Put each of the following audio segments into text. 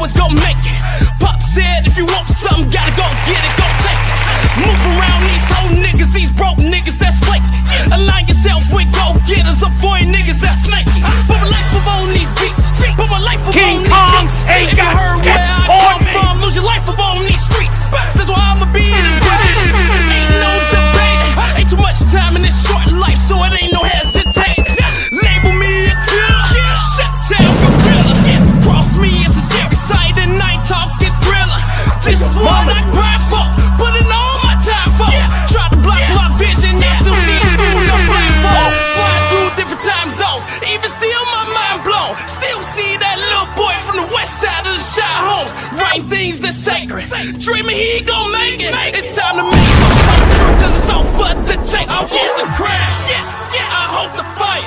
is gonna make it. Pop said if you want something, gotta go get it, go take it. Move around these whole niggas, these broke niggas that's flaky. Align yourself with go-getters, avoid niggas that's snaky. Put my life up on these beats, put my life up on these streets. If you heard where I come from, lose your life up on these streets. That's why I'ma be the greatest. Ain't no debate, ain't too much time in this short life, so it ain't no hesitate. Label me a killer, shut down gorilla. Cross me, it's a scary sight, and I ain't talking thriller. This is what I cry for, putting all my time for. Try to block my vision, I still see it through the blindfold. Flying through different time zones, even still my mind blown. Still see that little boy from the west side of the Shire homes, writing things that's sacred, dreaming he gon' make it. It's time to make it come true, cause it's all for the take. I want the crown, I hold the fire.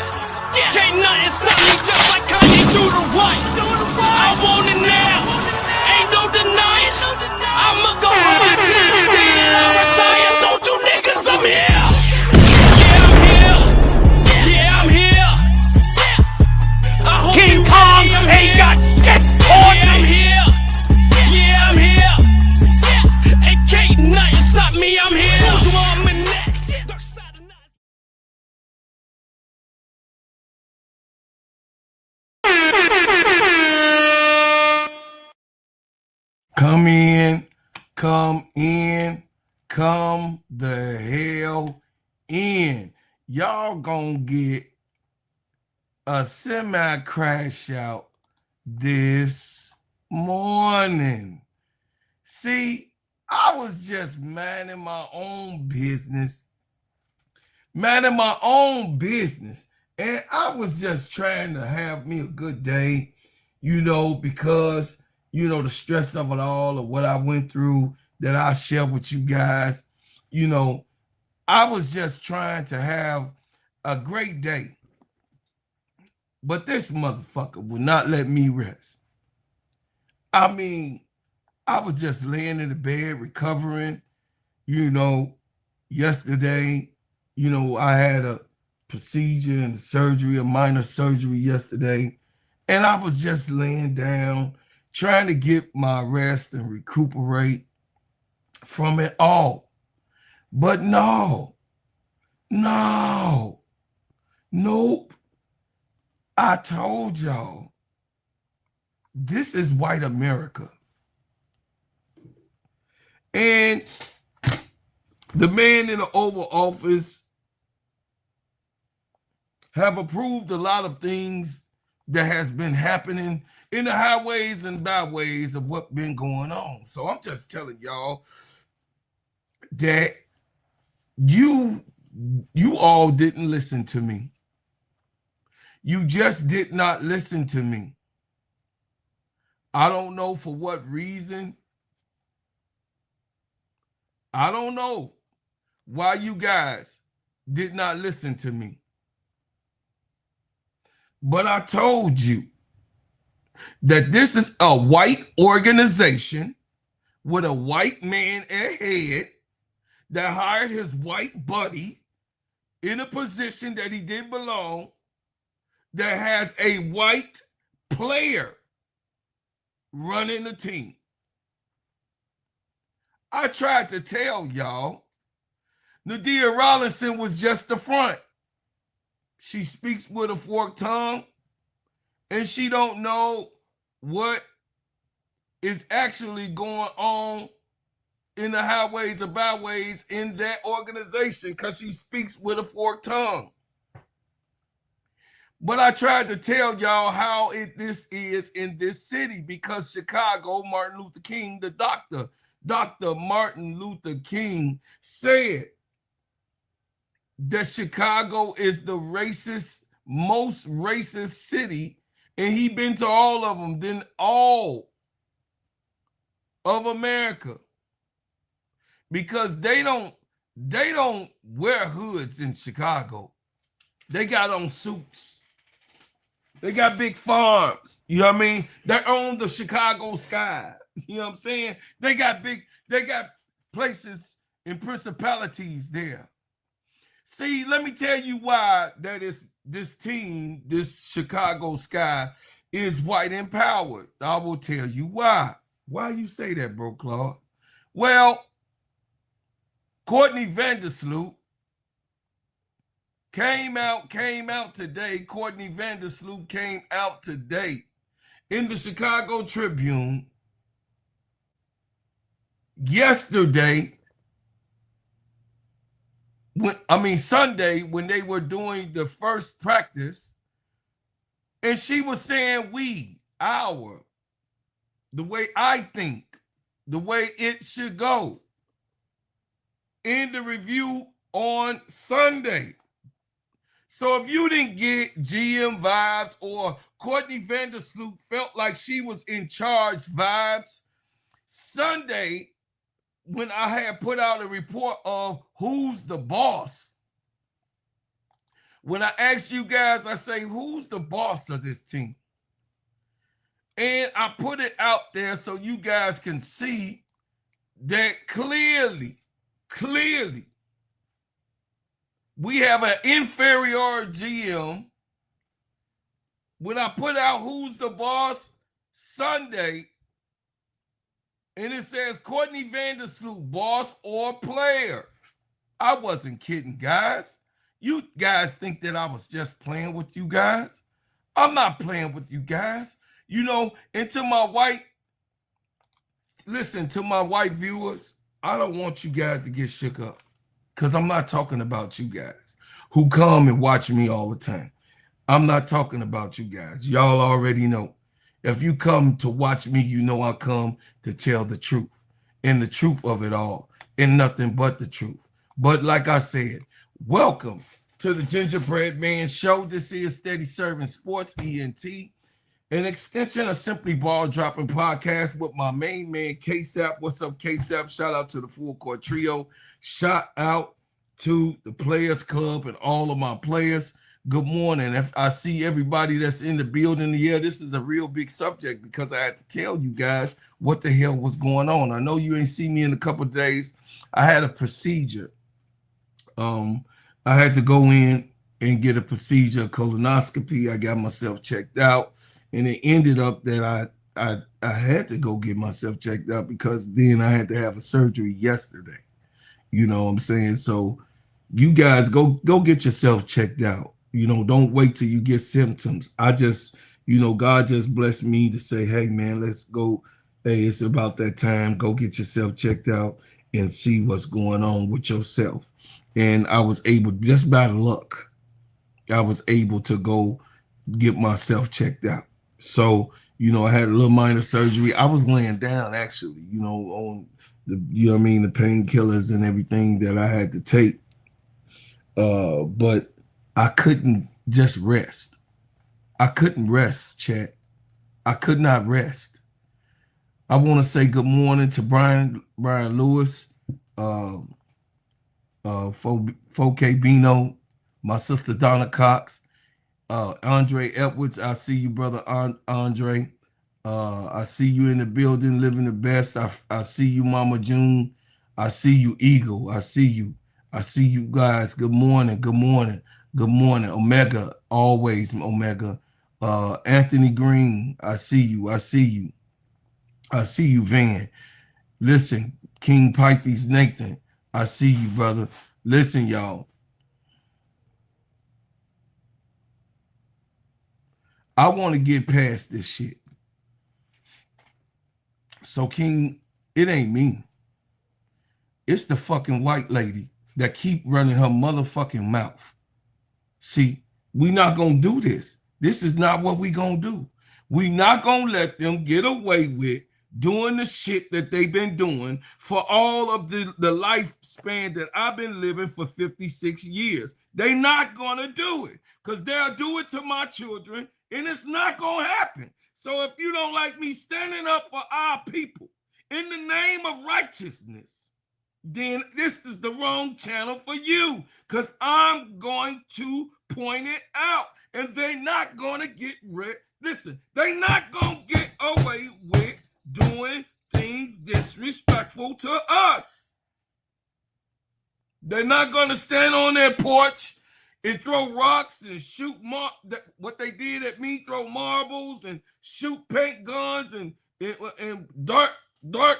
Can't nothing stop me, just like Kanye through the wire. I want it now, ain't no denying. I'ma go hard till I retire. Told you niggas I'm here. Yeah, I'm here. Yeah, I'm here. I hope King Kong ain't got that Courtney. Yeah, I'm here. Yeah, I'm here. And can't nothing stop me, I'm here. Told you I'm in that dark side of night. Come in, come in, come the hell in. Y'all gonna get a semi-crash out this morning. See, I was just minding my own business, and I was just trying to have me a good day, because the stress of it all, of what I went through that I share with you guys. I was just trying to have a great day. But this motherfucker would not let me rest. I mean, I was just laying in the bed recovering. Yesterday, I had a procedure and surgery, a minor surgery yesterday. And I was just laying down, trying to get my rest and recuperate from it all. But nope. I told y'all, this is white America. And the man in the Oval Office have approved a lot of things that has been happening in the highways and byways of what's been going on. So I'm just telling y'all that you all didn't listen to me. You just did not listen to me. I don't know for what reason. I don't know why you guys did not listen to me. But I told you that this is a white organization with a white man at head that hired his white buddy in a position that he didn't belong, that has a white player running the team. I tried to tell y'all, Nadia Rollinson was just the front. She speaks with a forked tongue, and she don't know what is actually going on in the highways or byways in that organization, because she speaks with a forked tongue. But I tried to tell y'all how this is in this city, because Chicago, Martin Luther King, the Dr. Martin Luther King said that Chicago is the most racist city, and he been to all of them, then all of America, because they don't wear hoods in Chicago. They got on suits. They got big farms. You know what I mean? They own the Chicago sky. You know what I'm saying? They got places and principalities there. See, let me tell you why that is this team, this Chicago Sky, is white empowered. I will tell you why. Why you say that, bro, Claude? Well, Courtney Vanersloot came out today. Courtney Vanersloot came out today in the Chicago Tribune yesterday, Sunday, when they were doing the first practice, and she was saying the way I think, the way it should go in the review on Sunday. So if you didn't get GM vibes or Courtney Vanersloot felt like she was in charge vibes, Sunday, when I had put out a report of who's the boss, when I asked you guys, I say, who's the boss of this team? And I put it out there so you guys can see that clearly, we have an inferior GM. When I put out who's the boss Sunday, and it says Courtney Vanersloot, boss or player. I wasn't kidding, guys. You guys think that I was just playing with you guys? I'm not playing with you guys. You know, and to my white viewers, I don't want you guys to get shook up, because I'm not talking about you guys who come and watch me all the time. I'm not talking about you guys. Y'all already know. If you come to watch me, you know I come to tell the truth, and the truth of it all, and nothing but the truth. But like I said, welcome to the Gingerbread Man Show. This is Steady Serving Sports, ENT, an extension of Simply Ball Dropping Podcast with my main man, K-Sap. What's up, K-Sap? Shout out to the Full Court Trio. Shout out to the Players Club and all of my players. Good morning. If I see everybody that's in the building, yeah, this is a real big subject, because I had to tell you guys what the hell was going on. I know you ain't seen me in a couple of days. I had a procedure. I had to go in and get a procedure, colonoscopy. I got myself checked out, and it ended up that I had to go get myself checked out, because then I had to have a surgery yesterday. You know what I'm saying? So you guys go get yourself checked out. You know, don't wait till you get symptoms. I just, you know, God just blessed me to say, hey, man, let's go. Hey, it's about that time. Go get yourself checked out and see what's going on with yourself. And I was able, just by luck, I was able to go get myself checked out. So, you know, I had a little minor surgery. I was laying down, actually, you know, on the, you know what I mean, the painkillers and everything that I had to take. But I couldn't just rest. I couldn't rest, chat. I could not rest. I want to say good morning to Brian Lewis, 4K Bino, my sister Donna Cox, Andre Edwards. I see you, brother Andre. I see you in the building, living the best. I see you, Mama June. I see you, Eagle. I see you. I see you guys. Good morning. Good morning. Good morning. Omega, always Omega. Anthony Green, I see you. I see you. I see you, Van. Listen, King Pythes Nathan, I see you, brother. Listen, y'all. I want to get past this shit. So, King, it ain't me. It's the fucking white lady that keep running her motherfucking mouth. See, we not going to do this. This is not what we going to do. We not going to let them get away with doing the shit that they've been doing for all of the lifespan that I've been living for 56 years. They not going to do it, because they'll do it to my children, and it's not going to happen. So if you don't like me standing up for our people in the name of righteousness, then this is the wrong channel for you, because I'm going to point it out, and they're not going to get rid. Listen, they're not going to get away with doing things disrespectful to us. They're not going to stand on their porch and throw rocks and shoot what they did at me, throw marbles and shoot paint guns and dart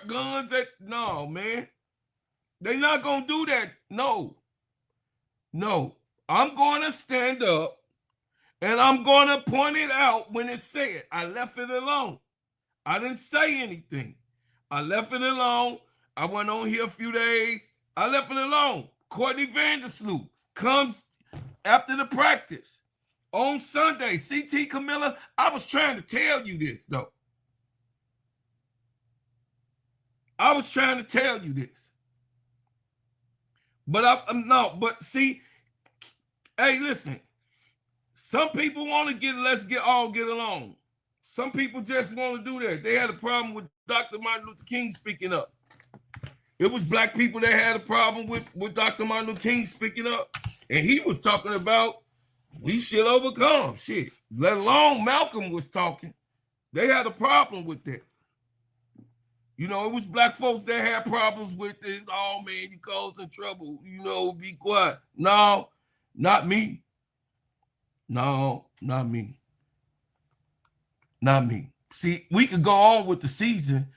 guns at, no, man. They're not gonna do that. No. I'm gonna stand up and I'm gonna point it out when it's said. I left it alone. I didn't say anything. I left it alone. I went on here a few days. I left it alone. Courtney Vanersloot comes after the practice on Sunday. CT Camilla, I was trying to tell you this, though. I was trying to tell you this. But but see, hey, listen. Some people want to let's all get along. Some people just want to do that. They had a problem with Dr. Martin Luther King speaking up. It was black people that had a problem with Dr. Martin Luther King speaking up. And he was talking about we should overcome shit. Let alone Malcolm was talking. They had a problem with that. You know, it was black folks that had problems with it. Oh, man, you causing trouble. You know, be quiet. No, not me. No, not me. Not me. See, we could go on with the season.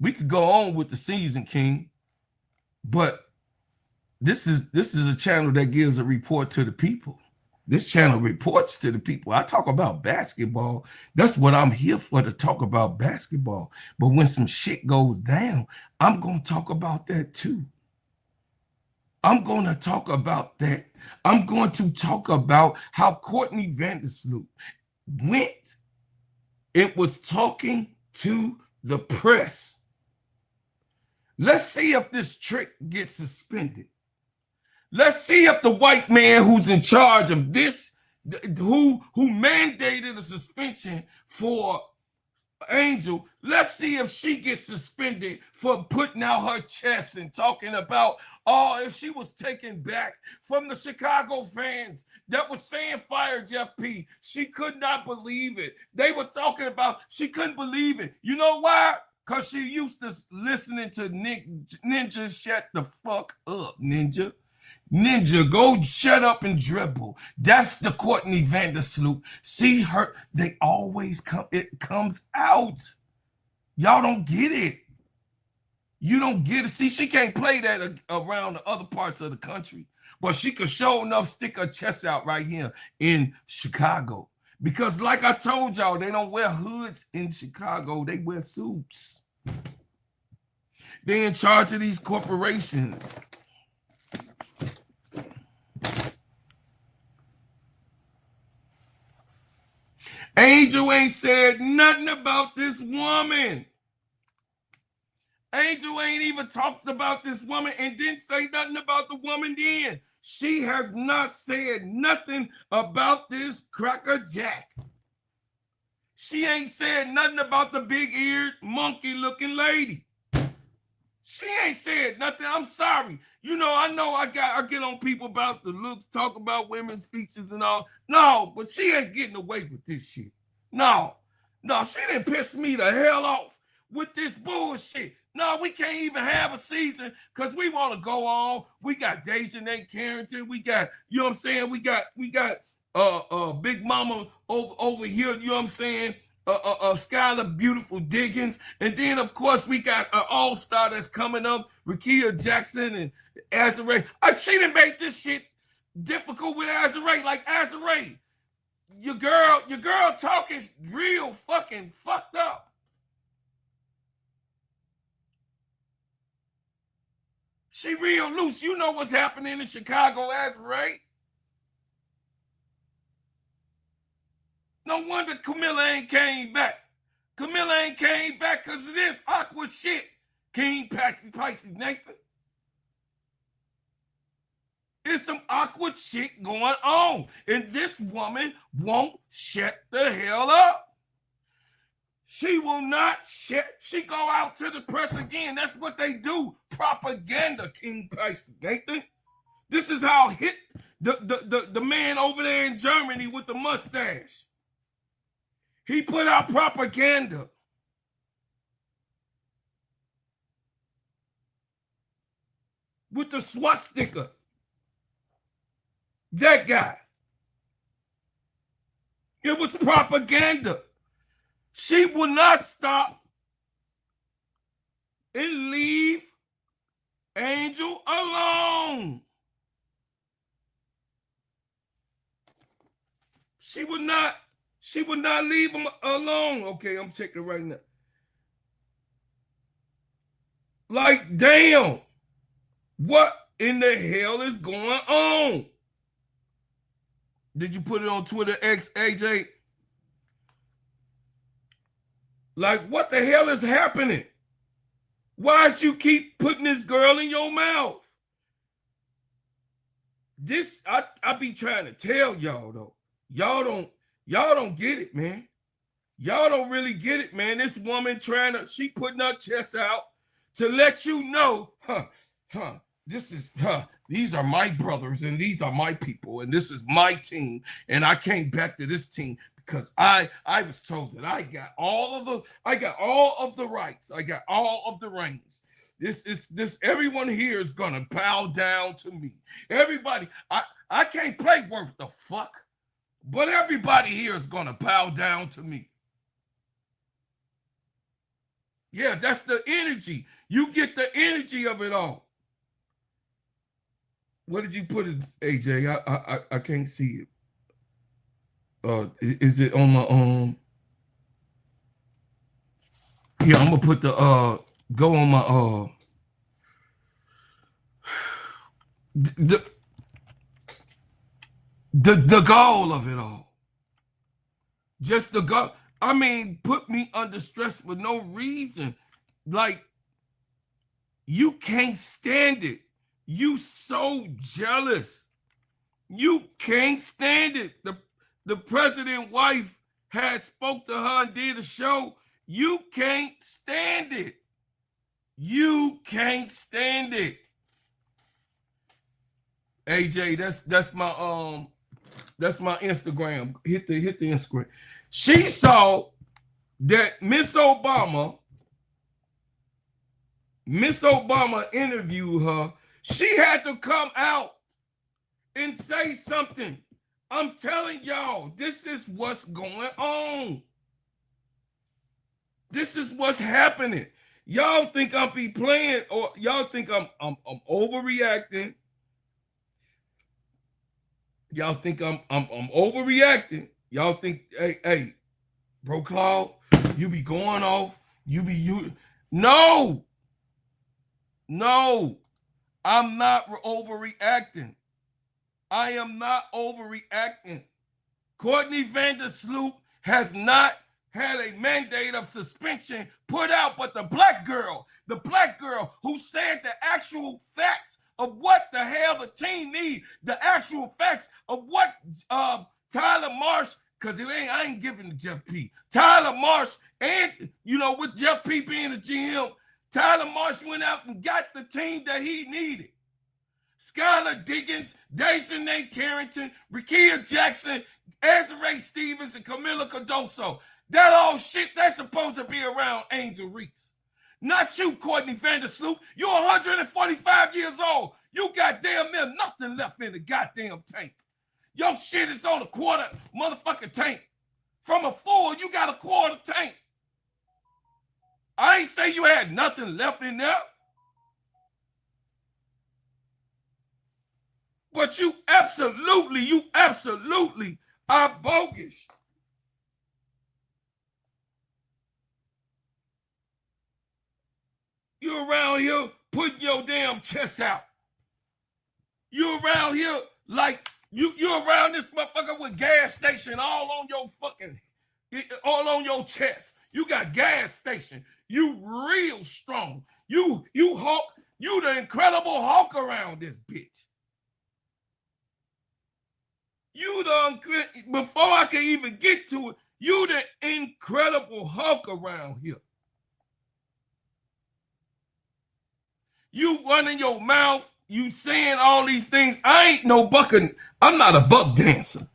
We could go on with the season, King. But this is a channel that gives a report to the people. This channel reports to the people. I talk about basketball. That's what I'm here for, to talk about basketball. But when some shit goes down, I'm going to talk about that too. I'm going to talk about that. I'm going to talk about how Courtney Vanersloot went. It was talking to the press. Let's see if this trick gets suspended. Let's see if the white man who's in charge of this, who mandated a suspension for Angel, let's see if she gets suspended for putting out her chest and talking about, oh, if she was taken back from the Chicago fans that was saying fire Jeff P. She could not believe it. They were talking about she couldn't believe it. You know why? Because she used to listening to Ninja. Shut the fuck up, Ninja. Ninja, go shut up and dribble. That's the Courtney Vanersloot. See her, they always come, it comes out. Y'all don't get it. You don't get it. See, she can't play that around the other parts of the country, but she could show enough stick her chest out right here in Chicago. Because like I told y'all, they don't wear hoods in Chicago. They wear suits. They're in charge of these corporations. Angel ain't said nothing about this woman. Angel ain't even talked about this woman and didn't say nothing about the woman then. She has not said nothing about this Cracker Jack. She ain't said nothing about the big-eared, monkey-looking lady. She ain't said nothing. I'm sorry. You know I get on people about the looks, talk about women's features and all. No, but she ain't getting away with this shit. No, she didn't piss me the hell off with this bullshit. No, we can't even have a season because we want to go on. We got Deja Nate Carrington. We got, you know what I'm saying? We got Big Mama over here, you know what I'm saying? Skylar Beautiful Diggins. And then, of course, we got an all-star that's coming up, Rakia Jackson and Azure. She didn't make this shit difficult with Azure. Like Azure, your girl talking real fucking fucked up. She real loose. You know what's happening in Chicago, Azure. No wonder Camilla ain't came back. Camilla ain't came back because of this awkward shit. King Paxy Nathan. There's some awkward shit going on. And this woman won't shut the hell up. She will not shut. She go out to the press again. That's what they do. Propaganda, King Paxy Nathan. This is how hit the man over there in Germany with the mustache. He put out propaganda. With the swastika. That guy. It was propaganda. She will not stop and leave Angel alone. She would not leave him alone. Okay, I'm checking right now. Like, damn, what in the hell is going on? Did you put it on Twitter X, AJ? Like, what the hell is happening? Why is you keep putting this girl in your mouth? This, I be trying to tell y'all though. Y'all don't get it, man. Y'all don't really get it, man. This woman she putting her chest out to let you know, these are my brothers and these are my people and this is my team and I came back to this team because I was told that I got all of the rights, I got all of the reins. This everyone here is gonna bow down to me. Everybody, I can't play worth the fuck, but everybody here is gonna bow down to me. Yeah, that's the energy. You get the energy of it all. What did you put it, AJ? I can't see it. Is it on my Here, I'm gonna put the go on my the goal of it all. Just the goal. I mean, put me under stress for no reason. Like, you can't stand it. You so jealous. You can't stand it. The president's wife had spoke to her and did a show. You can't stand it. You can't stand it. AJ, that's my Instagram. Hit the Instagram. She saw that Miss Obama interviewed her. She had to come out and say something. I'm telling y'all, this is what's going on. This is what's happening. Y'all think I'm be playing, or y'all think I'm overreacting. Y'all think I'm overreacting. Y'all think, hey, bro Claude, you be going off. No, I'm not overreacting. I am not overreacting. Courtney Vanersloot has not had a mandate of suspension put out, but the black girl who said the actual facts of what the hell the team need, the actual facts of what Tyler Marsh, because I ain't giving to Jeff P. Tyler Marsh, and with Jeff P being the GM, Tyler Marsh went out and got the team that he needed. Skylar Diggins, Dejanay Carrington, Rickea Jackson, Ezra Stevens, and Camila Cardoso. That all shit that's supposed to be around Angel Reese. Not you, Courtney Vanersloot. You're 145 years old. You got damn near nothing left in the goddamn tank. Your shit is on a quarter motherfucking tank. From a full, you got a quarter tank. I ain't say you had nothing left in there. But you absolutely are bogus. You around here putting your damn chest out. You around here like you around this motherfucker with gas station all on your chest. You got gas station. You real strong. You Hulk. You the Incredible Hulk around this bitch. Before I can even get to it, you the Incredible Hulk around here. You running your mouth, you saying all these things. I ain't no bucking. I'm not a buck dancer.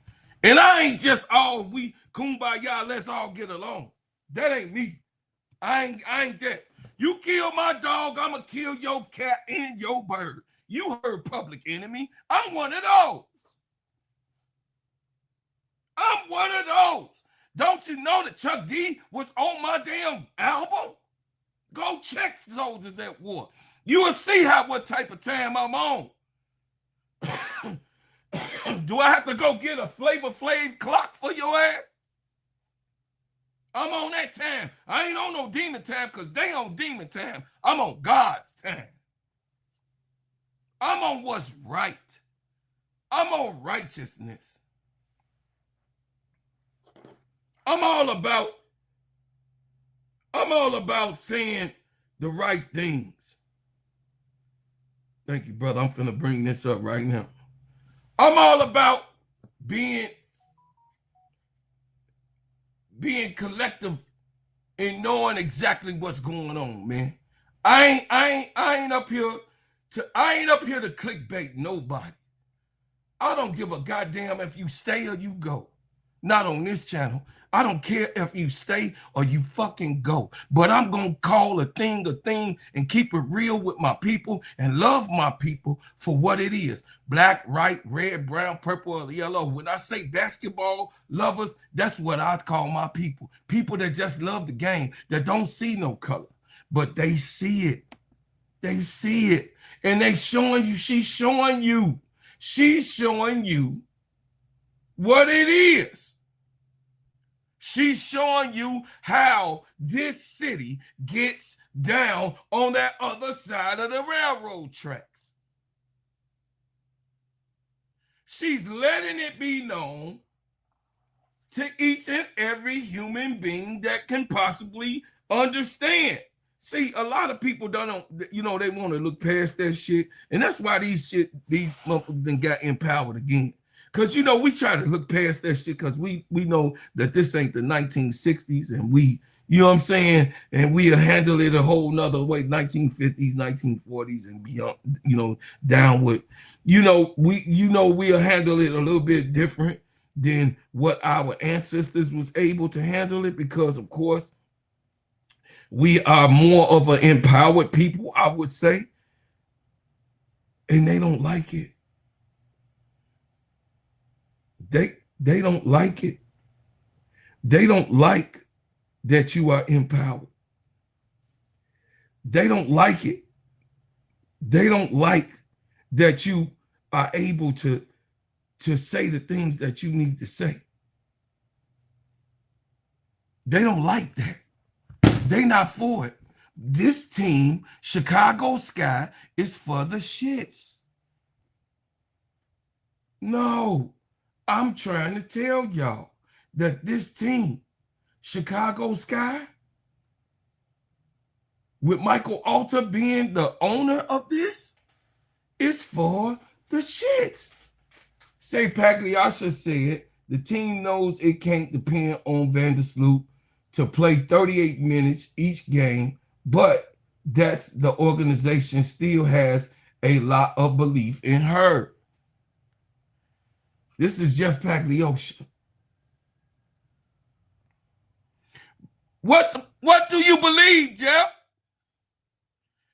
And I ain't just we kumbaya, let's all get along. That ain't me. I ain't that. You kill my dog, I'ma kill your cat and your bird. You heard Public Enemy. I'm one of those. I'm one of those. Don't you know that Chuck D was on my damn album? Go check Soldiers at War. You will see what type of time I'm on. Do I have to go get a Flavor Flav clock for your ass? I'm on that time. I ain't on no demon time because they on demon time. I'm on God's time. I'm on what's right. I'm on righteousness. I'm all about saying the right things. Thank you, brother. I'm finna bring this up right now. I'm all about being collective and knowing exactly what's going on, man. I ain't up here to clickbait nobody. I don't give a goddamn if you stay or you go. Not on this channel. I don't care if you stay or you fucking go. But I'm going to call a thing and keep it real with my people and love my people for what it is. Black, white, red, brown, purple, or yellow. When I say basketball lovers, that's what I call my people. People that just love the game, that don't see no color. But they see it. They see it. And they showing you, she's showing you what it is. She's showing you how this city gets down on that other side of the railroad tracks. She's letting it be known to each and every human being that can possibly understand. See, a lot of people they want to look past that shit. And that's why these motherfuckers then got empowered again. Because, we try to look past that shit because we know that this ain't the 1960s and we, you know what I'm saying? And we'll handle it a whole nother way, 1950s, 1940s and beyond, down with, we'll handle it a little bit different than what our ancestors was able to handle it because, of course, we are more of an empowered people, I would say, and they don't like it. They don't like it. They don't like that you are empowered. They don't like it. They don't like that you are able to say the things that you need to say. They don't like that. They not for it. This team, Chicago Sky, is for the shits. No. I'm trying to tell y'all that this team, Chicago Sky, with Michael Alter being the owner of this, is for the shits. Say Pagliaccia said the team knows it can't depend on Vanersloot to play 38 minutes each game, but that's the organization still has a lot of belief in her. This is Jeff Pagliaccia. What do you believe, Jeff?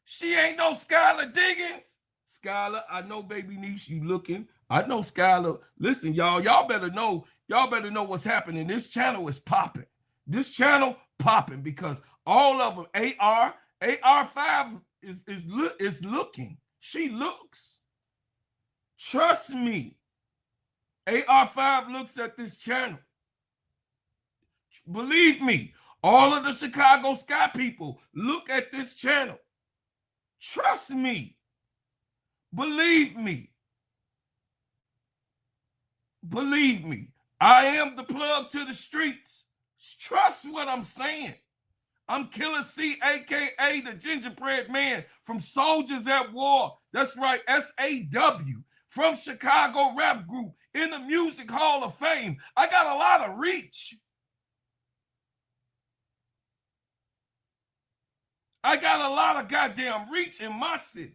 She ain't no Skylar Diggins. Skylar, I know baby niece, you looking. I know Skylar. Listen, y'all better know what's happening. This channel is popping. This channel popping because all of them, AR5 is looking. She looks. Trust me. AR5 looks at this channel. Believe me, all of the Chicago Sky people look at this channel. Trust me. Believe me. Believe me. I am the plug to the streets. Trust what I'm saying. I'm Killer C, a.k.a. the Gingerbread Man from Soldiers at War. That's right, SAW. From Chicago rap group in the Music Hall of Fame. I got a lot of reach. I got a lot of goddamn reach in my city.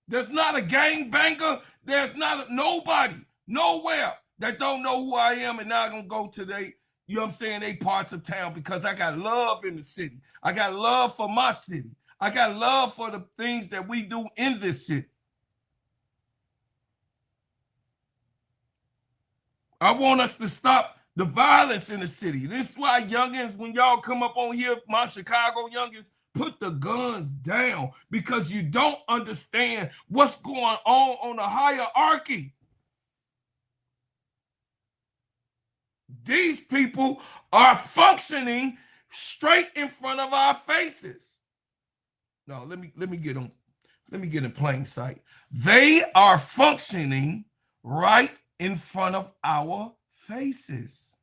There's not a gangbanger. There's not nobody, nowhere that don't know who I am and not gonna go to they parts of town because I got love in the city. I got love for my city. I got love for the things that we do in this city. I want us to stop the violence in the city. This is why youngins, when y'all come up on here, my Chicago youngins, put the guns down, because you don't understand what's going on the hierarchy. These people are functioning straight in front of our faces. No, let me get them. Let me get in plain sight. They are functioning right in front of our faces.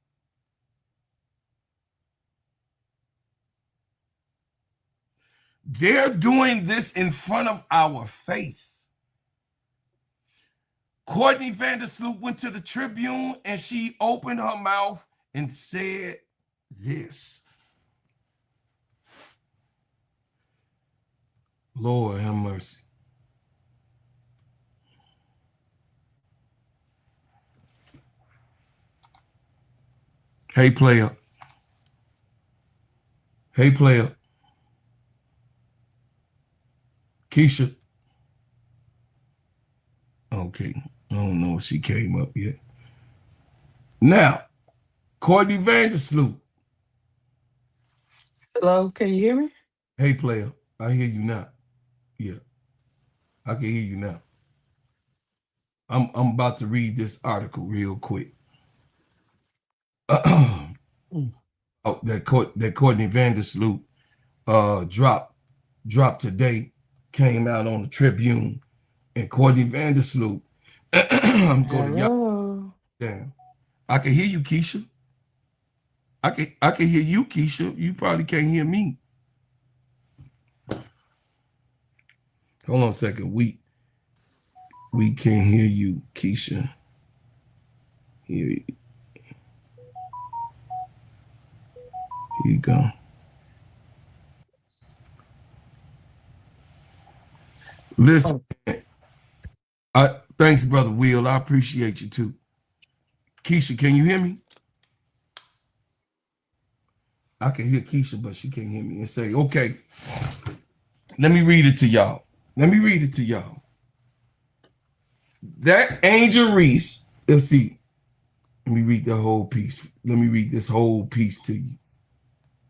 They're doing this in front of our face. Courtney Vanersloot went to the Tribune and she opened her mouth and said this. Lord have mercy. Hey, player. Hey, player. Keisha. Okay. I don't know if she came up yet. Now, Courtney Vanersloot. Hello, can you hear me? Hey, player. I hear you now. Yeah. I can hear you now. I'm about to read this article real quick. That Courtney Vanersloot dropped today, came out on the Tribune, and Courtney Vanersloot. I'm going to y'all down. I can hear you, Keisha. I can hear you, Keisha. You probably can't hear me. Hold on a second. We can't hear you, Keisha. Here you go. Listen, thanks, Brother Will. I appreciate you too. Keisha, can you hear me? I can hear Keisha, but she can't hear me. And say, okay, let me read it to y'all. That Angel Reese, let's see. Let me read the whole piece. Let me read this whole piece to you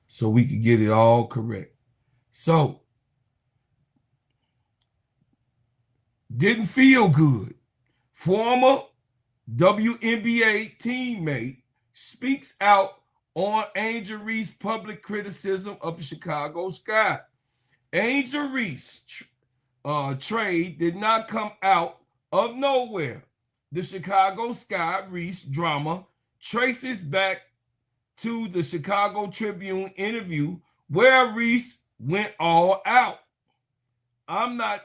so we can get it all correct. So, didn't feel good. Former WNBA teammate speaks out on Angel Reese public criticism of the Chicago Sky. Angel Reese trade did not come out of nowhere. The Chicago Sky Reese drama traces back to the Chicago Tribune interview where Reese went all out. I'm not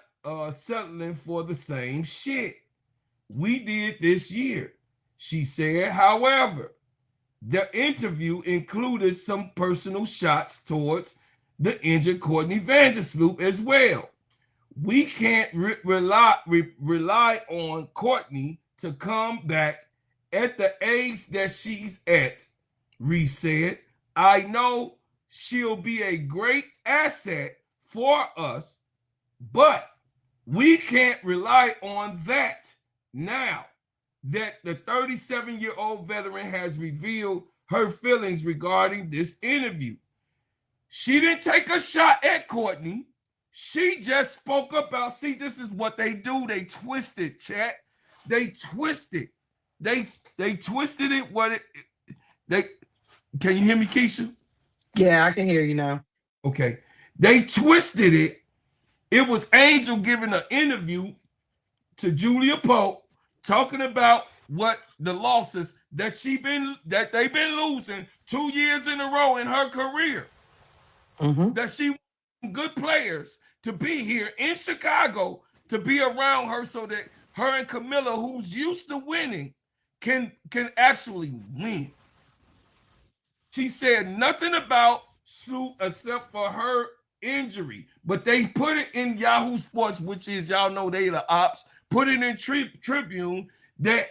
settling for the same shit we did this year, she said. However, the interview included some personal shots towards the injured Courtney Vanersloot as well. We can't rely on Courtney to come back at the age that she's at, Reese said. I know she'll be a great asset for us, but we can't rely on that now that the 37-year-old veteran has revealed her feelings regarding this interview. She didn't take a shot at Courtney. She just spoke about, see, this is what they do. They twist it, chat. They twist it. They twisted it. Can you hear me, Keisha? Yeah, I can hear you now. Okay. They twisted it. It was Angel giving an interview to Julia Pope talking about what the losses that they've been losing 2 years in a row in her career. That she wants good players to be here in Chicago to be around her so that her and Camilla, who's used to winning, can actually win. She said nothing about Sloot except for her injury, but they put it in Yahoo Sports, which is, y'all know they the ops, put it in Tribune that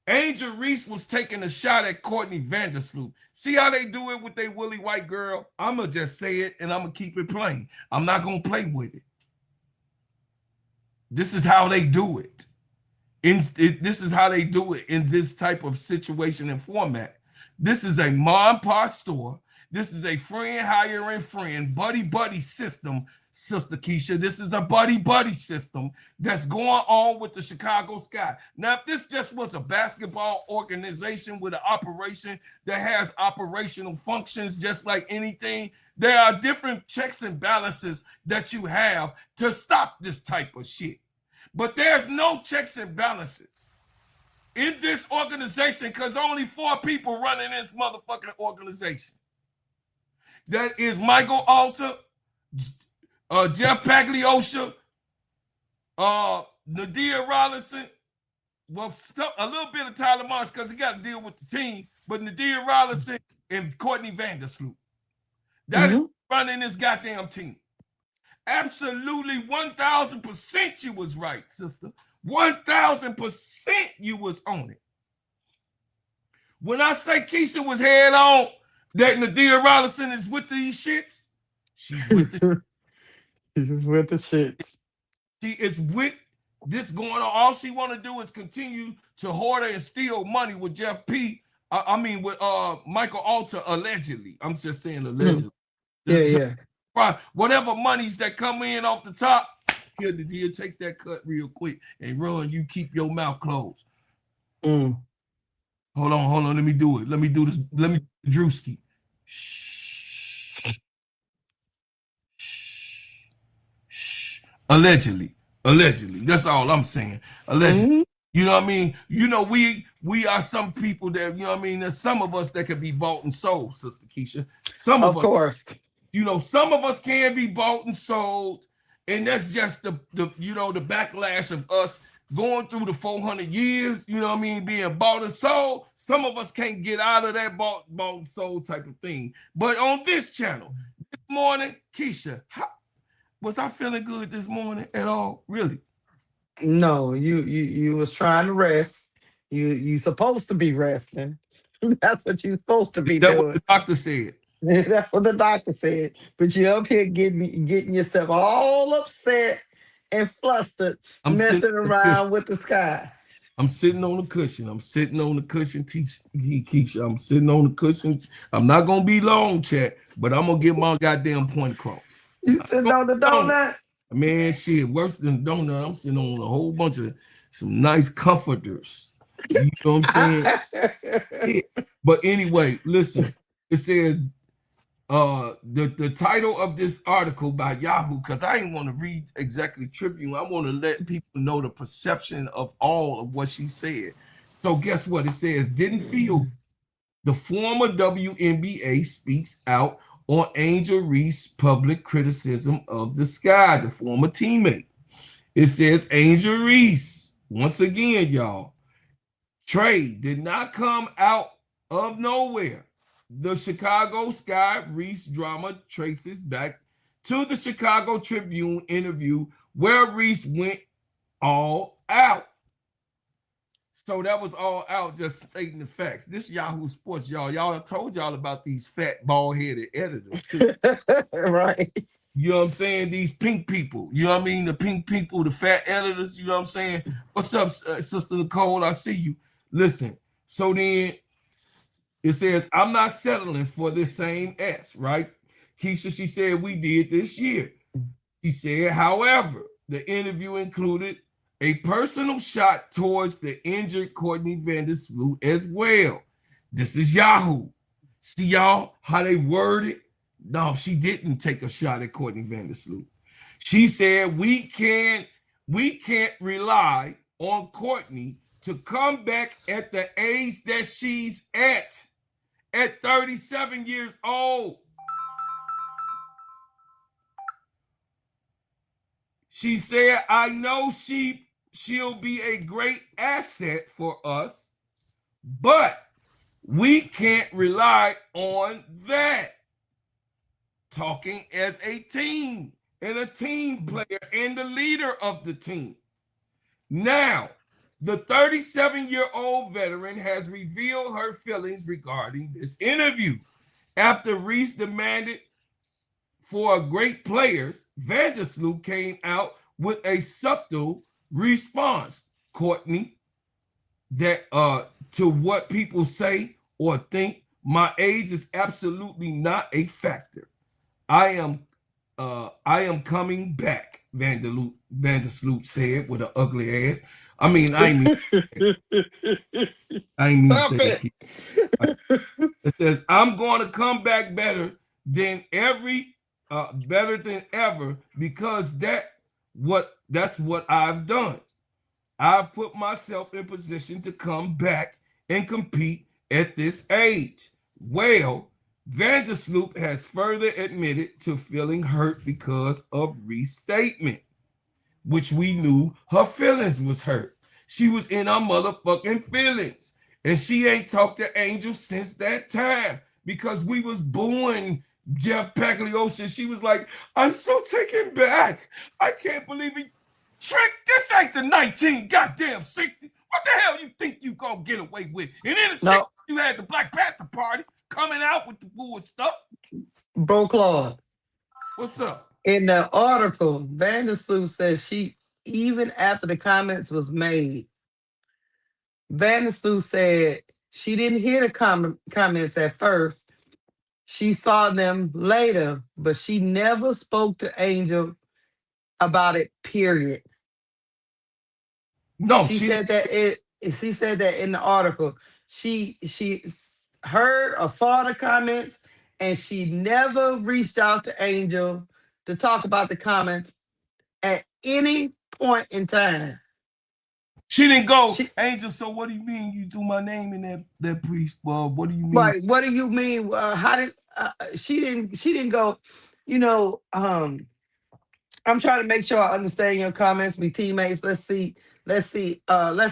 Angel Reese was taking a shot at Courtney Vanersloot. See how they do it with their Willie White girl? I'm going to just say it and I'm going to keep it plain. I'm not going to play with it. This is how they do it. This is how they do it in this type of situation and format. This is a mom and pop store. This is a friend hiring friend, buddy system, Sister Keisha. This is a buddy system that's going on with the Chicago Sky. Now, if this just was a basketball organization with an operation that has operational functions just like anything, there are different checks and balances that you have to stop this type of shit. But there's no checks and balances in this organization because only 4 people running this motherfucking organization. That is Michael Alter, Jeff Pagliosha, Nadia Rollinson, well, a little bit of Tyler Marsh because he got to deal with the team, but Nadia Rollinson and Courtney Vanersloot. That is running this goddamn team. Absolutely 1,000% you was right, sister. 1,000% you was on it. When I say Keisha was head on that Nadia Rollinson is with these shits, she's with the with the shits. She is with this going on. All she want to do is continue to hoard and steal money with Jeff P. With Michael Alter, allegedly. I'm just saying allegedly. Yeah. Whatever monies that come in off the top, here, take that cut real quick and run. You keep your mouth closed. Hold on. Let me do it. Let me do this. Let me Drewski. Shh. Allegedly. That's all I'm saying. Allegedly. You know what I mean? You know, we are some people that, you know what I mean? There's some of us that can be bought and sold, Sister Keisha. Some of us, course. You know, some of us can be bought and sold, and that's just the backlash of us going through the 400 years, you know what I mean, being bought and sold. Some of us can't get out of that bought and sold type of thing. But on this channel, this morning, Keisha, was I feeling good this morning at all? Really? No, you was trying to rest. You supposed to be resting. That's what you're supposed to be doing. That's what the doctor said. That's what the doctor said. But you're up here getting yourself all upset and flustered, messing around with the sky. I'm sitting on the cushion. Keisha. I'm sitting on the cushion. I'm not gonna be long, chat, but I'm gonna get my goddamn point across. You sitting on the donut? Man, shit, worse than donut. I'm sitting on a whole bunch of some nice comforters. You know what I'm saying? Yeah. But anyway, listen, it says the title of this article by Yahoo, because I didn't want to read exactly Tribune. I want to let people know the perception of all of what she said. So guess what? It says, didn't feel the former WNBA speaks out on Angel Reese's public criticism of the Sky, the former teammate. It says Angel Reese, once again, y'all, trade did not come out of nowhere. The Chicago Sky Reese drama traces back to the Chicago Tribune interview where Reese went all out. So that was all out, just stating the facts. This Yahoo Sports, y'all told y'all about these fat, bald-headed editors too. Right. You know what I'm saying? These pink people. You know what I mean? The pink people, the fat editors. You know what I'm saying? What's up, Sister Nicole? I see you. Listen. So then it says, I'm not settling for this same S, right? Keisha, she said, we did this year. She said, however, the interview included a personal shot towards the injured Courtney Vanersloot as well. This is Yahoo. See y'all how they worded? No, she didn't take a shot at Courtney Vanersloot. She said we can't rely on Courtney to come back at the age that she's at 37 years old. She said, I know she'll be a great asset for us, but we can't rely on that. Talking as a team and a team player and the leader of the team. Now, the 37-year-old veteran has revealed her feelings regarding this interview. After Reese demanded for great players, Vanersloot came out with a subtle response. Courtney, that to what people say or think, my age is absolutely not a factor. I am coming back, Vanersloot said with an ugly ass. I mean, I ain't even Stop say it. that. It says, I'm going to come back better than better than ever, because that's what I've done. I've put myself in position to come back and compete at this age. Well, Vanersloot has further admitted to feeling hurt because of Reese's statement, which we knew her feelings was hurt. She was in her motherfucking feelings. And she ain't talked to Angel since that time, because we was booing Jeff Pagliosha. She was like, I'm so taken back. I can't believe it. Trick, this ain't the 19 goddamn 60s. What the hell you think you gonna get away with? And in the 60s, you had the Black Panther Party coming out with the bull stuff. Bro Claude. What's up? In the article, Vanersloot says she, even after the comments was made, Vanersloot said she didn't hear the comments at first. She saw them later, but she never spoke to Angel about it, period. No, She said that in the article. She heard or saw the comments, and she never reached out to Angel to talk about the comments at any point in time. She didn't go, Angel. So what do you mean you threw my name in that priest? Well, what do you mean? Right. What do you mean? How did she didn't go? You know, I'm trying to make sure I understand your comments. We teammates. Let's see. Let's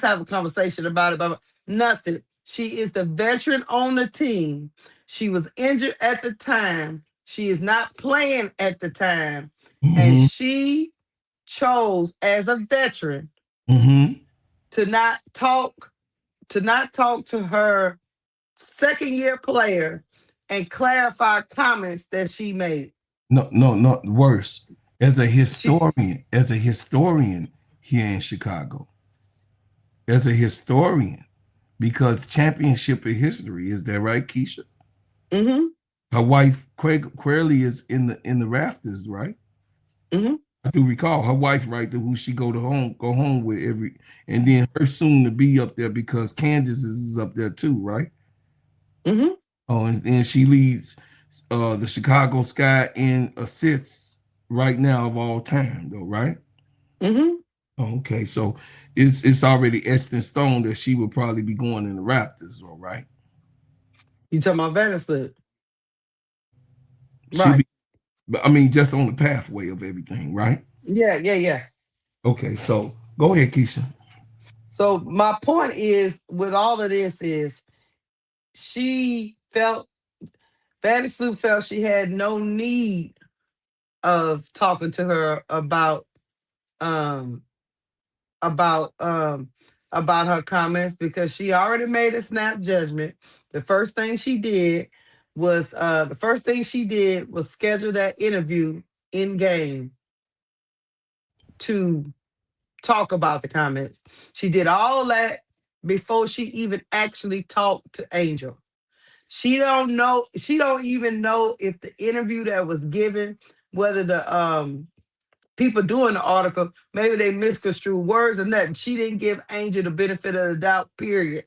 have a conversation about it. But nothing. She is the veteran on the team. She was injured at the time. She is not playing at the time, and she chose as a veteran to not talk to her second year player and clarify comments that she made. No, worse. As a historian here in Chicago, as a historian, because championship of history, is that right, Keisha? Her wife Querley is in the rafters, right? I do recall her wife, right, to who she go home with every, and then her soon to be up there because Candace is up there too, right? Oh, and she leads the Chicago Sky in assists right now of all time, though, right? Okay, so it's already etched in stone that she would probably be going in the Raptors, all right? You talking about Vanersloot? Right. I mean, just on the pathway of everything, right? Yeah. Okay, so go ahead, Keisha. So my point is, with all of this, is Vanersloot felt she had no need of talking to her about her comments, because she already made a snap judgment. The first thing she did was schedule that interview in game to talk about the comments. She did all that before she even actually talked to Angel. She don't even know if the interview that was given, whether the people doing the article, maybe they misconstrued words or nothing. She didn't give Angel the benefit of the doubt, period.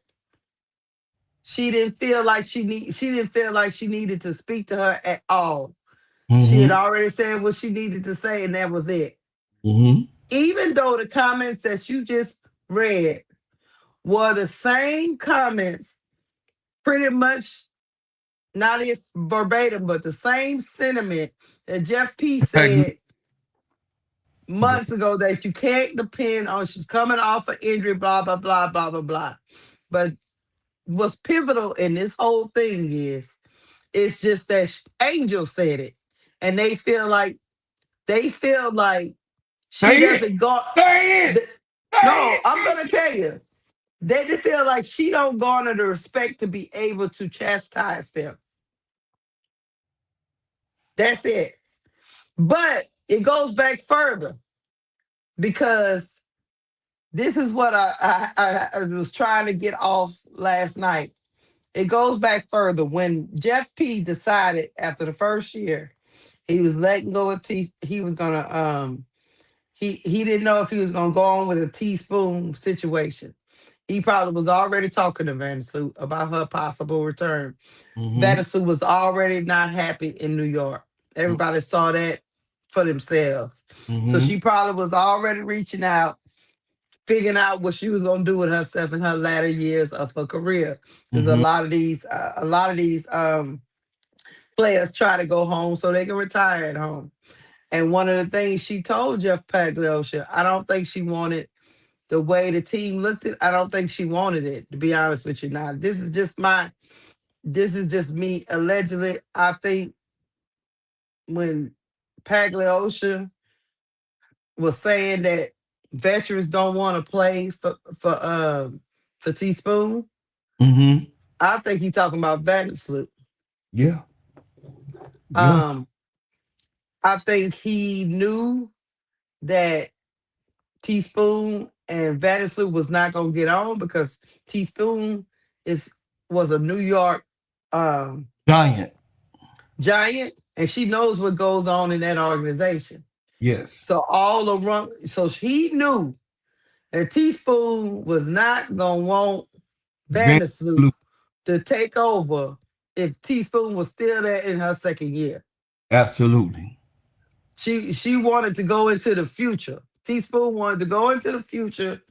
She didn't feel like she needed to speak to her at all. She had already said what she needed to say, and that was it. Even though the comments that you just read were the same comments, pretty much, not if verbatim, but the same sentiment that Jeff P said months ago, that you can't depend on, she's coming off an injury, blah, blah, blah, blah, blah, blah. But what's pivotal in this whole thing is, it's just that Angel said it, and they feel like she doesn't go. No, I'm gonna tell you. They just feel like she don't garner the respect to be able to chastise them. That's it. But it goes back further, because this is what I was trying to get off last night. It goes back further when Jeff P decided after the first year he was letting go of he was gonna he didn't know if he was gonna go on with a teaspoon situation. He probably was already talking to Vanersloot about her possible return. Mm-hmm. Vanersloot was already not happy in New York. Everybody saw that for themselves. So Mm-hmm. she probably was already reaching out, figuring out what she was gonna do with herself in her latter years of her career. Because Mm-hmm. a lot of these players try to go home so they can retire at home. And one of the things she told Jeff Pagliosha, I don't think she wanted the way the team looked at. I don't think she wanted it. To be honest with you, now this is just me allegedly. I think when Pagliosha was saying that veterans don't want to play for Teaspoon, Mm-hmm. I think he's talking about Vanersloot. Yeah. Yeah. Um, I think he knew that Teaspoon and Vanersloot was not gonna get on because Teaspoon is was a New York um, Giant. giant, and she knows what goes on in that organization. Yes. So all the run, so he knew that Teaspoon was not gonna want Vanersloot Vanersloot. to take over if Teaspoon was still there in her second year. Absolutely. She wanted to go into the future. Teaspoon wanted to go into the future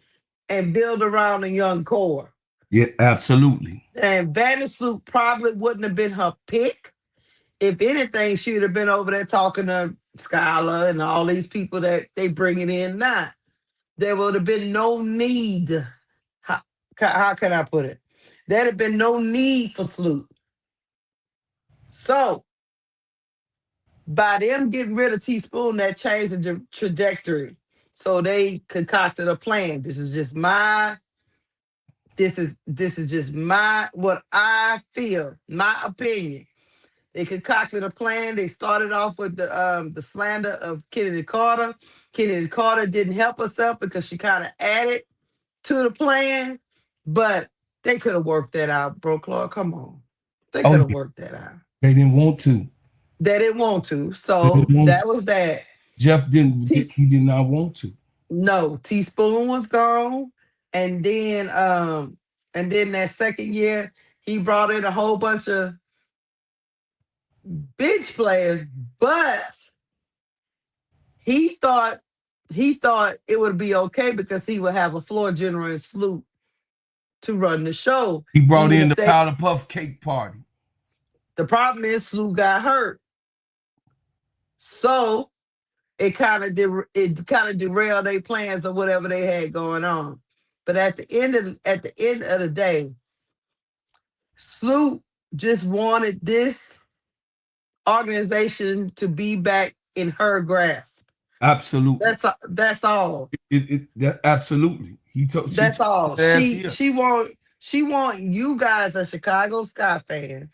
and build around a young core. Yeah, absolutely. And Vanersloot probably wouldn't have been her pick. If anything, she would have been over there talking to Skylar and all these people that they bringing in now. There would have been no need. How can I put it? There'd have been no need for Sloot. So by them getting rid of Teaspoon, that changed the trajectory. So they concocted a plan. This is just my what I feel, my opinion. They concocted a plan. They started off with the slander of Kennedy Carter. Kennedy Carter didn't help herself because she kind of added to the plan, but they could have worked that out, bro. Clark, come on, they Oh, could have yeah. worked that out. They didn't want to. They didn't want to, They so didn't want to. that was that. Jeff didn't. T- He did not want to. no, Teaspoon was gone, and then that second year he brought in a whole bunch of bench players, but he thought it would be okay because he would have a floor general and Sloot to run the show. He brought Even in if the they, powder puff cake party. the problem is Sloot got hurt, so it kind of derailed their plans or whatever they had going on. But at the end of the day, Sloot just wanted this organization to be back in her grasp. Absolutely. That's all. That absolutely. She That's told all. his ass here. She want you guys as Chicago Sky fans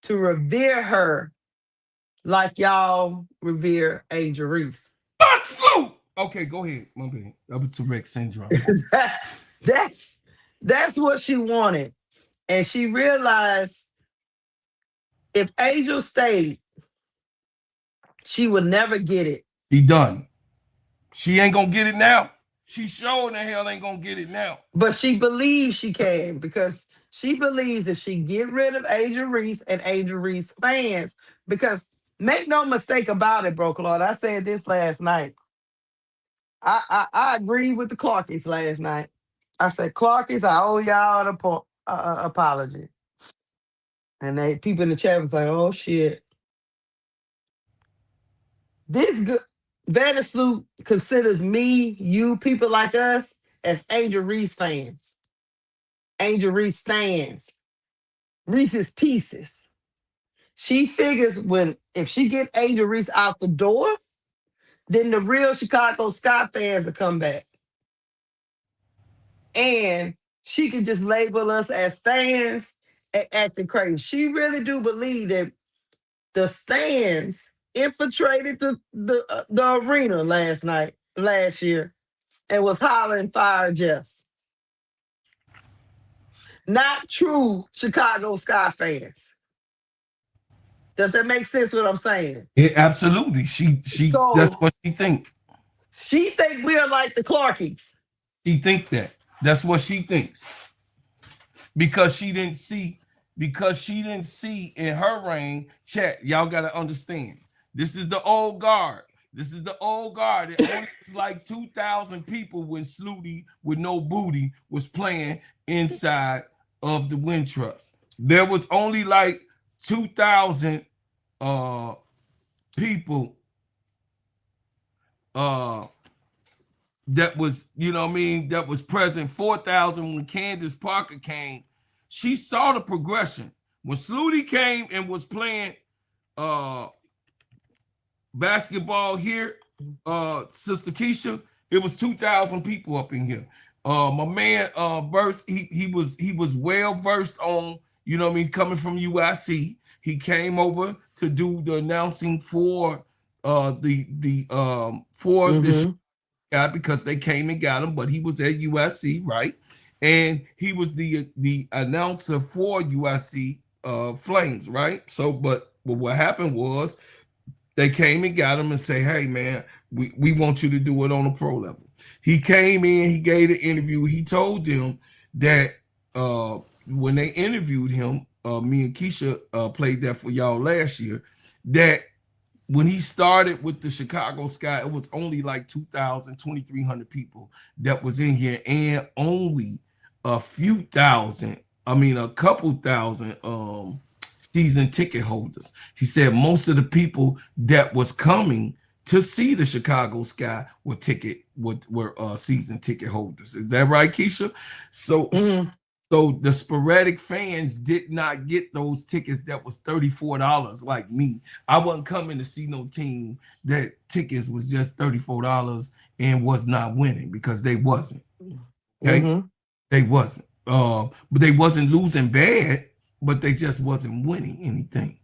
to revere her like y'all revere Angel Reese. Slow. Okay, go ahead. My bad. That was Tourette syndrome. That's what she wanted. And she realized if Angel stayed, she would never get it. He done. She ain't gonna get it now. She showing the hell ain't gonna get it now. But she believes she can because she believes if she get rid of Angel Reese and Angel Reese fans, because make no mistake about it, bro, Claude. I said this last night. I agreed with the Clarkies last night. I said, Clarkies, I owe y'all an apology. And they people in the chat was like, oh shit. This good Vanersloot considers me, you, people like us, as Angel Reese fans. Angel Reese stands. Reese's Pieces. She figures if she get Angel Reese out the door, then the real Chicago Sky fans will come back. And she can just label us as stands and acting crazy. She really do believe that the stands infiltrated the arena last year, and was hollering fire Jeff. Not true Chicago Sky fans. Does that make sense what I'm saying? Absolutely. She that's So what she think. she think we are like the Clarkies. She think that. That's what she thinks. Because she didn't see in her reign, chat, y'all gotta understand. This is the old guard. It only was like 2,000 people when Slooty with no booty was playing inside of the Wind Trust. There was only like 2,000 people that was, that was present. 4,000 when Candace Parker came. She saw the progression. When Slooty came and was playing basketball here, Sister Keisha, it was 2,000 people up in here. My man Burst, he was well versed on, coming from UIC. He came over to do the announcing for this guy because they came and got him, but he was at USC, right? And he was the announcer for USC Flames, right? So, but what happened was they came and got him and say, hey man, we want you to do it on a pro level. He came in, he gave the interview. He told them that when they interviewed him, me and Keisha played that for y'all last year, that when he started with the Chicago Sky, it was only like 2,000, 2,300 people that was in here, and only a couple thousand season ticket holders. He said most of the people that was coming to see the Chicago Sky were season ticket holders. Is that right, Keisha? So the sporadic fans did not get those tickets that was $34 like me. I wasn't coming to see no team that tickets was just $34 and was not winning, because they wasn't. Okay? They wasn't. But they wasn't losing bad, but they just wasn't winning anything.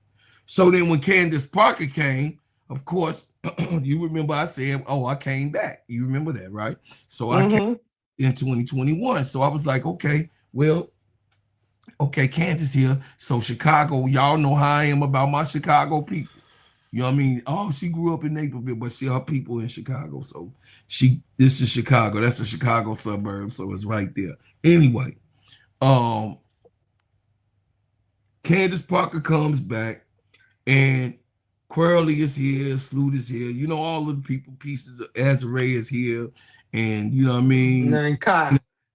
So then when Candace Parker came, of course, you remember I said, I came back. You remember that, right? So I came in 2021. So I was like, okay, Candace here. So Chicago, y'all know how I am about my Chicago people. You know what I mean? Oh, she grew up in Naperville, but her people in Chicago. So this is Chicago. That's a Chicago suburb. So it's right there. Anyway, Candace Parker comes back, and Quirley is here, Sloot is here. All of the people, pieces of Azare is here. And you know what I mean?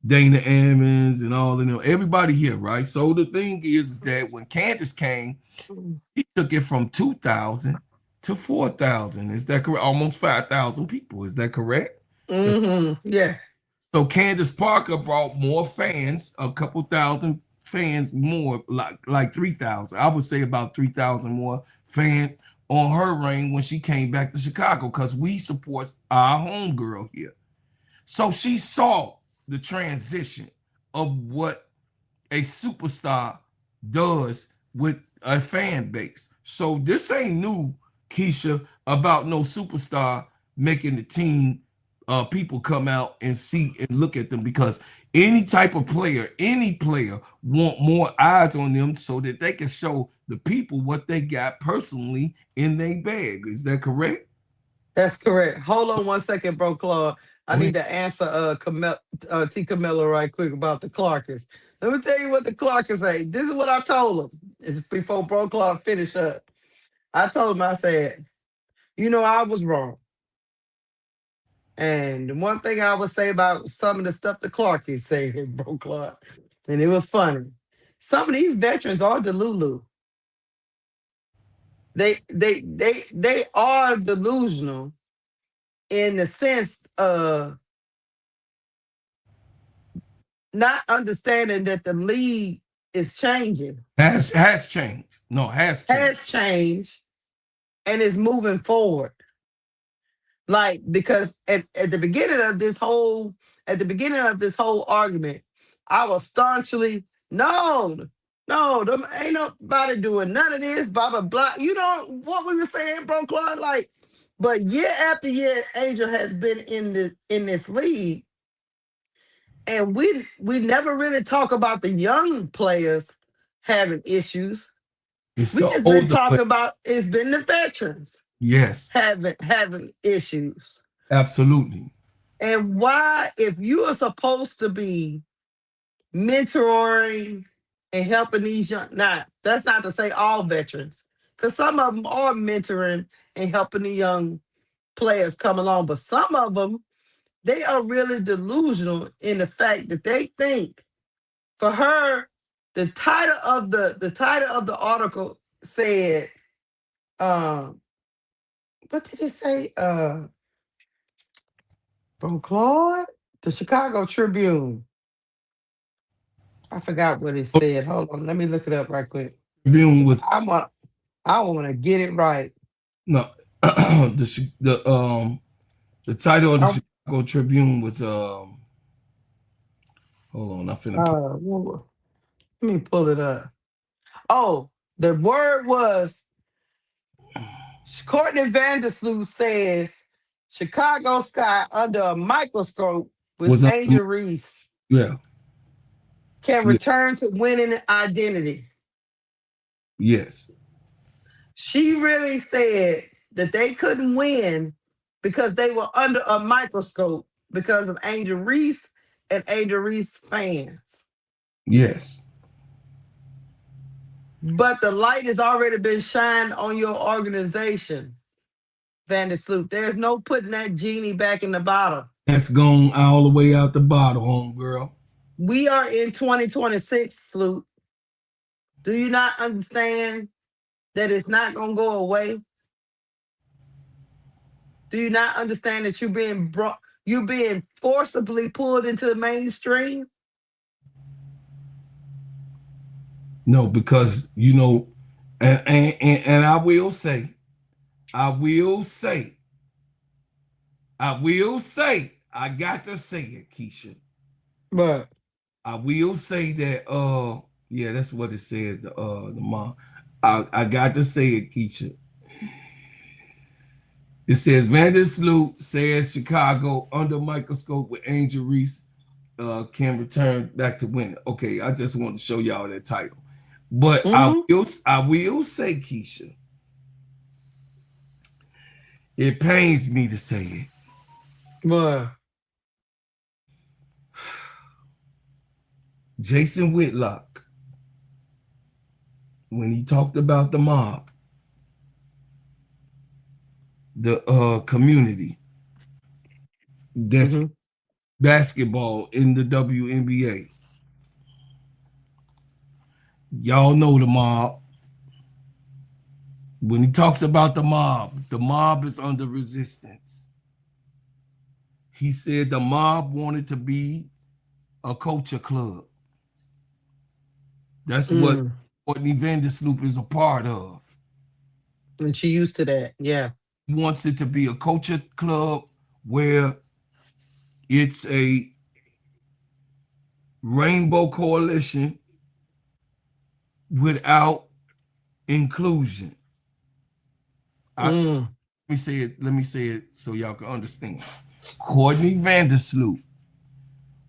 Dana Ammons and all of them. Everybody here, right? So the thing is that when Candace came, he took it from 2,000 to 4,000. Is that correct? Almost 5,000 people. Is that correct? Yeah. So Candace Parker brought more fans, a couple thousand fans more, like 3,000. I would say about 3,000 more fans on her reign when she came back to Chicago, because we support our homegirl here. So she saw the transition of what a superstar does with a fan base. So this ain't new, Keisha, about no superstar making the team. People come out and see and look at them, because any type of player, any player want more eyes on them so that they can show the people what they got personally in their bag. Is that correct? That's correct. Hold on one second, bro, Claude. I need to answer T. Camilla right quick about the Clarkers. Let me tell you what the Clarkers say. This is what I told them. It's before Bro Claude finish up. I told him, I said, I was wrong. And the one thing I would say about some of the stuff the Clarkies say, Bro Claude, and it was funny. Some of these veterans are Delulu. They are delusional in the sense of not understanding that the league is changing. Has changed. No, has changed. Has changed and is moving forward. Like, because at the beginning of this whole argument, I was staunchly, no, them ain't nobody doing none of this, blah, blah, blah. You know what we were saying, Bro Claude? Like, But year after year, Angel has been in this league, and we never really talk about the young players having issues. It's We the just been older talking player. about it's been the veterans Yes, having issues. absolutely. And why, if you are supposed to be mentoring and helping these young, now that's not to say all veterans, because some of them are mentoring and helping the young players come along, but some of them, they are really delusional in the fact that they think for her, the title of the article said, what did it say? From Claude, the Chicago Tribune. I forgot what it said. Hold on, let me look it up right quick. Tribune was I want to get it right. no the title of the Um, Chicago Tribune was hold on, I finna put let me pull it up. Oh, the word was Courtney Vanersloot says Chicago Sky under a microscope with was Angel Reese yeah, can yeah, return to winning identity. yes, She really said that they couldn't win because they were under a microscope because of Angel Reese and Angel Reese fans. yes. But the light has already been shined on your organization, Vanersloot. There's no putting that genie back in the bottle. That's gone all the way out the bottle, homegirl. We are in 2026, Sloot. Do you not understand that it's not going to go away? Do you not understand that you're being forcibly pulled into the mainstream? No, because you know, and I will say, I will say, I will say, I got to say it, Keisha. But I will say that yeah, that's what it says, the mom. I got to say it, Keisha. It says Vanersloot says Chicago under microscope with Angel Reese can return back to winning. Okay, I just want to show y'all that title. But mm-hmm. I will say, Keisha, it pains me to say it. But Jason Whitlock, when he talked about the mob, the community, that's mm-hmm. basketball in the WNBA. Y'all know the mob. When he talks about the mob is under resistance. He said the mob wanted to be a culture club. That's what Courtney Vanersloot is a part of. And she used to that, yeah. He wants it to be a culture club where it's a rainbow coalition without inclusion. Let me say it. Let me say it so y'all can understand. Courtney Vanersloot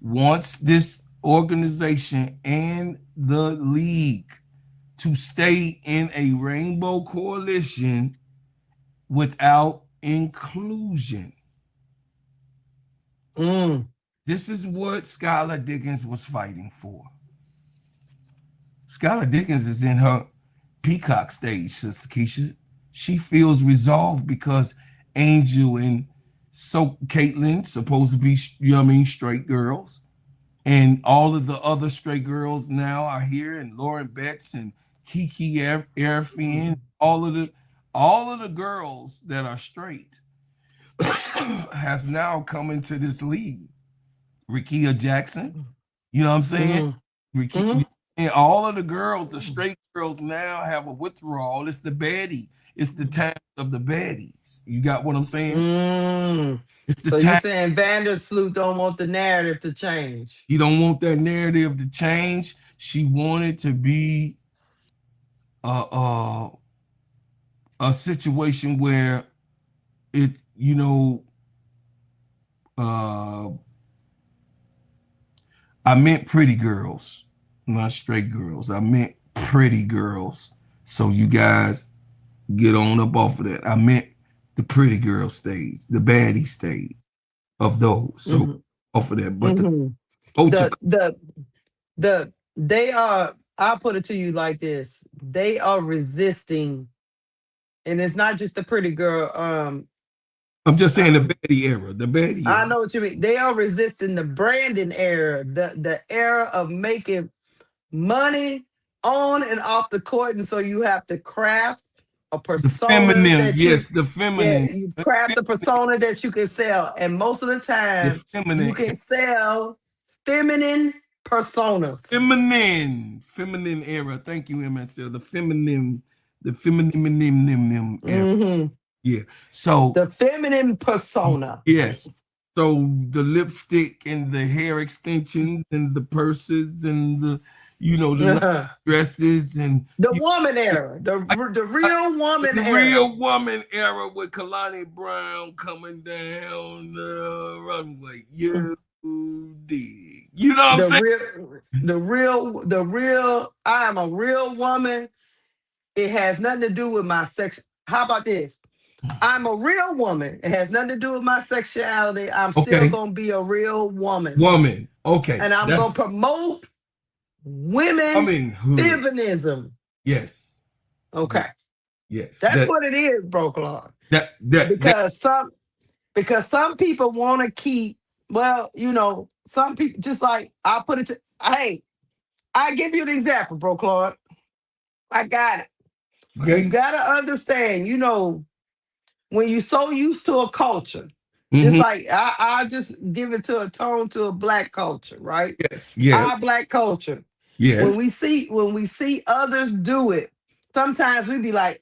wants this organization and the league to stay in a rainbow coalition without inclusion. This is what Skylar Diggins was fighting for. Skylar Diggins is in her peacock stage, Sister Keisha. She feels resolved because Angel and so Caitlin supposed to be, you know what I mean, straight girls. And all of the other straight girls now are here, and Lauren Betts and Kiki Airfin, all of the girls that are straight has now come into this league. Rikia Jackson, you know what I'm saying? And all of the girls, the straight girls now have a withdrawal. It's the baddie. It's the time of the baddies. You got what I'm saying? It's the So you time. saying Vanersloot don't want the narrative to change? You don't want that narrative to change. She wanted to be a situation where you know, I meant pretty girls, not straight girls. I meant pretty girls. So you guys get on up off of that. I meant the pretty girl stage, the baddie stage of those. So off of that, but they are. I'll put it to you like this: they are resisting, and it's not just the pretty girl. I'm just saying the baddie era, the baddie era. I know what you mean. They are resisting the branding era, the era of making money on and off the court, and so you have to craft a persona that you craft a persona that you can sell, and most of the time you can sell feminine personas. Feminine era. Thank you, MSL. The feminine era. Yeah. So the feminine persona. Yes. So the lipstick and the hair extensions and the purses and the the dresses and the woman era, the real woman era. The real woman era with Kalani Brown coming down the runway. You dig. You know what I'm saying? The real, I am a real woman. It has nothing to do with my sex. How about this? I'm a real woman. It has nothing to do with my sexuality. I'm still going to be a real woman. Okay. And I'm going to promote women feminism. Yes. Okay. Yes. That's what it is, bro, Clark. Because some people want to keep, some people, just like, I'll put it to, hey, I'll give you an example, bro, Clark. I got it. Okay. You got to understand, when you're so used to a culture, just like I just give it to a tone to a black culture, right? Yes. Yeah. Our black culture. Yes. When we see others do it, sometimes we be like,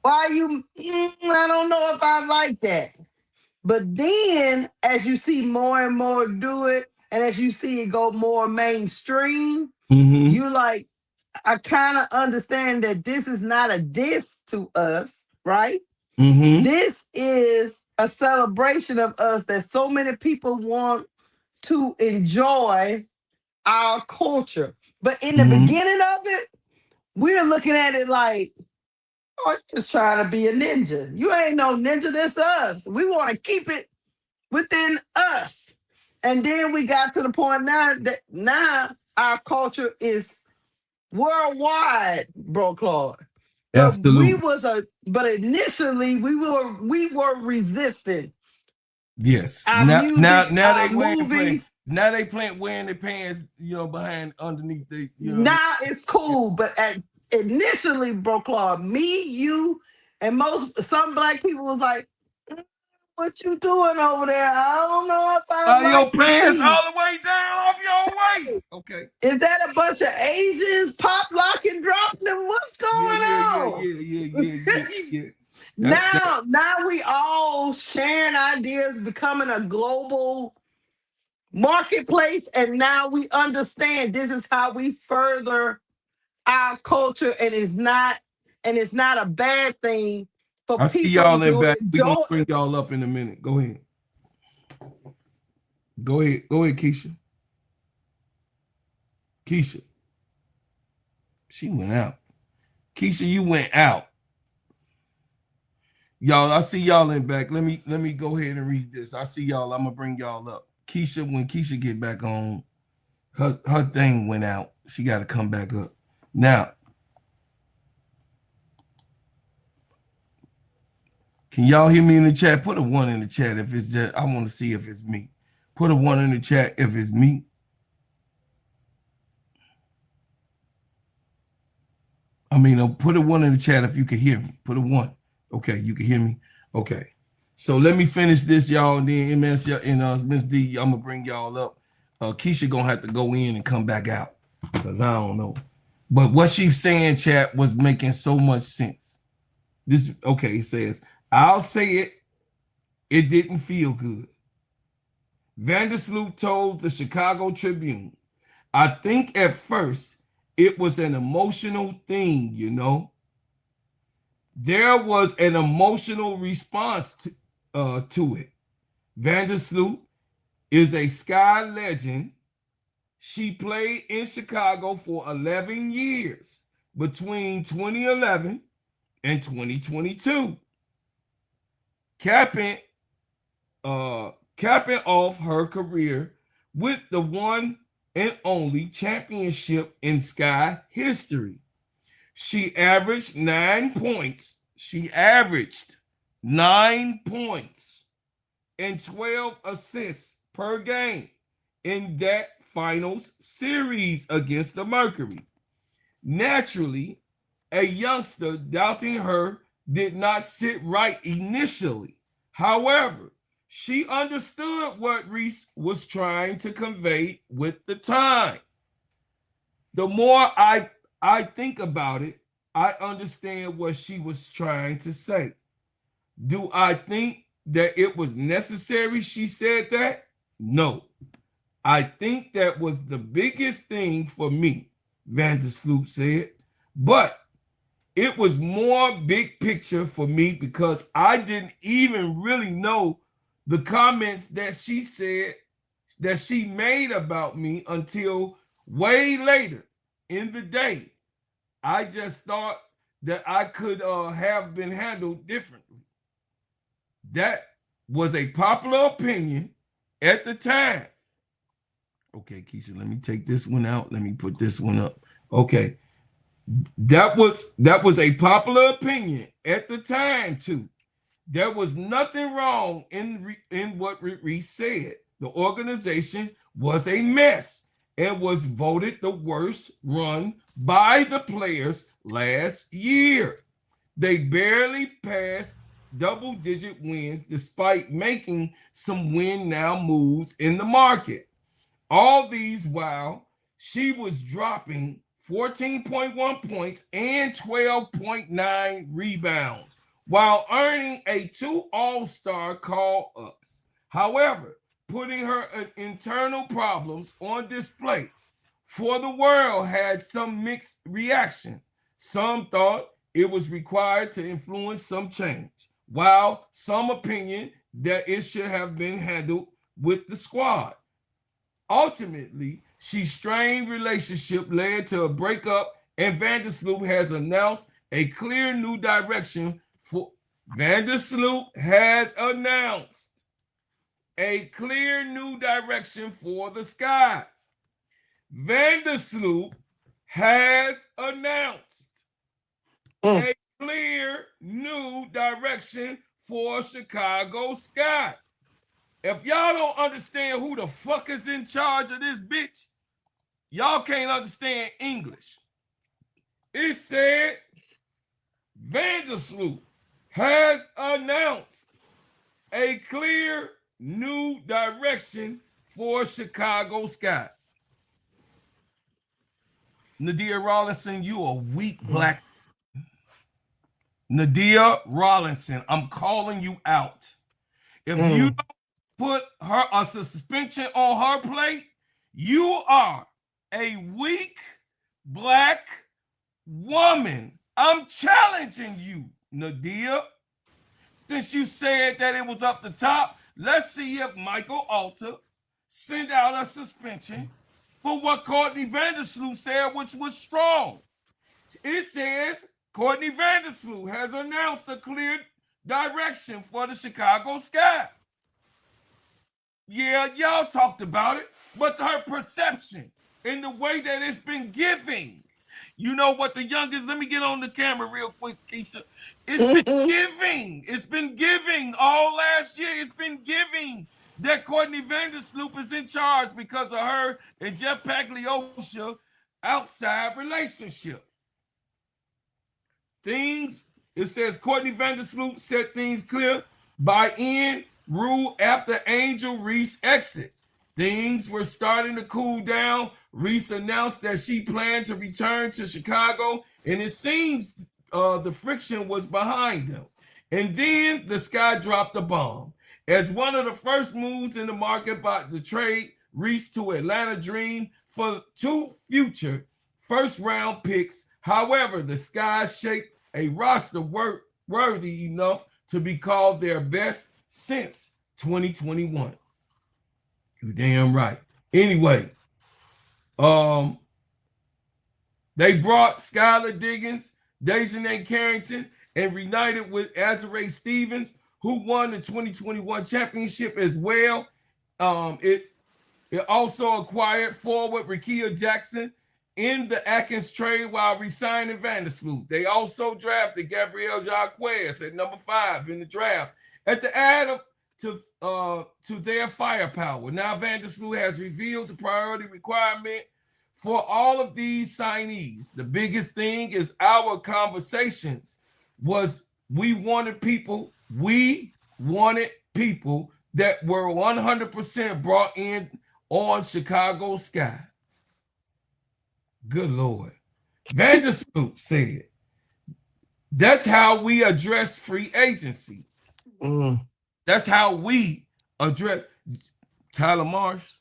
why you? I don't know if I like that. But then, as you see more and more do it, and as you see it go more mainstream, you like, I kind of understand that this is not a diss to us, right? This is a celebration of us that so many people want to enjoy our culture. But in the beginning of it, we're looking at it like, oh, you're just trying to be a ninja. You ain't no ninja, this us. We want to keep it within us. And then we got to the point now that our culture is worldwide, bro, Claude. Absolutely. But initially we were resisting. Yes. Now they playing wearing their pants, behind underneath the. Now it's cool, but initially, bro, Claude, me, you, and some black people was like, what you doing over there? I don't know if I like your pants all the way down off your waist. Okay. Is that a bunch of Asians pop locking dropping them? What's going on? Yeah. Now we all sharing ideas, becoming a global marketplace, and now we understand this is how we further our culture, and it's not a bad thing. I see y'all in back. We're gonna bring y'all up in a minute. Go ahead, Keisha. She went out. Keisha, you went out. Y'all, I see y'all in back. Let me go ahead and read this. I see y'all. I'm gonna bring y'all up. Keisha, when Keisha get back on, her thing went out. She got to come back up now. Can y'all hear me in the chat? Put a 1 in the chat if it's just, I want to see if it's me. Put a 1 in the chat if it's me. Put a 1 in the chat if you can hear me. Put a 1. Okay, you can hear me. Okay. So let me finish this, y'all, and then MS and Miss D, I'm gonna bring y'all up. Keisha gonna have to go in and come back out because I don't know. But what she's saying, chat, was making so much sense. It says, I'll say it didn't feel good. Vanersloot told the Chicago Tribune, I think at first it was an emotional thing, there was an emotional response to it. Vanersloot is a Sky legend. She played in Chicago for 11 years between 2011 and 2022, capping off her career with the one and only championship in Sky history. She averaged 9 points. She averaged 9 points and 12 assists per game in that finals series against the Mercury. Naturally, a youngster doubting her did not sit right initially. However, she understood what Reese was trying to convey with the time. The more I think about it, I understand what she was trying to say. Do I think that it was necessary she said that? No. I think that was the biggest thing for me, Vanersloot said. But it was more big picture for me because I didn't even really know the comments that she said, that she made about me until way later in the day. I just thought that I could have been handled differently. That was a popular opinion at the time. Okay, Keisha, let me take this one out. Let me put this one up. Okay. That was a popular opinion at the time too. There was nothing wrong in what Reese said. The organization was a mess and was voted the worst run by the players last year. They barely passed double-digit wins despite making some win-now moves in the market. All these while she was dropping 14.1 points and 12.9 rebounds while earning a 2 All-Star call-ups. However, putting her internal problems on display for the world had some mixed reaction. Some thought it was required to influence some change, while some opinion that it should have been handled with the squad. Ultimately, she strained relationship led to a breakup, and Vanersloot has announced a clear new direction for Vanersloot has announced a clear new direction for the Sky. Vanersloot has announced a clear new direction for Chicago Sky. If y'all don't understand who the fuck is in charge of this bitch, y'all can't understand English. It said Vanersloot has announced a clear new direction for Chicago Sky. Nadia Rawlinson, you a weak black. Nadia Rawlinson, I'm calling you out. If you don't put her a suspension on her plate, you are a weak black woman. I'm challenging you, Nadia. Since you said that it was up the top, let's see if Michael Alter sent out a suspension for what Courtney Vanersloot said, which was strong. It says Courtney Vanersloot has announced a clear direction for the Chicago Sky. Yeah, y'all talked about it, but her perception and the way that it's been giving. You know what the youngest, let me get on the camera real quick, Keisha. It's been giving. It's been giving all last year. It's been giving that Courtney Vanersloot is in charge because of her and Jeff Pagliosha outside relationship. It says Courtney Vanersloot set things clear by end rule after Angel Reese exit. Things were starting to cool down. Reese announced that she planned to return to Chicago, and it seems the friction was behind them. And then the Sky dropped a bomb. As one of the first moves in the market by the trade Reese to Atlanta Dream for 2 future first-round picks However, the Sky shaped a roster worthy enough to be called their best since 2021. You damn right. Anyway, they brought Skylar Diggins, Dejanay Carrington, and reunited with Azare Stevens, who won the 2021 championship as well. It also acquired forward Rekia Jackson in the Atkins trade while resigning Vanersloot. They also drafted Gabrielle Jacquez at number 5 in the draft at the add to their firepower. Now Vanersloot has revealed the priority requirement for all of these signees. The biggest thing is our conversations was we wanted people that were 100% brought in on Chicago Sky. Good Lord. Vanersloot said, that's how we address free agency. That's how we address Tyler Marsh.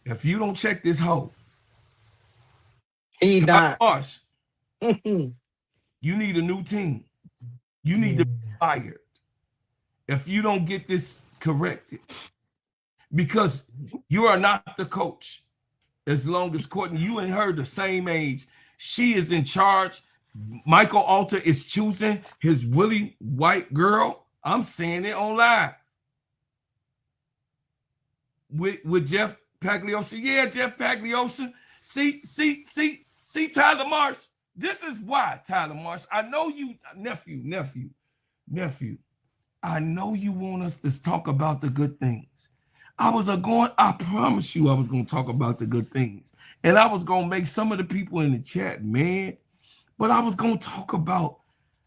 If you don't check this hole, Tyler Marsh, you need a new team. You need to be fired if you don't get this corrected, because you are not the coach. As long as Courtney, you and her the same age, she is in charge. Michael Alter is choosing his Willie White girl. I'm saying it on live with Jeff Pagliosha. Yeah, Jeff Pagliosha. See, Tyler Marsh. This is why, Tyler Marsh. I know you, nephew. I know you want us to talk about the good things. I promise you I was going to talk about the good things. And I was going to make some of the people in the chat mad. But I was going to talk about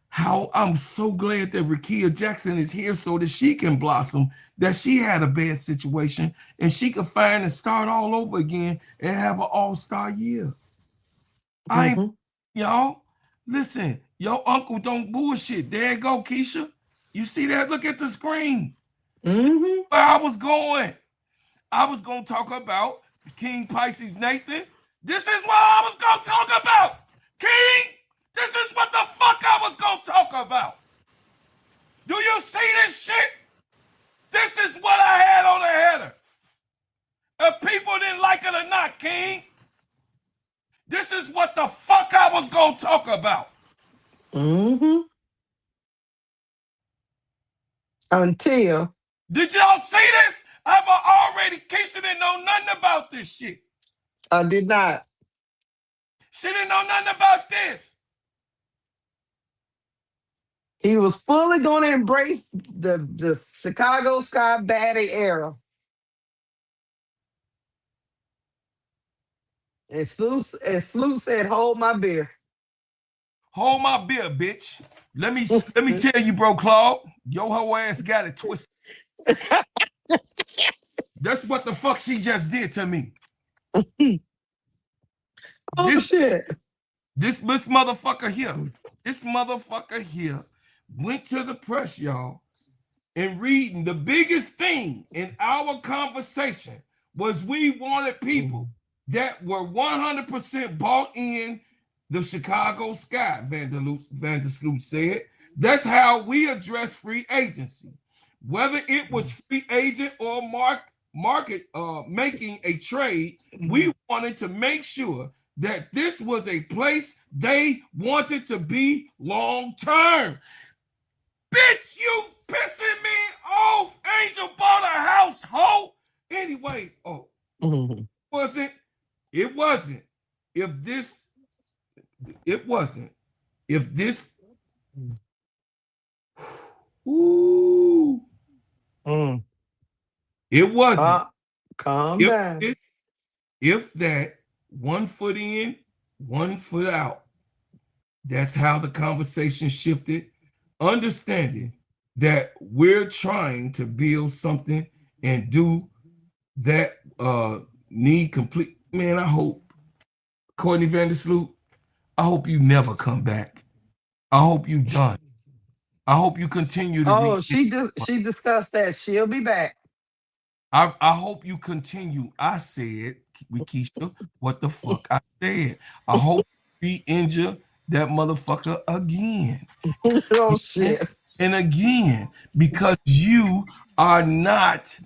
how I'm so glad that Rekia Jackson is here so that she can blossom, that she had a bad situation and she could find and start all over again and have an all-star year. Y'all, listen, your uncle don't bullshit. There you go, Keisha. You see that? Look at the screen. Where I was going to talk about King Pisces Nathan. This is what I was going to talk about. King, this is what the fuck I was going to talk about. Do you see this shit? This is what I had on the header. If people didn't like it or not, King, this is what the fuck I was going to talk about. Until. Did y'all see this? I've already, Keisha didn't know nothing about this shit. I did not. She didn't know nothing about this. He was fully going to embrace the Chicago Sky baddie era. And Sloot said, hold my beer. Hold my beer, bitch. Let me tell you, bro, Claude, your whole ass got it twisted. That's what the fuck she just did to me. Shit. This motherfucker here went to the press, y'all, and reading the biggest thing in our conversation was we wanted people that were 100% bought in the Chicago Sky, Vanersloot said. That's how we address free agency. Whether it was free agent or market making a trade, we wanted to make sure that this was a place they wanted to be long term. Bitch, you pissing me off. Angel bought a house, ho. Anyway, it wasn't. If this, it wasn't Calm down. If that 1 foot in, 1 foot out, that's how the conversation shifted. Understanding that we're trying to build something and do that need complete. Man, I hope, Courtney Vanersloot, I hope you never come back. I hope you done. I hope you continue to she discussed that. She'll be back. I hope you continue. I said with Keisha what the fuck I said. I hope we injure that motherfucker again. Oh shit. And again, because you are not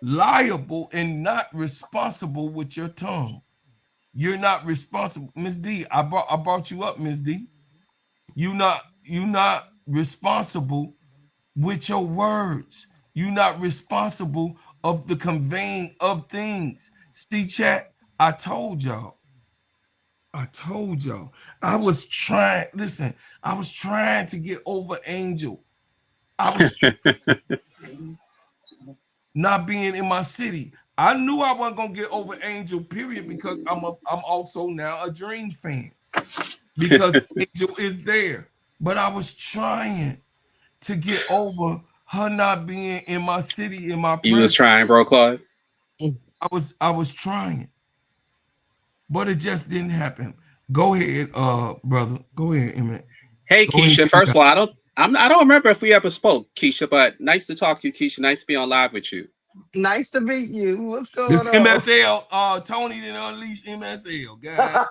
liable and not responsible with your tongue. You're not responsible, Miss D. I brought you up, Miss D. You not responsible with your words. You're not responsible of the conveying of things. See, chat, I told y'all. I was trying, listen, I was trying to get over Angel. I was not being in my city. I knew I wasn't gonna get over Angel, period, because I'm also now a Dream fan. Because Angel is there. But I was trying to get over her not being in my city, in my You was trying, bro, Claude? I was trying. But it just didn't happen. Go ahead, brother. Go ahead, Emmett. Hey, Keisha. First of all, I don't remember if we ever spoke, Keisha, but nice to talk to you, Keisha. Nice to be on live with you. Nice to meet you. What's going This on? MSL, Tony didn't unleash MSL, guys.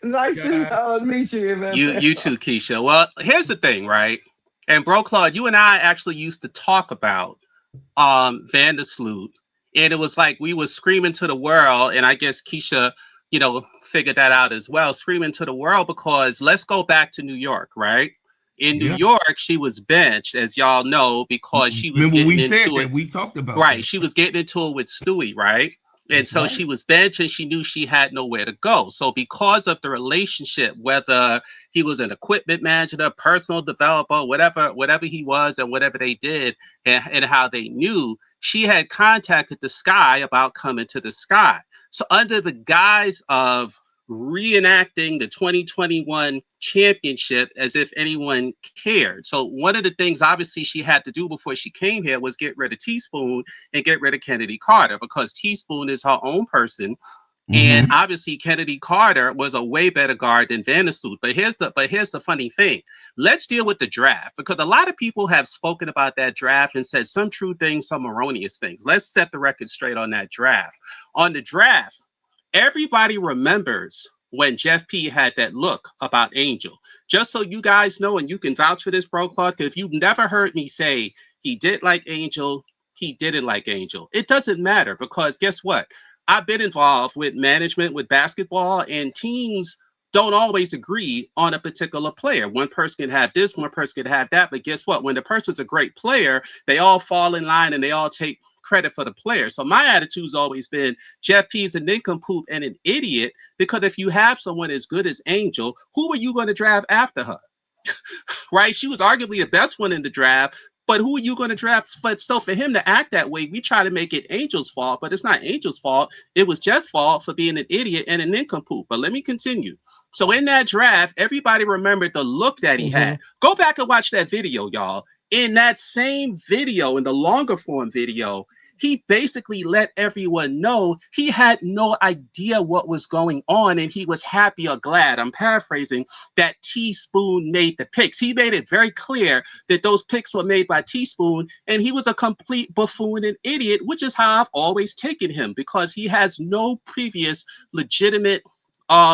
Nice to meet you, MSL. You too, Keisha. Well, here's the thing, right? And bro, Claude, you and I actually used to talk about Vanersloot, and it was like we were screaming to the world, and I guess Keisha, figured that out as well, screaming to the world, because let's go back to New York, right? In New York, she was benched, as y'all know, because she was getting into it. We talked about right. She was getting into it with Stewie, right? And so she was benched, and she knew she had nowhere to go. So because of the relationship, whether he was an equipment manager, personal developer, whatever he was, and whatever they did, and how they knew, she had contacted the Sky about coming to the Sky. So under the guise of reenacting the 2021 championship as if anyone cared. So one of the things obviously she had to do before she came here was get rid of Teaspoon and get rid of Kennedy Carter, because Teaspoon is her own person. And obviously Kennedy Carter was a way better guard than Vanersloot. But here's the funny thing. Let's deal with the draft, because a lot of people have spoken about that draft and said some true things, some erroneous things. Let's set the record straight on that draft. On the draft, everybody remembers when Jeff P had that look about Angel. Just so you guys know, and you can vouch for this, bro, Claude, because if you've never heard me say he did like Angel, he didn't like Angel, it doesn't matter, because guess what? I've been involved with management, with basketball, and teams don't always agree on a particular player. One person can have this, one person can have that, but guess what? When the person's a great player, they all fall in line and they all take credit for the player. So my attitude's always been Jeff P is a nincompoop and an idiot, because if you have someone as good as Angel, who are you going to draft after her? Right? She was arguably the best one in the draft, but who are you going to draft? So for him to act that way, we try to make it Angel's fault, but it's not Angel's fault. It was Jeff's fault for being an idiot and a nincompoop. But let me continue. So in that draft, everybody remembered the look that he had. Go back and watch that video, y'all. In that same video, in the longer form video, he basically let everyone know he had no idea what was going on, and he was happy or glad, I'm paraphrasing, that Teaspoon made the picks. He made it very clear that those picks were made by Teaspoon, and he was a complete buffoon and idiot, which is how I've always taken him, because he has no previous legitimate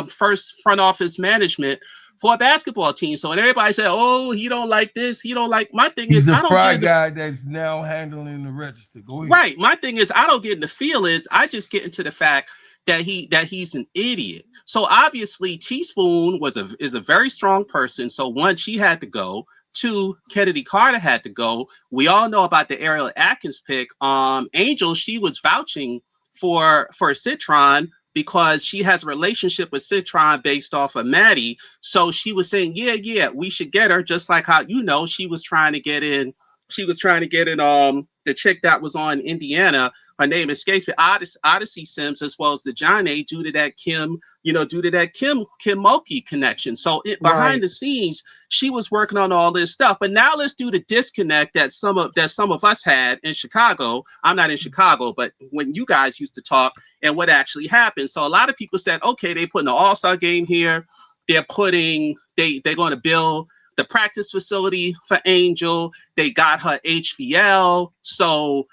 first front office management for a basketball team. So when everybody said, oh, he don't like this, he don't like, my thing is I don't fry guy that's now handling the register. Go ahead. Right. My thing is, I don't get in the feelings. I just get into the fact that he's an idiot. So obviously Teaspoon is a very strong person. So one, she had to go. Two, Kennedy Carter had to go. We all know about the Ariel Atkins pick. Angel, she was vouching for Citron, because she has a relationship with Citron based off of Maddie. So she was saying, yeah, we should get her, just like how, she was trying to get in. She was trying to get in the chick that was on Indiana. Her name escapes me, Odyssey Sims, as well as the John A, due to that Kim Mulkey connection. So behind the scenes, she was working on all this stuff. But now let's do the disconnect that some of us had in Chicago. I'm not in Chicago, but when you guys used to talk, and what actually happened. So a lot of people said, okay, they put an all-star game here. They're going to build the practice facility for Angel. They got her HVL. So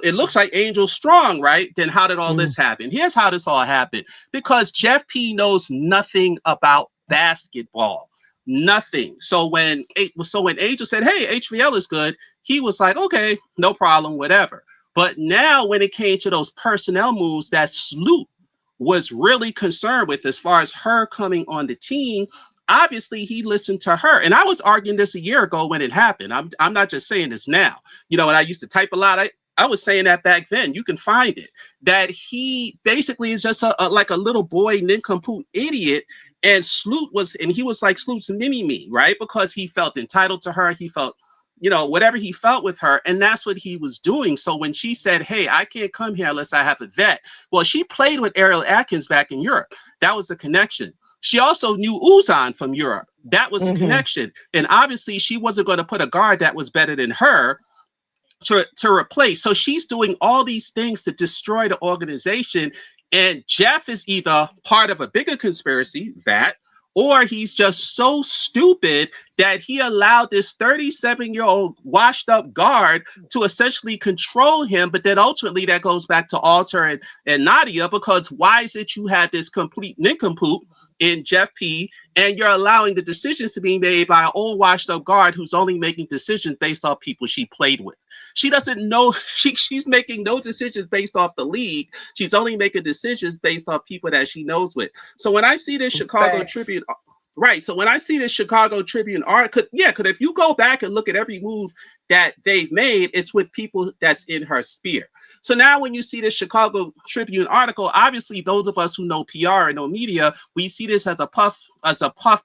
it looks like Angel's strong, right? Then how did all this happen? Here's how this all happened. Because Jeff P knows nothing about basketball. Nothing. So when Angel said, hey, HVL is good, he was like, okay, no problem, whatever. But now when it came to those personnel moves that Sloot was really concerned with as far as her coming on the team, obviously he listened to her. And I was arguing this a year ago when it happened. I'm not just saying this now. You know, when I used to type a lot, I was saying that back then. You can find it. That he basically is just like a little boy nincompoop idiot. And he was like Sloot's mini-me, right? Because he felt entitled to her. He felt, you know, whatever he felt with her. And that's what he was doing. So when she said, hey, I can't come here unless I have a vet. Well, she played with Ariel Atkins back in Europe. That was a connection. She also knew Uzan from Europe. That was a connection. And obviously she wasn't going to put a guard that was better than her to replace. So she's doing all these things to destroy the organization. And Jeff is either part of a bigger conspiracy, or he's just so stupid that he allowed this 37-year-old washed up guard to essentially control him. But then ultimately that goes back to Alter and Nadia, because why is it you have this complete nincompoop in Jeff P, and you're allowing the decisions to be made by an old washed up guard who's only making decisions based off people she played with. She doesn't know, she's making no decisions based off the league. She's only making decisions based off people that she knows with. So when I see this Chicago Tribune, right? So when I see this Chicago Tribune article, because if you go back and look at every move that they've made, it's with people that's in her sphere. So now when you see this Chicago Tribune article, obviously those of us who know PR and know media, we see this as a puff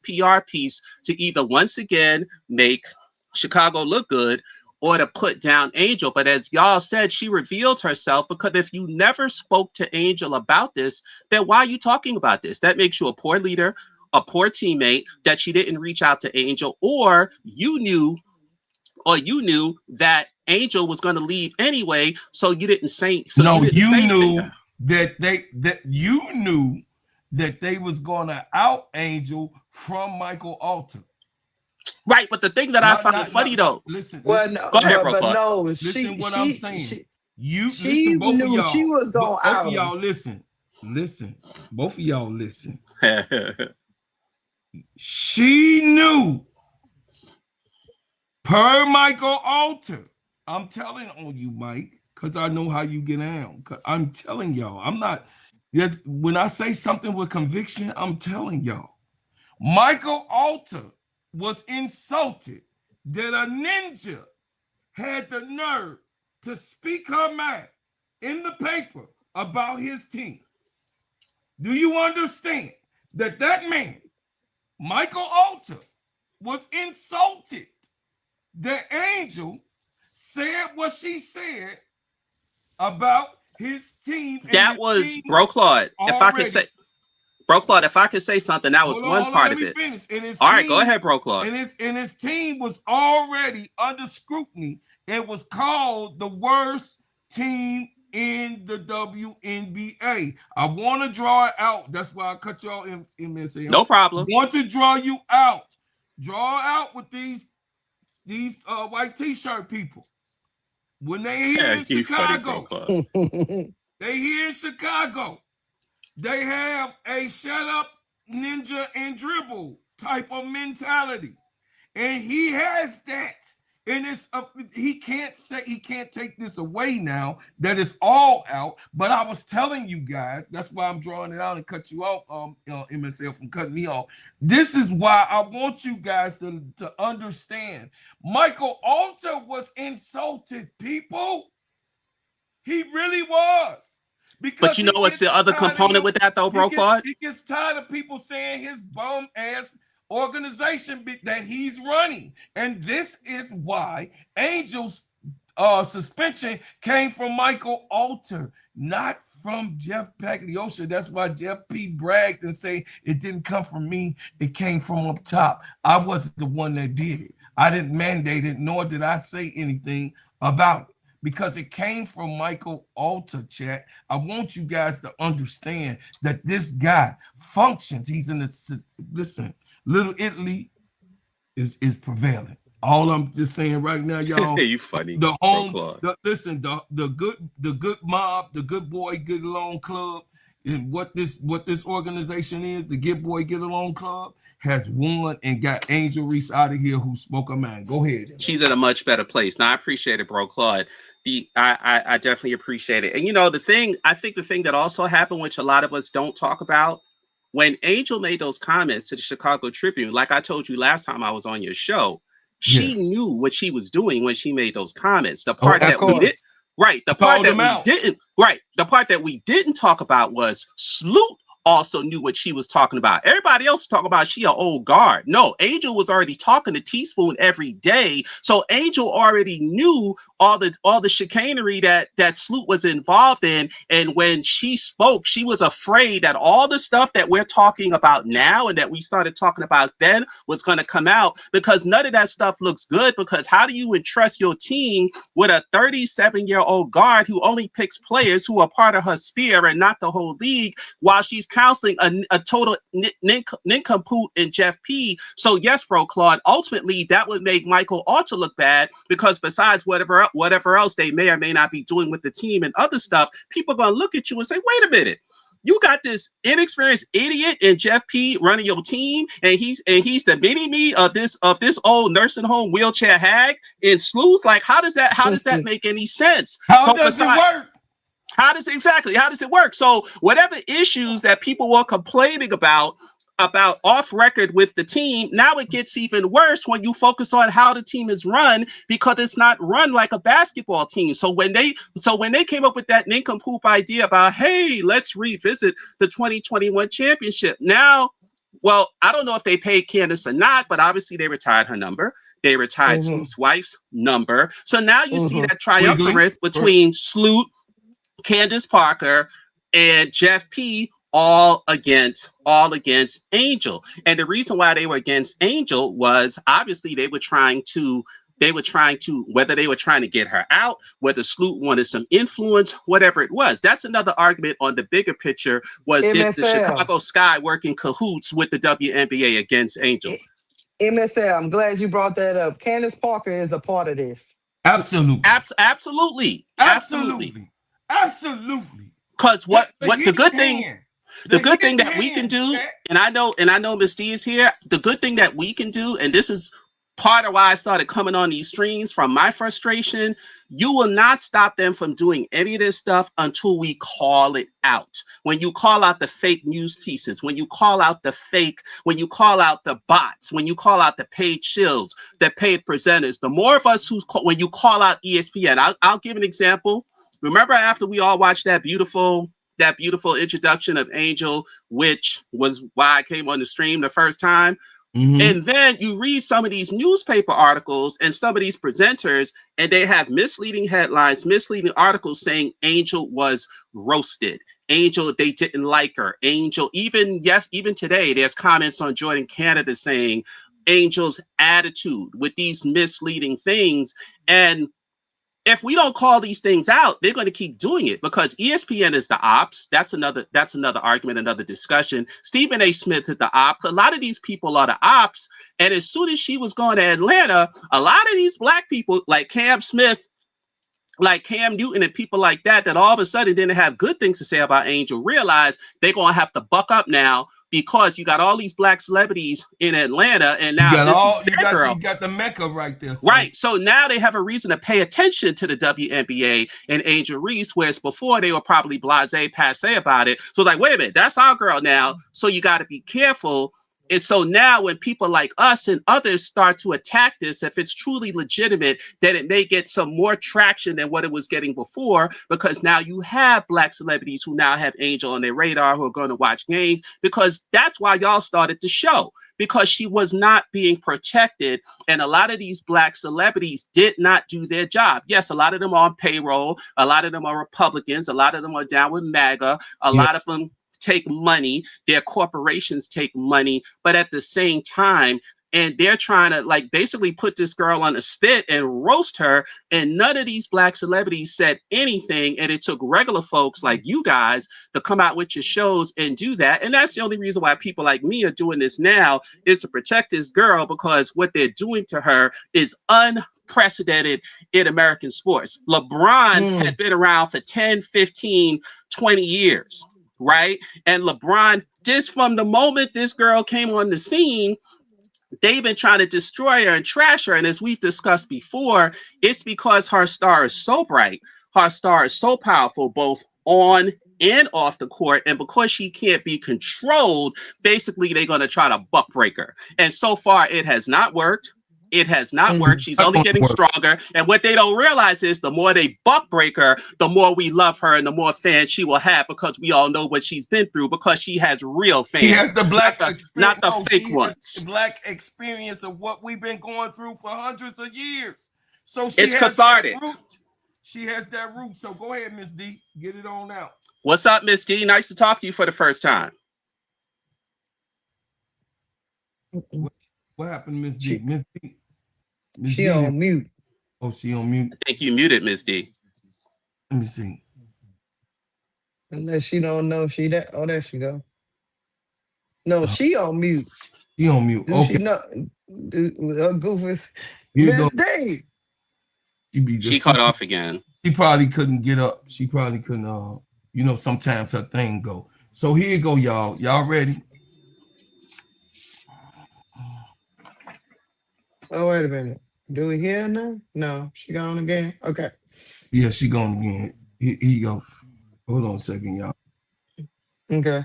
PR piece to either once again make Chicago look good or to put down Angel. But as y'all said, she revealed herself, because if you never spoke to Angel about this, then why are you talking about this? That makes you a poor leader, a poor teammate, that she didn't reach out to Angel, or you knew that Angel was going to leave anyway, so you didn't say. So no, you knew that they was going to out Angel from Michael Alter. Right, but the thing that I find funny though. Listen. Go ahead, bro. Listen what I'm saying. She listen, both knew of y'all. she was going out. Both of y'all listen. Both of y'all listen. She knew. Per Michael Alter, I'm telling on you, Mike, because I know how you get down. I'm telling y'all, I'm not. When I say something with conviction, I'm telling y'all. Michael Alter was insulted that a ninja had the nerve to speak her mind in the paper about his team. Do you understand that man, Michael Alter, was insulted? The Angel said what she said about his team. That was Bro Claude. If I could say, Bro Claude, if I could say something, that was one part of it. All right, go ahead, Bro Claude. And his team was already under scrutiny. It was called the worst team in the WNBA. I want to draw it out. That's why I cut y'all in MSA. No problem. I want to draw you out. Draw out with these white t-shirt people. When they here in Chicago, they here in Chicago, they have a shut up ninja and dribble type of mentality. And he has that. And it's he can't take this away now that it's all out. But I was telling you guys, that's why I'm drawing it out and cut you off, MSL from cutting me off. This is why I want you guys to understand. Michael Alter was insulted, people. He really was. Because but you know what's the other component with that though, Bro Claude? He gets tired of people saying his bum ass organization that he's running, and this is why Angel's suspension came from Michael Alter, not from Jeff Pagliosha. That's why Jeff P bragged and say it didn't come from me, it came from up top. I wasn't the one that did it. I didn't mandate it, nor did I say anything about it, because it came from Michael Alter, chat. I want you guys to understand that this guy functions. He's in the, listen, Little Italy, is prevailing. All I'm just saying right now, y'all. You funny. The good mob, the good boy get along club, and what this organization is, the Get Boy Get Along Club, has won and got Angel Reese out of here, who spoke a man. Go ahead. She's in a much better place. Now I appreciate it, bro, Claude. I definitely appreciate it. And I think the thing that also happened, which a lot of us don't talk about, when Angel made those comments to the Chicago Tribune, like I told you last time I was on your show, she knew what she was doing when she made those comments. The part that we did, the part that we didn't talk about was Sloot also knew what she was talking about. Everybody else talking about she an old guard. No, Angel was already talking to Teaspoon every day. So Angel already knew all the chicanery that Sloot was involved in. And when she spoke, she was afraid that all the stuff that we're talking about now and that we started talking about then was going to come out, because none of that stuff looks good. Because how do you entrust your team with a 37-year-old guard who only picks players who are part of her sphere and not the whole league, while she's counseling a total nincompoop in Jeff P? So yes, bro, Claude, ultimately that would make Michael Alter look bad, because besides whatever else they may or may not be doing with the team and other stuff, people are going to look at you and say, wait a minute, you got this inexperienced idiot in Jeff P running your team, and he's the mini-me of this old nursing home wheelchair hag in Sleuth. Like, how does that make any sense? How does it work? How does it work? So whatever issues that people were complaining about off record with the team, now it gets even worse when you focus on how the team is run, because it's not run like a basketball team. So when they came up with that nincompoop idea about, hey, let's revisit the 2021 championship. Now, well, I don't know if they paid Candace or not, but obviously they retired her number. They retired Sloot's wife's number. So now you see that triumvirate between Sloot, Candace Parker, and Jeff P, all against Angel. And the reason why they were against Angel was obviously they were trying to, whether they were trying to get her out, whether Sloot wanted some influence, whatever it was. That's another argument on the bigger picture, was did the Chicago Sky work in cahoots with the WNBA against Angel? MSL, I'm glad you brought that up. Candace Parker is a part of this. Absolutely. Absolutely. Because the good thing that we can do, and I know Miss D is here, the good thing that we can do, and this is part of why I started coming on these streams from my frustration, you will not stop them from doing any of this stuff until we call it out. When you call out the fake news pieces, when you call out the bots, when you call out the paid shills, the paid presenters, the more of us when you call out ESPN, I'll give an example. Remember after we all watched that beautiful introduction of Angel, which was why I came on the stream the first time. And then you read some of these newspaper articles and some of these presenters, and they have misleading headlines, misleading articles saying Angel was roasted. Angel, they didn't like her. Angel, even today, there's comments on Jordan Canada saying Angel's attitude with these misleading things. And if we don't call these things out, they're going to keep doing it, because ESPN is the ops. That's another argument, another discussion. Stephen A. Smith is the ops. A lot of these people are the ops. And as soon as she was going to Atlanta, a lot of these black people like Cam Smith, like Cam Newton and people like that all of a sudden didn't have good things to say about Angel, realize they're going to have to buck up now, because you got all these black celebrities in Atlanta, and now you got the Mecca right there. So. Right. So now they have a reason to pay attention to the WNBA and Angel Reese, whereas before they were probably blasé, passé about it. So like, wait a minute, that's our girl now. So you got to be careful. And so now when people like us and others start to attack this, if it's truly legitimate, then it may get some more traction than what it was getting before, because now you have black celebrities who now have Angel on their radar, who are going to watch games, because that's why y'all started the show, because she was not being protected. And a lot of these black celebrities did not do their job. Yes, a lot of them are on payroll. A lot of them are Republicans. A lot of them are down with MAGA. A lot of them take money, their corporations take money, but at the same time, and they're trying to like basically put this girl on a spit and roast her. And none of these black celebrities said anything. And it took regular folks like you guys to come out with your shows and do that. And that's the only reason why people like me are doing this now, is to protect this girl, because what they're doing to her is unprecedented in American sports. LeBron had been around for 10, 15, 20 years, right? And LeBron, just from the moment this girl came on the scene, they've been trying to destroy her and trash her. And as we've discussed before, it's because her star is so bright, her star is so powerful, both on and off the court. And because she can't be controlled, basically they're going to try to buck break her. And so far, it has not worked. It has not worked. She's only getting stronger. And what they don't realize is the more they buck break her, the more we love her and the more fans she will have, because we all know what she's been through, because she has real fans. He has the black not the fake ones. The black experience of what we've been going through for hundreds of years. So she It's has cathartic. that root. She has that root. So go ahead, Miss D. Get it on out. What's up, Miss D? Nice to talk to you for the first time. What happened, Miss D? Miss D. She on mute. Oh, she on mute. I think you muted, Miss D. Let me see. Unless she don't know she that. Oh, there she go. No, she on mute. She on mute. Do Okay. she know? Goofus. Here you Miss D. She cut off again. She probably couldn't get up. She probably couldn't. You know, sometimes her thing go. So here you go, y'all. Y'all ready? Oh, wait a minute. Do we hear now? No, she gone again. Okay. Yeah, she gone again. Here you go. Hold on a second, y'all. Okay.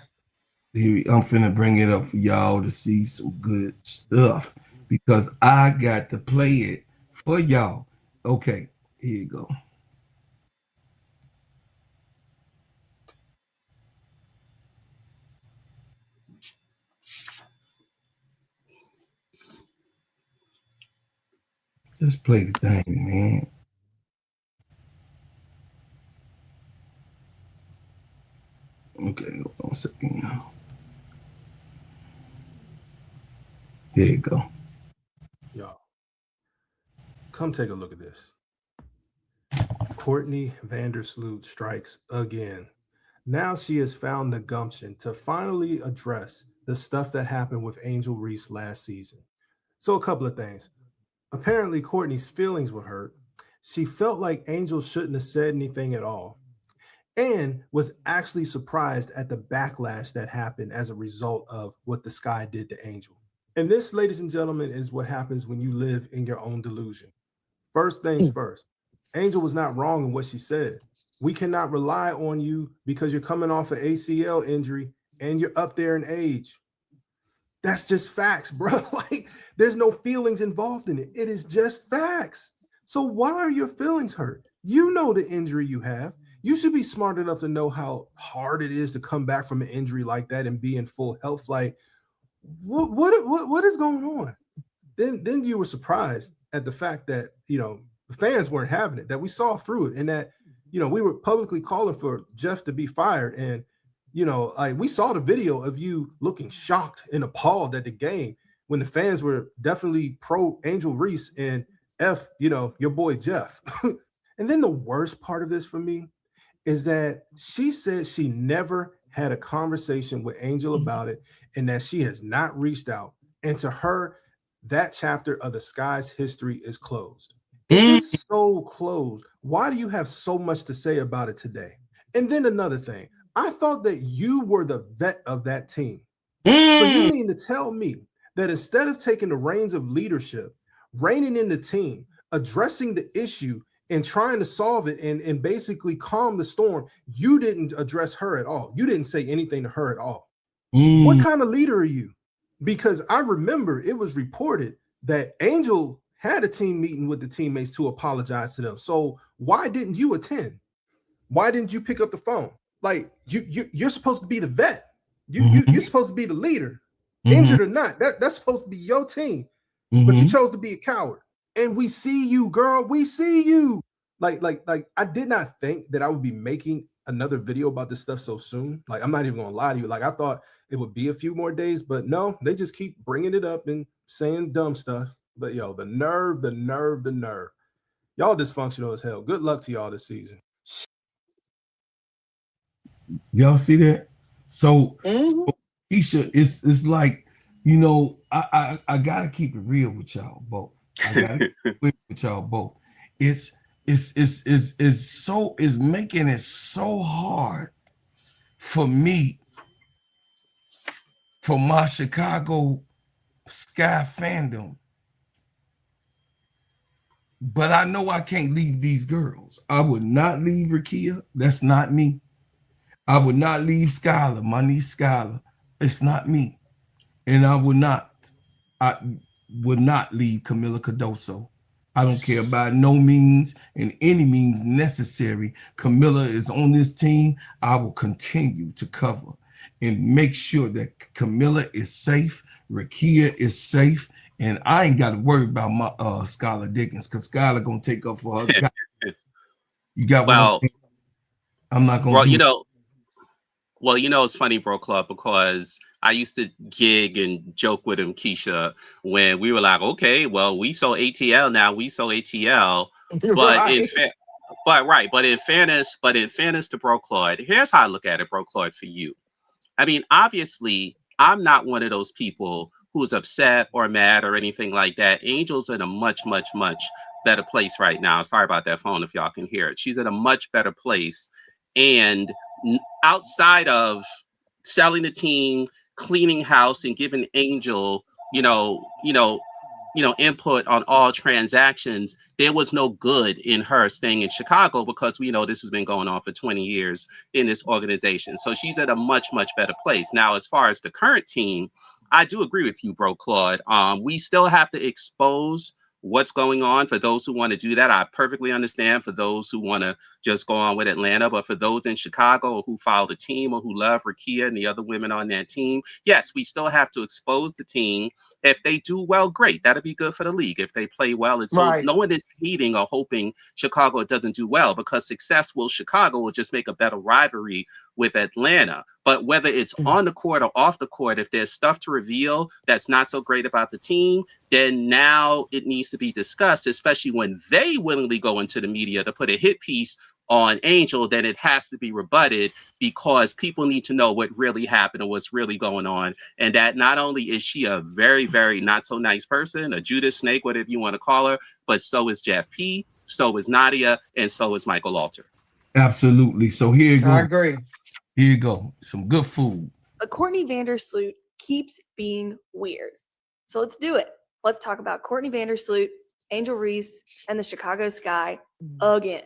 I'm finna bring it up for y'all to see some good stuff, because I got to play it for y'all. Okay, here you go. Let's play the thing, man. Okay, hold on a second, y'all. There you go. Y'all, come take a look at this. Courtney Vanersloot strikes again. Now she has found the gumption to finally address the stuff that happened with Angel Reese last season. So a couple of things. Apparently, Courtney's feelings were hurt. She felt like Angel shouldn't have said anything at all, and was actually surprised at the backlash that happened as a result of what the Sky did to Angel. And this, ladies and gentlemen, is what happens when you live in your own delusion. First things first, Angel was not wrong in what she said. We cannot rely on you because you're coming off an ACL injury and you're up there in age. That's just facts, bro. Like, there's no feelings involved in it. It is just facts. So why are your feelings hurt? You know the injury you have. You should be smart enough to know how hard it is to come back from an injury like that and be in full health. Like, what is going on? Then you were surprised at the fact that, you know, the fans weren't having it, that we saw through it, and that, you know, we were publicly calling for Jeff to be fired. And, you know, like, we saw the video of you looking shocked and appalled at the game when the fans were definitely pro Angel Reese and F, you know, your boy Jeff. And then the worst part of this for me is that she said she never had a conversation with Angel about it, and that she has not reached out. And to her, that chapter of the Sky's history is closed. It's so closed. Why do you have so much to say about it today? And then another thing, I thought that you were the vet of that team. So you mean to tell me that instead of taking the reins of leadership, reining in the team, addressing the issue, and trying to solve it and basically calm the storm, you didn't address her at all. You didn't say anything to her at all. What kind of leader are you? Because I remember it was reported that Angel had a team meeting with the teammates to apologize to them. So why didn't you attend? Why didn't you pick up the phone? Like, you're supposed to be the vet. You're supposed to be the leader, injured or not. That's supposed to be your team, but you chose to be a coward. And we see you, girl. We see you. Like I did not think that I would be making another video about this stuff so soon. Like, I'm not even gonna lie to you. Like, I thought it would be a few more days, but no, they just keep bringing it up and saying dumb stuff. But yo, the nerve. Y'all dysfunctional as hell. Good luck to y'all this season. Y'all see that? So, Mhm. so Keisha, it's like, you know, I gotta keep it real with y'all both. I gotta keep it real with y'all both. It's making it so hard for me, for my Chicago Sky fandom. But I know I can't leave these girls. I would not leave Rakia. That's not me. I would not leave Skylar, my niece Skylar. It's not me. And I would not leave Camila Cardoso. I don't care by no means and any means necessary. Camila is on this team. I will continue to cover and make sure that Camila is safe, Rakia is safe, and I ain't got to worry about my Skylar Diggins, because Skylar gonna take up for her guy. You got what I'm Well, saying? I'm not gonna well, do you it. know, it's funny, Bro Club, because I used to gig and joke with him, Keisha, when we were like, okay, well, we saw ATL now, we saw ATL, but Right. but in fairness to Bro Claude, here's how I look at it, Bro Claude, for you. I mean, obviously, I'm not one of those people who's upset or mad or anything like that. Angel's in a much, much, much better place right now. Sorry about that phone if y'all can hear it. She's in a much better place. And outside of selling the team, cleaning house, and giving Angel, input on all transactions, there was no good in her staying in Chicago, because we know this has been going on for 20 years in this organization. So she's at a much, much better place. Now, as far as the current team, I do agree with you, Bro Claude. We still have to expose what's going on for those who want to do that. I perfectly understand for those who want to just go on with Atlanta, but for those in Chicago who follow the team or who love Rakia and the other women on that team, yes, we still have to expose the team. If they do well, great. That'll be good for the league. If they play well, it's so Right. no one is hating or hoping Chicago doesn't do well, because successful Chicago will just make a better rivalry with Atlanta. But whether it's on the court or off the court, if there's stuff to reveal that's not so great about the team, then now it needs to be discussed, especially when they willingly go into the media to put a hit piece on Angel. Then it has to be rebutted, because people need to know what really happened and what's really going on. And that not only is she a very, very not so nice person, a Judas snake, whatever you want to call her, but so is Jeff P., so is Nadia, and so is Michael Alter. Absolutely. So here you go. I agree. Here you go. Some good food. But Courtney Vanersloot keeps being weird. So let's do it. Let's talk about Courtney Vanersloot, Angel Reese, and the Chicago Sky again.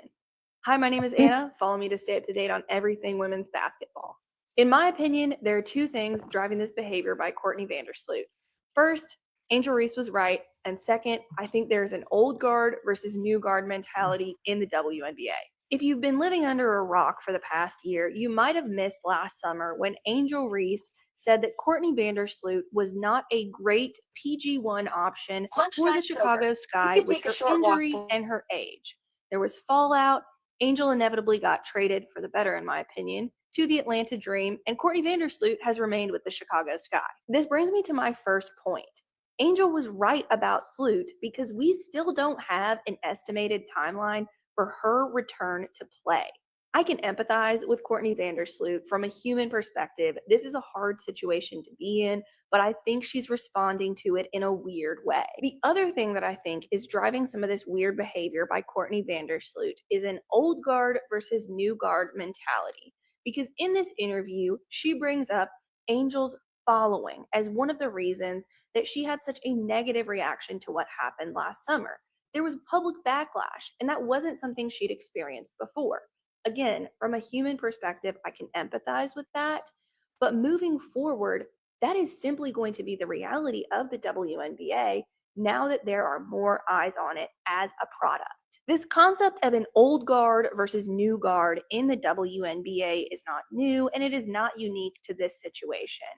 Hi, my name is Anna. Follow me to stay up to date on everything women's basketball. In my opinion, there are two things driving this behavior by Courtney Vanersloot. First, Angel Reese was right. And second, I think there's an old guard versus new guard mentality in the WNBA. If you've been living under a rock for the past year, you might have missed last summer when Angel Reese said that Courtney Vanersloot was not a great PG-1 option for the Chicago Sky with her injury and her age. There was fallout. Angel inevitably got traded, for the better in my opinion, to the Atlanta Dream, and Courtney Vanersloot has remained with the Chicago Sky. This brings me to my first point. Angel was right about Sloot, because we still don't have an estimated timeline for her return to play. I can empathize with Courtney Vanersloot from a human perspective. This is a hard situation to be in, but I think she's responding to it in a weird way. The other thing that I think is driving some of this weird behavior by Courtney Vanersloot is an old guard versus new guard mentality. Because in this interview, she brings up Angel's following as one of the reasons that she had such a negative reaction to what happened last summer. There was public backlash, and that wasn't something she'd experienced before. Again, from a human perspective, I can empathize with that. But moving forward, that is simply going to be the reality of the WNBA now that there are more eyes on it as a product. This concept of an old guard versus new guard in the WNBA is not new, and it is not unique to this situation.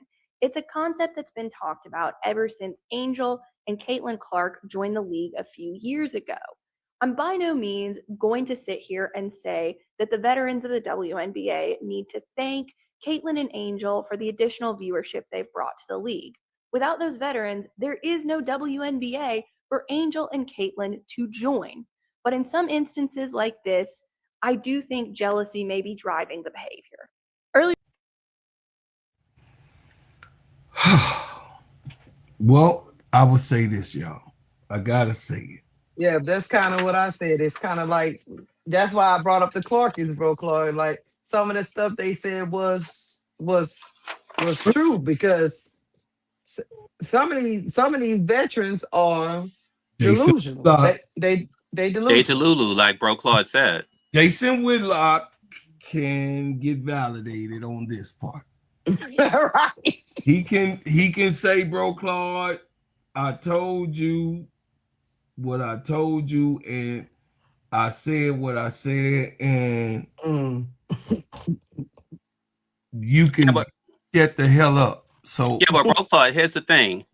It's a concept that's been talked about ever since Angel and Caitlin Clark joined the league a few years ago. I'm by no means going to sit here and say that the veterans of the WNBA need to thank Caitlin and Angel for the additional viewership they've brought to the league. Without those veterans, there is no WNBA for Angel and Caitlin to join. But in some instances like this, I do think jealousy may be driving the behavior. Well, I would say this, y'all. I gotta say it. Yeah, that's kind of what I said. It's kind of like that's why I brought up the Clarkies, bro, Chloe. Like some of the stuff they said was true because some of these veterans are Jason delusional. Whitlock, They Day delusional. to Lulu, like Bro Claude said. Jason Whitlock can get validated on this part. Right. He can say, bro, Claude, I told you what I told you, and I said what I said, and you can get the hell up. So Yeah, but Bro Claude, here's the thing.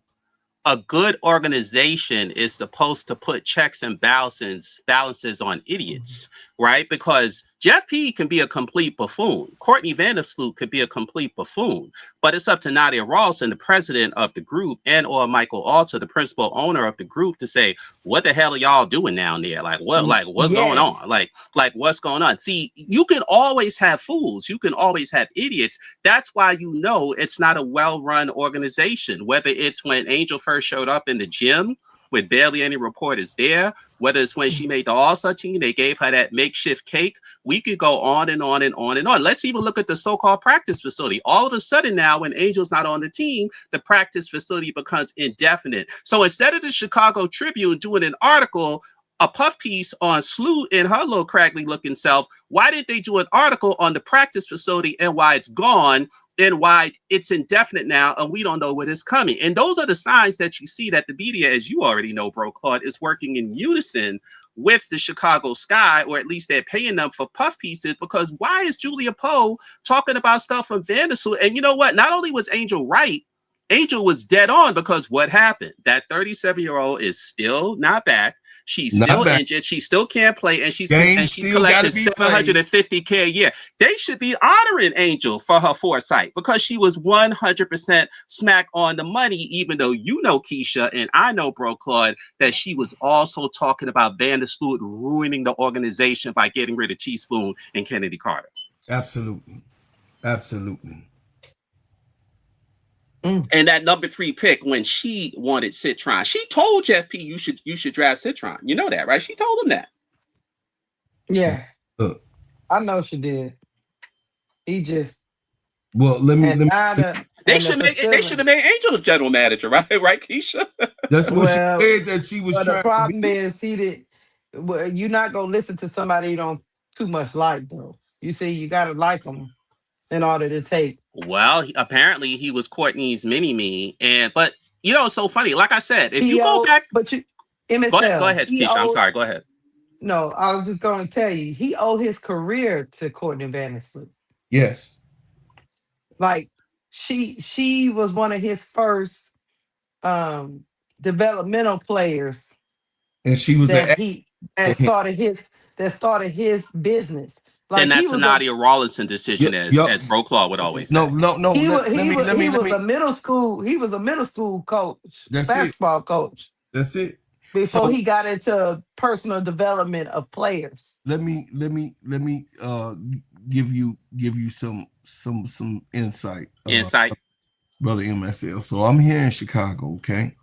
A good organization is supposed to put checks and balances on idiots, right? Because Jeff P can be a complete buffoon. Courtney Vanersloot could be a complete buffoon. But it's up to Nadia Rawson, the president of the group, and or Michael Alter, the principal owner of the group, to say, what the hell are y'all doing down there? Like what's going on? Like what's going on? See, you can always have fools. You can always have idiots. That's why you know it's not a well-run organization, whether it's when Angel first showed up in the gym with barely any reporters there, whether it's when she made the All-Star team, they gave her that makeshift cake. We could go on and on and on and on. Let's even look at the so-called practice facility. All of a sudden now, when Angel's not on the team, the practice facility becomes indefinite. So instead of the Chicago Tribune doing an article, a puff piece on Sloot and her little craggly looking self, why did they do an article on the practice facility and why it's gone and why it's indefinite now and we don't know when it's coming? And those are the signs that you see that the media, as you already know, Bro Claude, is working in unison with the Chicago Sky, or at least they're paying them for puff pieces. Because why is Julia Poe talking about stuff from Vanersloot? And you know what? Not only was Angel right, Angel was dead on, because what happened? That 37-year-old is still not back. She's still injured. She still can't play, and she's collecting $750K a year. They should be honoring Angel for her foresight, because she was 100% smack on the money. Even though you know, Keisha, and I know, Bro Claude, that she was also talking about Vanersloot ruining the organization by getting rid of Teaspoon and Kennedy Carter. Absolutely. And that number 3 pick, when she wanted Citron, she told Jeff P, you should draft Citron. You know that, right? She told him that. Yeah. I know she did. He just let me they should have made Angel the general manager, right? Right, Keisha? That's what she said that she was trying. The problem is he did. Well, you're not gonna listen to somebody you don't too much like, though. You see, you gotta like them in order to take. Well, apparently he was Courtney's mini-me, but you know, it's so funny. Like I said, if you go back, but you, MSL, go ahead, Keisha. I'm sorry. Go ahead. No, I was just going to tell you, he owed his career to Courtney Vanersloot. Yes, like she was one of his first developmental players, and she was that started his business. Like, and that's a Nadia Rawlinson decision, as Bro Claude would always say. No. He was a middle school coach, basketball coach. That's it. Before he got into personal development of players. Let me give you some insight. Brother MSL. So I'm here in Chicago, okay?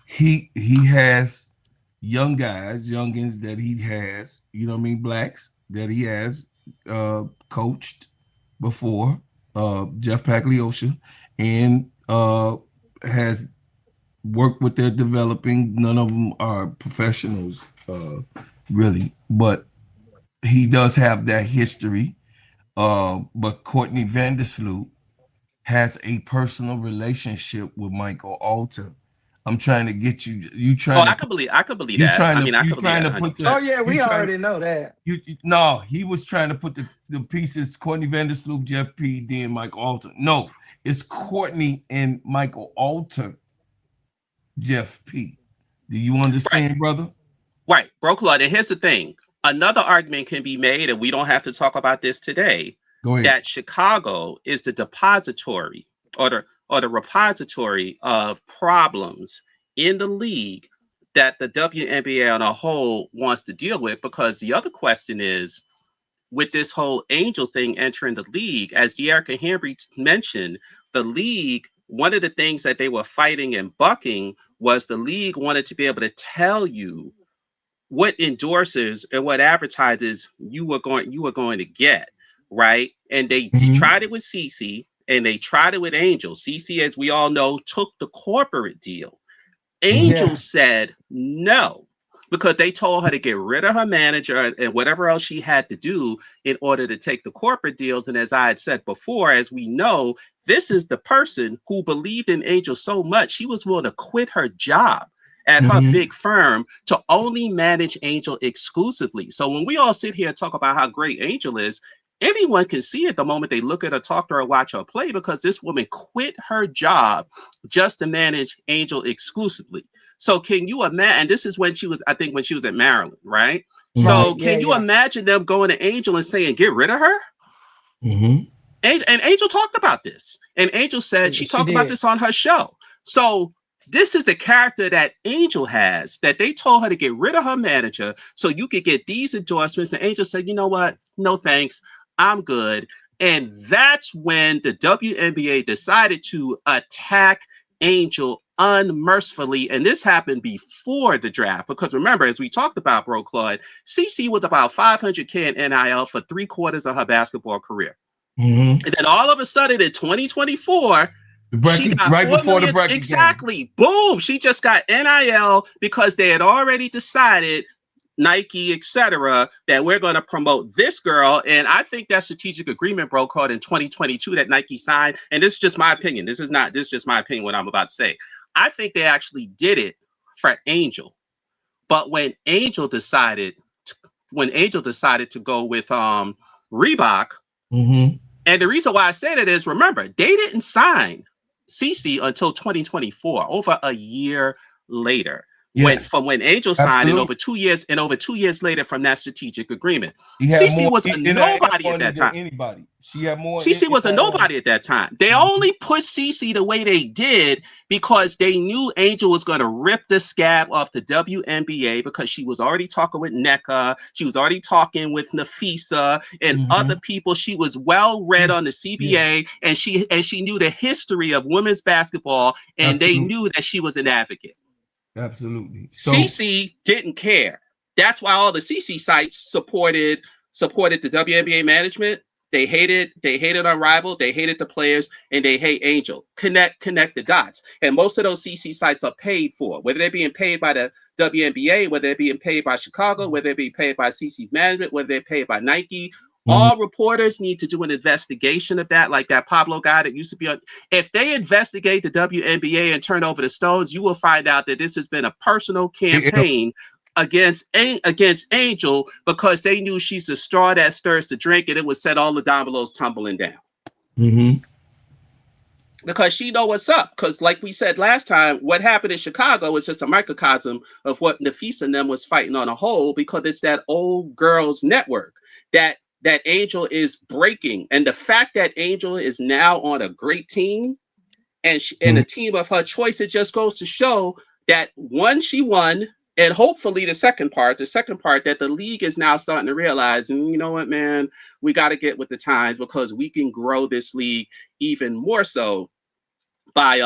He has youngins that he has, you know what I mean, blacks that he has coached before, Jeff Pagliosha, and has worked with their developing. None of them are professionals, really, but he does have that history. But Courtney Vanersloot has a personal relationship with Michael Alter. I'm trying to get you. I could believe that. We already know that. No, he was trying to put the pieces: Courtney Vanersloot, Jeff P, then Michael Alter. No, it's Courtney and Michael Alter, Jeff P. Do you understand, brother? Right, Bro Claude. And here's the thing: another argument can be made, and we don't have to talk about this today. Go ahead. That Chicago is the depository, or or the repository of problems in the league that the WNBA on a whole wants to deal with. Because the other question is, with this whole Angel thing entering the league, as De'Erica Henry mentioned, the league, one of the things that they were fighting and bucking was the league wanted to be able to tell you what endorsers and what advertisers you were going to get, right? And they tried it with CC and they tried it with Angel. CC, as we all know, took the corporate deal. Angel said no, because they told her to get rid of her manager and whatever else she had to do in order to take the corporate deals. And as I had said before, as we know, this is the person who believed in Angel so much, she was willing to quit her job at her big firm to only manage Angel exclusively. So when we all sit here and talk about how great Angel is, anyone can see it the moment they look at her, talk to her, watch her play, because this woman quit her job just to manage Angel exclusively. So can you imagine, and this is when she was, I think when she was at Maryland, right? So can you imagine them going to Angel and saying, get rid of her? And Angel talked about this. And Angel said she talked about this on her show. So this is the character that Angel has, that they told her to get rid of her manager so you could get these endorsements. And Angel said, you know what? No, thanks. I'm good. And that's when the WNBA decided to attack Angel unmercifully. And this happened before the draft, because remember, as we talked about, Bro Claude, CC was about $500K in NIL for 3/4 of her basketball career. And then all of a sudden in 2024, she got right before the bracket. Exactly. Boom. She just got NIL because they had already decided, Nike, etc., that we're going to promote this girl. And I think that strategic agreement, Bro Claude, in 2022 that Nike signed, and this is just my opinion. This is just my opinion, what I'm about to say. I think they actually did it for Angel. But when Angel decided to go with Reebok, and the reason why I say that is, remember, they didn't sign CC until 2024, over a year later. From when Angel signed, and over 2 years later from that strategic agreement. CC was a nobody at that time. Anybody. She had more. CC was a nobody at that time. They only pushed CC the way they did because they knew Angel was going to rip the scab off the WNBA, because she was already talking with NECA. She was already talking with Nafisa and other people. She was well read on the CBA, and she knew the history of women's basketball, and they knew that she was an advocate. Absolutely. So, CC didn't care. That's why all the CC sites supported the WNBA management. They hated Unrivaled, they hated the players, and they hate Angel. Connect the dots. And most of those CC sites are paid for, whether they're being paid by the WNBA, whether they're being paid by Chicago, whether they're being paid by CC's management, whether they're paid by Nike. All reporters need to do an investigation of that, like that Pablo guy that used to be on. If they investigate the WNBA and turn over the stones, you will find out that this has been a personal campaign against Angel, because they knew she's the straw that stirs the drink, and it would set all the dominoes tumbling down. Because she know what's up. Because like we said last time, what happened in Chicago was just a microcosm of what Nafisa and them was fighting on a whole, because it's that old girls network that Angel is breaking. And the fact that Angel is now on a great team and a team of her choice, it just goes to show that she won, and hopefully the second part that the league is now starting to realize, and you know what, man, we got to get with the times, because we can grow this league even more so by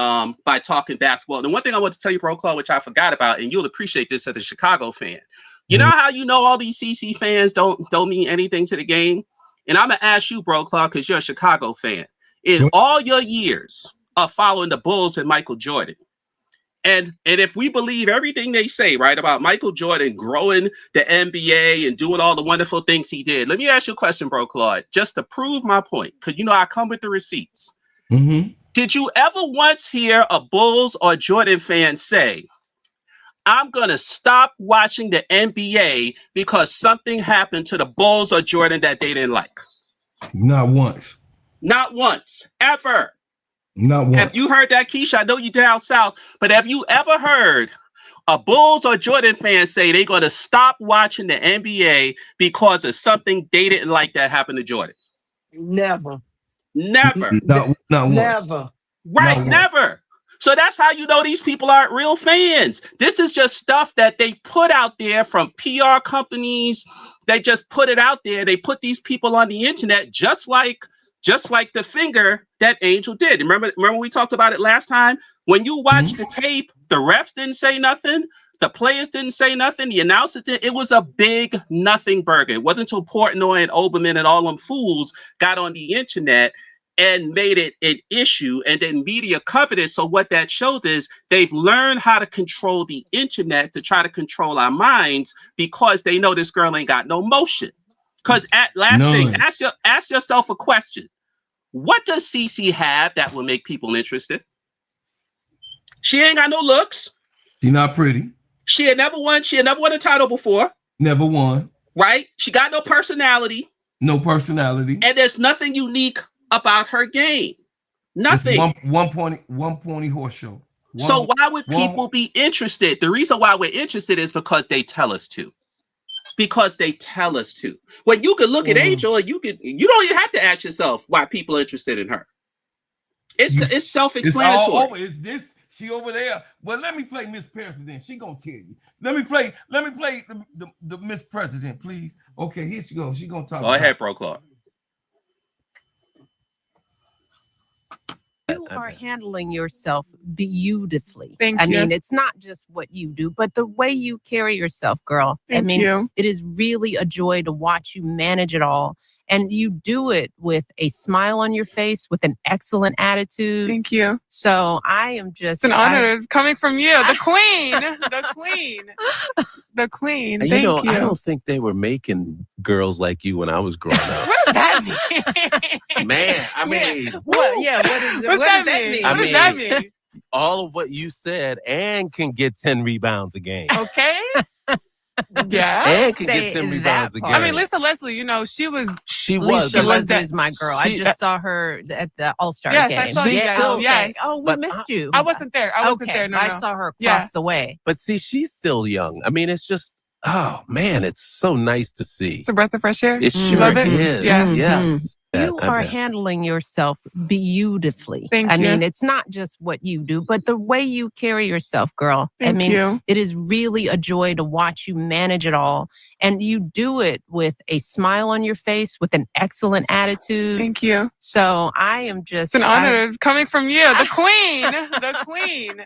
talking basketball. And one thing I want to tell you, Bro Claude, which I forgot about, and you'll appreciate this as a Chicago fan. You know how all these CC fans don't mean anything to the game? And I'm going to ask you, Bro Claude, because you're a Chicago fan. In all your years of following the Bulls and Michael Jordan, and if we believe everything they say, right, about Michael Jordan growing the NBA and doing all the wonderful things he did, let me ask you a question, Bro Claude, just to prove my point, because I come with the receipts. Did you ever once hear a Bulls or Jordan fan say, I'm going to stop watching the NBA because something happened to the Bulls or Jordan that they didn't like? Not once. Not once. Ever. Not once. Have you heard that, Keisha? I know you down south, but have you ever heard a Bulls or Jordan fan say they're going to stop watching the NBA because of something they didn't like that happened to Jordan? Never. Never. Not once. Never. Right, never. So that's how you know these people aren't real fans. This is just stuff that they put out there from PR companies. They just put it out there. They put these people on the internet just like the finger that Angel did. Remember we talked about it last time? When you watch the tape, the refs didn't say nothing. The players didn't say nothing. The announcers didn't. It was a big nothing burger. It wasn't until Portnoy and Oberman and all them fools got on the internet and made it an issue, and then media covered it. So what that shows is they've learned how to control the internet to try to control our minds because they know this girl ain't got no motion. Because thing, ask yourself a question. What does Cece have that will make people interested? She ain't got no looks. She's not pretty. She had never won a title before. Never won. Right? She got no personality. No personality. And there's nothing unique about her game. Nothing. It's one pony horse show. So why would people be interested? The reason why we're interested is because they tell us to. Because they tell us to. When you can look at Angel and you don't even have to ask yourself why people are interested in her. It's self-explanatory. It's all over. Is this she over there? Well, let me play Miss President. She gonna tell you. Let me play the Miss President, please. Okay, here she goes. She gonna talk. Go ahead, Bro Clark. You are handling yourself beautifully. Thank you. I mean, it's not just what you do, but the way you carry yourself, girl. Thank you. It is really a joy to watch you manage it all. And you do it with a smile on your face, with an excellent attitude. Thank you. So I am just... It's an honor coming from you, the queen, the queen, the queen. Thank you. I don't think they were making girls like you when I was growing up. What does that mean? Man, I mean... What? Yeah, what does that mean? What does that mean? All of what you said, and can get 10 rebounds a game. Okay. Yeah. And can get 10 rebounds a game. I mean, Lisa Leslie, you know, she was Lisa Leslie is my girl. I just saw her at the All-Star game. I saw you guys. Yes. Oh, we missed you. I wasn't there. I wasn't there. No, I saw her across the way. But see, she's still young. I mean, it's just, oh man, it's so nice to see. It's a breath of fresh air. It sure love it? is. Yeah. Yes. You are handling yourself beautifully. Thank you. I mean, it's not just what you do, but the way you carry yourself, girl. Thank you. It is really a joy to watch you manage it all. And you do it with a smile on your face, with an excellent attitude. Thank you. So I am just... It's an honor coming from you, the queen, the queen,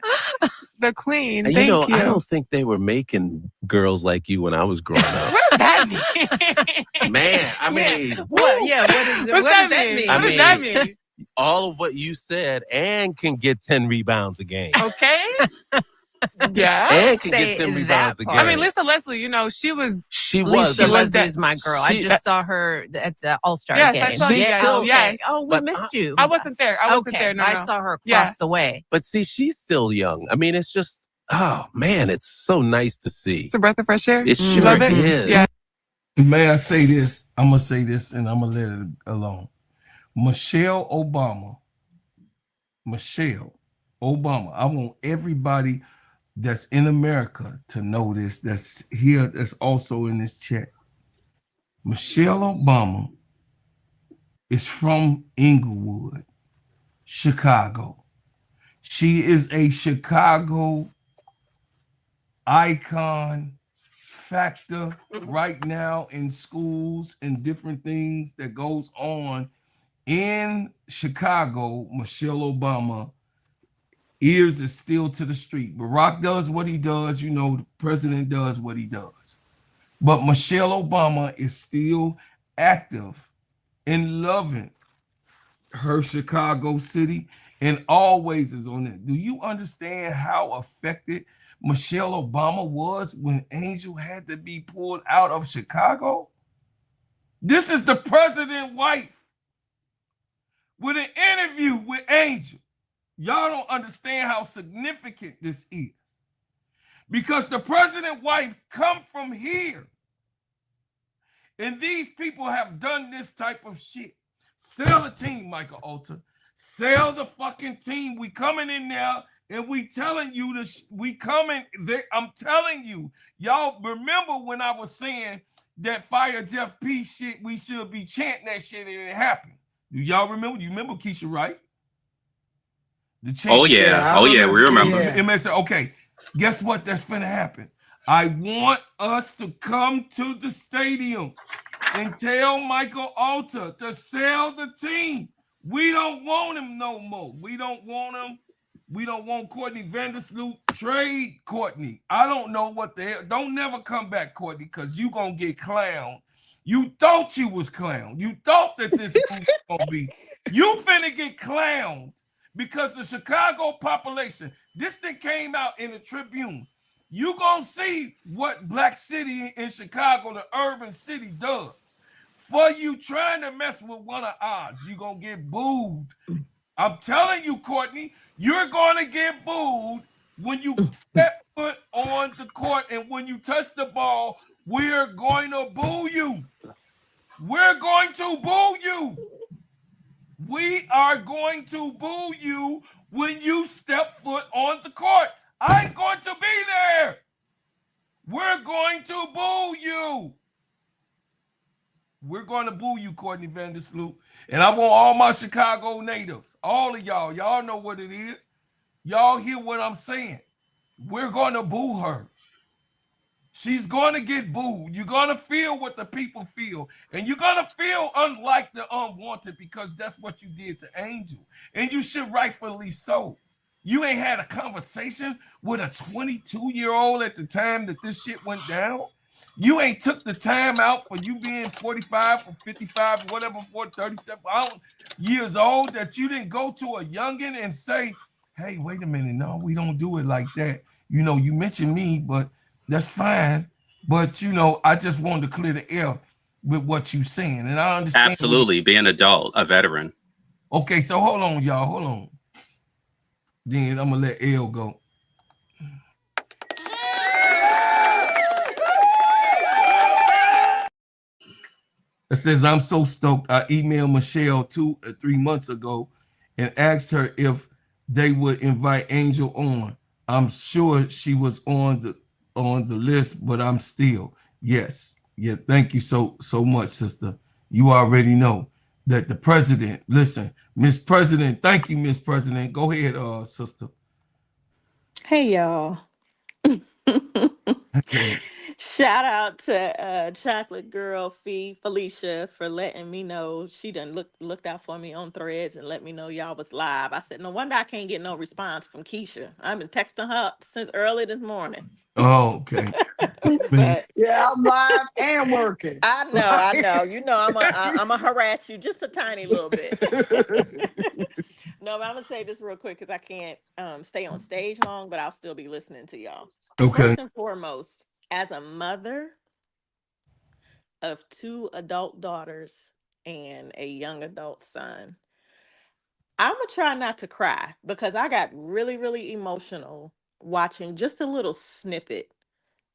the queen. Thank you. I don't think they were making girls like you when I was growing up. What does that mean? Man, I mean... What? Yeah, what does that mean? What does that mean? All of what you said, and can get 10 rebounds a game. Okay. Yeah. And can get 10 rebounds a game. I mean, Lisa Leslie, you know, she was... Lisa Leslie is my girl. I just saw her at the All-Star game. Yes, I saw you guys. Yes. Oh, we missed you. I wasn't there. I wasn't there. No, I saw her across the way. But see, she's still young. I mean, it's just, oh man, it's so nice to see. It's a breath of fresh air. It sure love it? is. Yeah. May I say this? I'm going to say this and I'm going to let it alone. Michelle Obama, I want everybody that's in America to know this, that's here, that's also in this chat. Michelle Obama is from Inglewood, Chicago. She is a Chicago icon, factor right now in schools and different things that goes on in Chicago. Michelle Obama ears is still to the street. Barack does what he does, you know, the president does what he does. But Michelle Obama is still active and loving her Chicago city and always is on it. Do you understand how affected Michelle Obama was when Angel had to be pulled out of Chicago? This is the president's wife with an interview with Angel. Y'all don't understand how significant this is. Because the president's wife come from here. And these people have done this type of shit. Sell the team, Michael Alter. Sell the fucking team. We coming in there and we telling you this. We coming there. I'm telling you. Y'all remember when I was saying that fire Jeff P shit, we should be chanting that shit and it happened. Do y'all remember? You remember Keisha Wright? The champ. Oh yeah. I Oh yeah. We remember. Yeah. It may say, okay, guess what? That's finna happen. I want us to come to the stadium and tell Michael Alter to sell the team. We don't want him no more. We don't want him. We don't want Courtney Vanersloot. Trade Courtney. I don't know what the hell. Don't never come back, Courtney, because you gonna get clowned. You thought you was clowned. You thought that this move was gonna be. You finna get clowned because the Chicago population. This thing came out in the Tribune. You gonna see what Black City in Chicago, the urban city, does. For you trying to mess with one of ours, you gonna get booed. I'm telling you, Courtney, you're gonna get booed when you step foot on the court and when you touch the ball. We're going to boo you. We're going to boo you. We are going to boo you when you step foot on the court. I'm going to be there. We're going to boo you. We're going to boo you, Courtney Vanersloot. And I want all my Chicago natives, all of y'all. Y'all know what it is. Y'all hear what I'm saying. We're going to boo her. She's going to get booed. You're going to feel what the people feel. And you're going to feel unlike the unwanted because that's what you did to Angel. And you should rightfully so. You ain't had a conversation with a 22-year-old at the time that this shit went down. You ain't took the time out for you being 45 or 55 or whatever, 37 years old that you didn't go to a youngin' and say, hey, wait a minute. No, we don't do it like that. You know, you mentioned me, but that's fine. But, you know, I just wanted to clear the air with what you're saying. And I understand. Absolutely. Be an adult, a veteran. Okay, so hold on, y'all. Hold on. Then I'm going to let L go. It says, I'm so stoked. I emailed Michelle 2 or 3 months ago and asked her if they would invite Angel on. I'm sure she was on the list, but I'm still. Yes. Yeah, thank you so much, sister. You already know that the president, listen, Miss President, thank you, Miss President. Go ahead, sister. Hey, y'all. Okay. Shout out to Chocolate Girl Felicia for letting me know. She done looked out for me on Threads and let me know y'all was live. I said, no wonder I can't get no response from Keisha. I've been texting her since early this morning. Oh, okay. But Yeah, I'm live and working. I know. You know, I'm a harass you just a tiny little bit. No, but I'm gonna say this real quick because I can't stay on stage long, but I'll still be listening to y'all. Okay. First and foremost, as a mother of 2 adult daughters and a young adult son, I'm gonna try not to cry because I got really, really emotional watching just a little snippet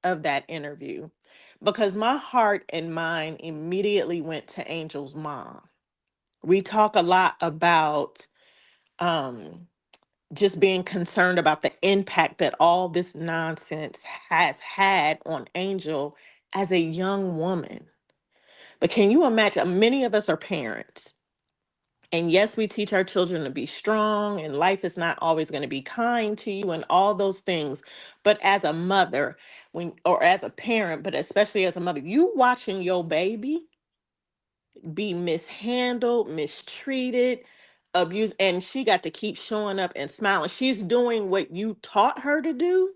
of that interview because my heart and mind immediately went to Angel's mom. We talk a lot about just being concerned about the impact that all this nonsense has had on Angel as a young woman. But can you imagine? Many of us are parents. And yes, we teach our children to be strong, and life is not always going to be kind to you and all those things. But as a mother, or as a parent, but especially as a mother, you watching your baby be mishandled, mistreated, abused, and she got to keep showing up and smiling. She's doing what you taught her to do.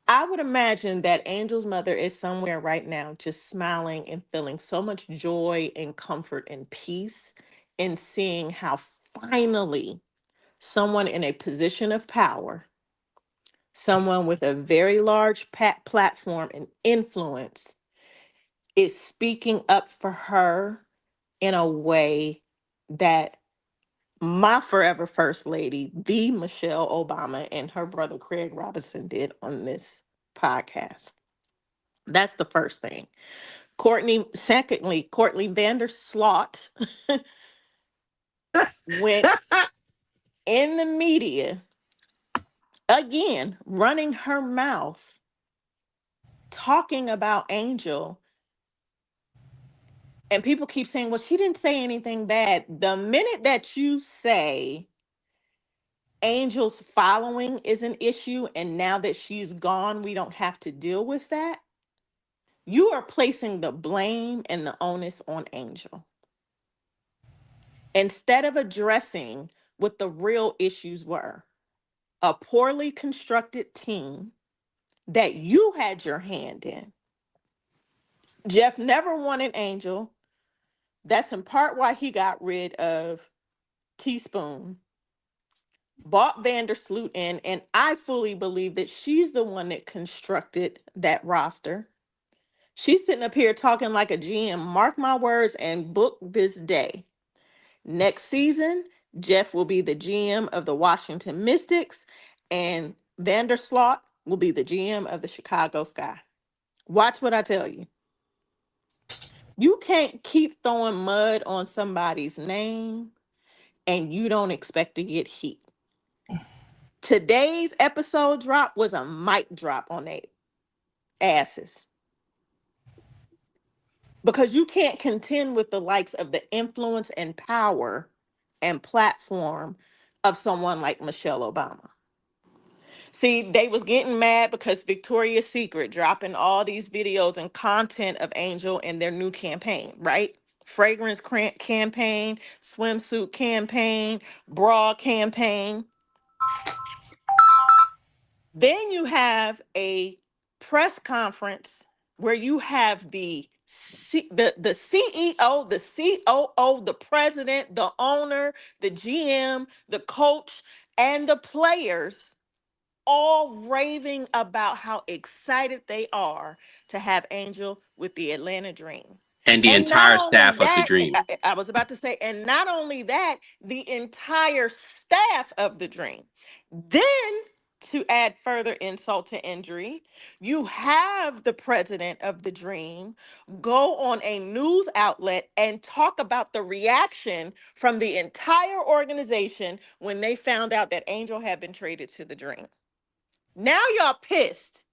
I would imagine that Angel's mother is somewhere right now just smiling and feeling so much joy and comfort and peace in seeing how finally someone in a position of power, someone with a very large platform and influence, is speaking up for her in a way that my forever first lady, the Michelle Obama, and her brother Craig Robinson did on this podcast. That's the first thing. Secondly, Courtney Vandersloot went in the media again, running her mouth, talking about Angel. And people keep saying, well, she didn't say anything bad. The minute that you say Angel's following is an issue, and now that she's gone, we don't have to deal with that. You are placing the blame and the onus on Angel instead of addressing what the real issues were. A poorly constructed team that you had your hand in. Jeff never wanted Angel. That's in part why he got rid of Teaspoon, bought Vanersloot in, and I fully believe that she's the one that constructed that roster. She's sitting up here talking like a GM. Mark my words and book this day. Next season, Jeff will be the GM of the Washington Mystics, and Vanersloot will be the GM of the Chicago Sky. Watch what I tell you. You can't keep throwing mud on somebody's name and you don't expect to get heat. Today's episode drop was a mic drop on their asses. Because you can't contend with the likes of the influence and power and platform of someone like Michelle Obama. See, they was getting mad because Victoria's Secret dropping all these videos and content of Angel in their new campaign, right? Fragrance campaign, swimsuit campaign, bra campaign. Then you have a press conference where you have the CEO, the COO, the president, the owner, the GM, the coach, and the players all raving about how excited they are to have Angel with the Atlanta Dream. And the And not entire only staff of the that, Dream. I was about to say, and not only that, the entire staff of the Dream. Then, to add further insult to injury, you have the president of the Dream go on a news outlet and talk about the reaction from the entire organization when they found out that Angel had been traded to the Dream. Now y'all pissed.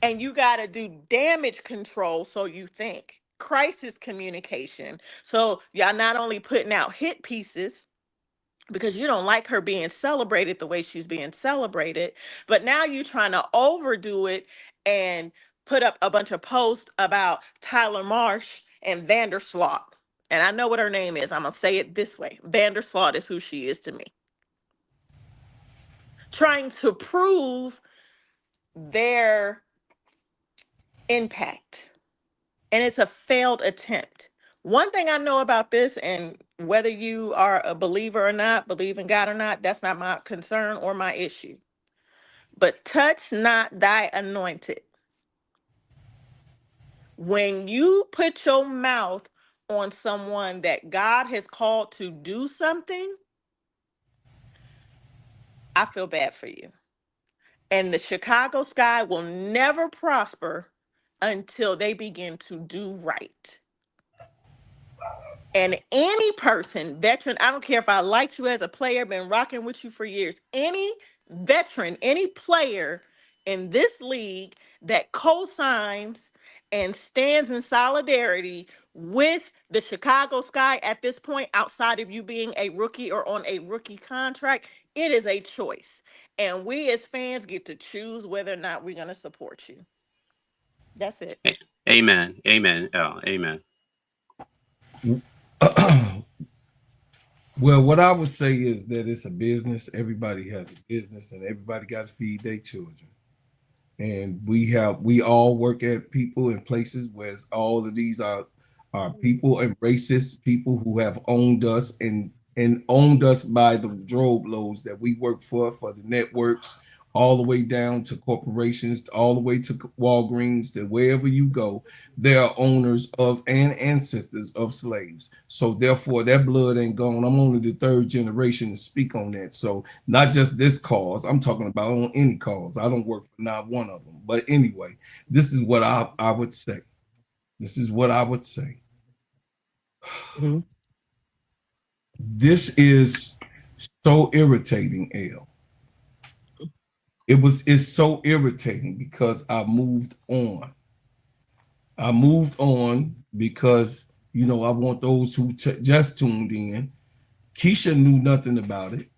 And you got to do damage control, so you think. Crisis communication. So y'all not only putting out hit pieces, because you don't like her being celebrated the way she's being celebrated, but now you're trying to overdo it and put up a bunch of posts about Tyler Marsh and Vanersloot. And I know what her name is. I'm going to say it this way. Vanersloot is who she is to me. Trying to prove their impact. And it's a failed attempt. One thing I know about this, and whether you are a believer or not, believe in God or not, that's not my concern or my issue. But touch not thy anointed. When you put your mouth on someone that God has called to do something, I feel bad for you. And the Chicago Sky will never prosper until they begin to do right. And any person, veteran, I don't care if I liked you as a player, been rocking with you for years, any veteran, any player in this league that co-signs and stands in solidarity with the Chicago Sky at this point, outside of you being a rookie or on a rookie contract, it is a choice. And we as fans get to choose whether or not we're going to support you. That's it. Amen. Amen. Oh, amen. Well, what I would say is that it's a business. Everybody has a business, and everybody got to feed their children. And we all work at people in places where all of these are people and racist people who have owned us and owned us by the drobe loads that we work for the networks, all the way down to corporations, all the way to Walgreens, to wherever you go. They are owners of and ancestors of slaves. So therefore, that blood ain't gone. I'm only the third generation to speak on that. So not just this cause, I'm talking about on any cause. I don't work for not one of them. But anyway, this is what I would say. This is what I would say. Mm-hmm. This is so irritating, Elle. It's so irritating because I moved on. I moved on because, I want those who just tuned in. Keisha knew nothing about it.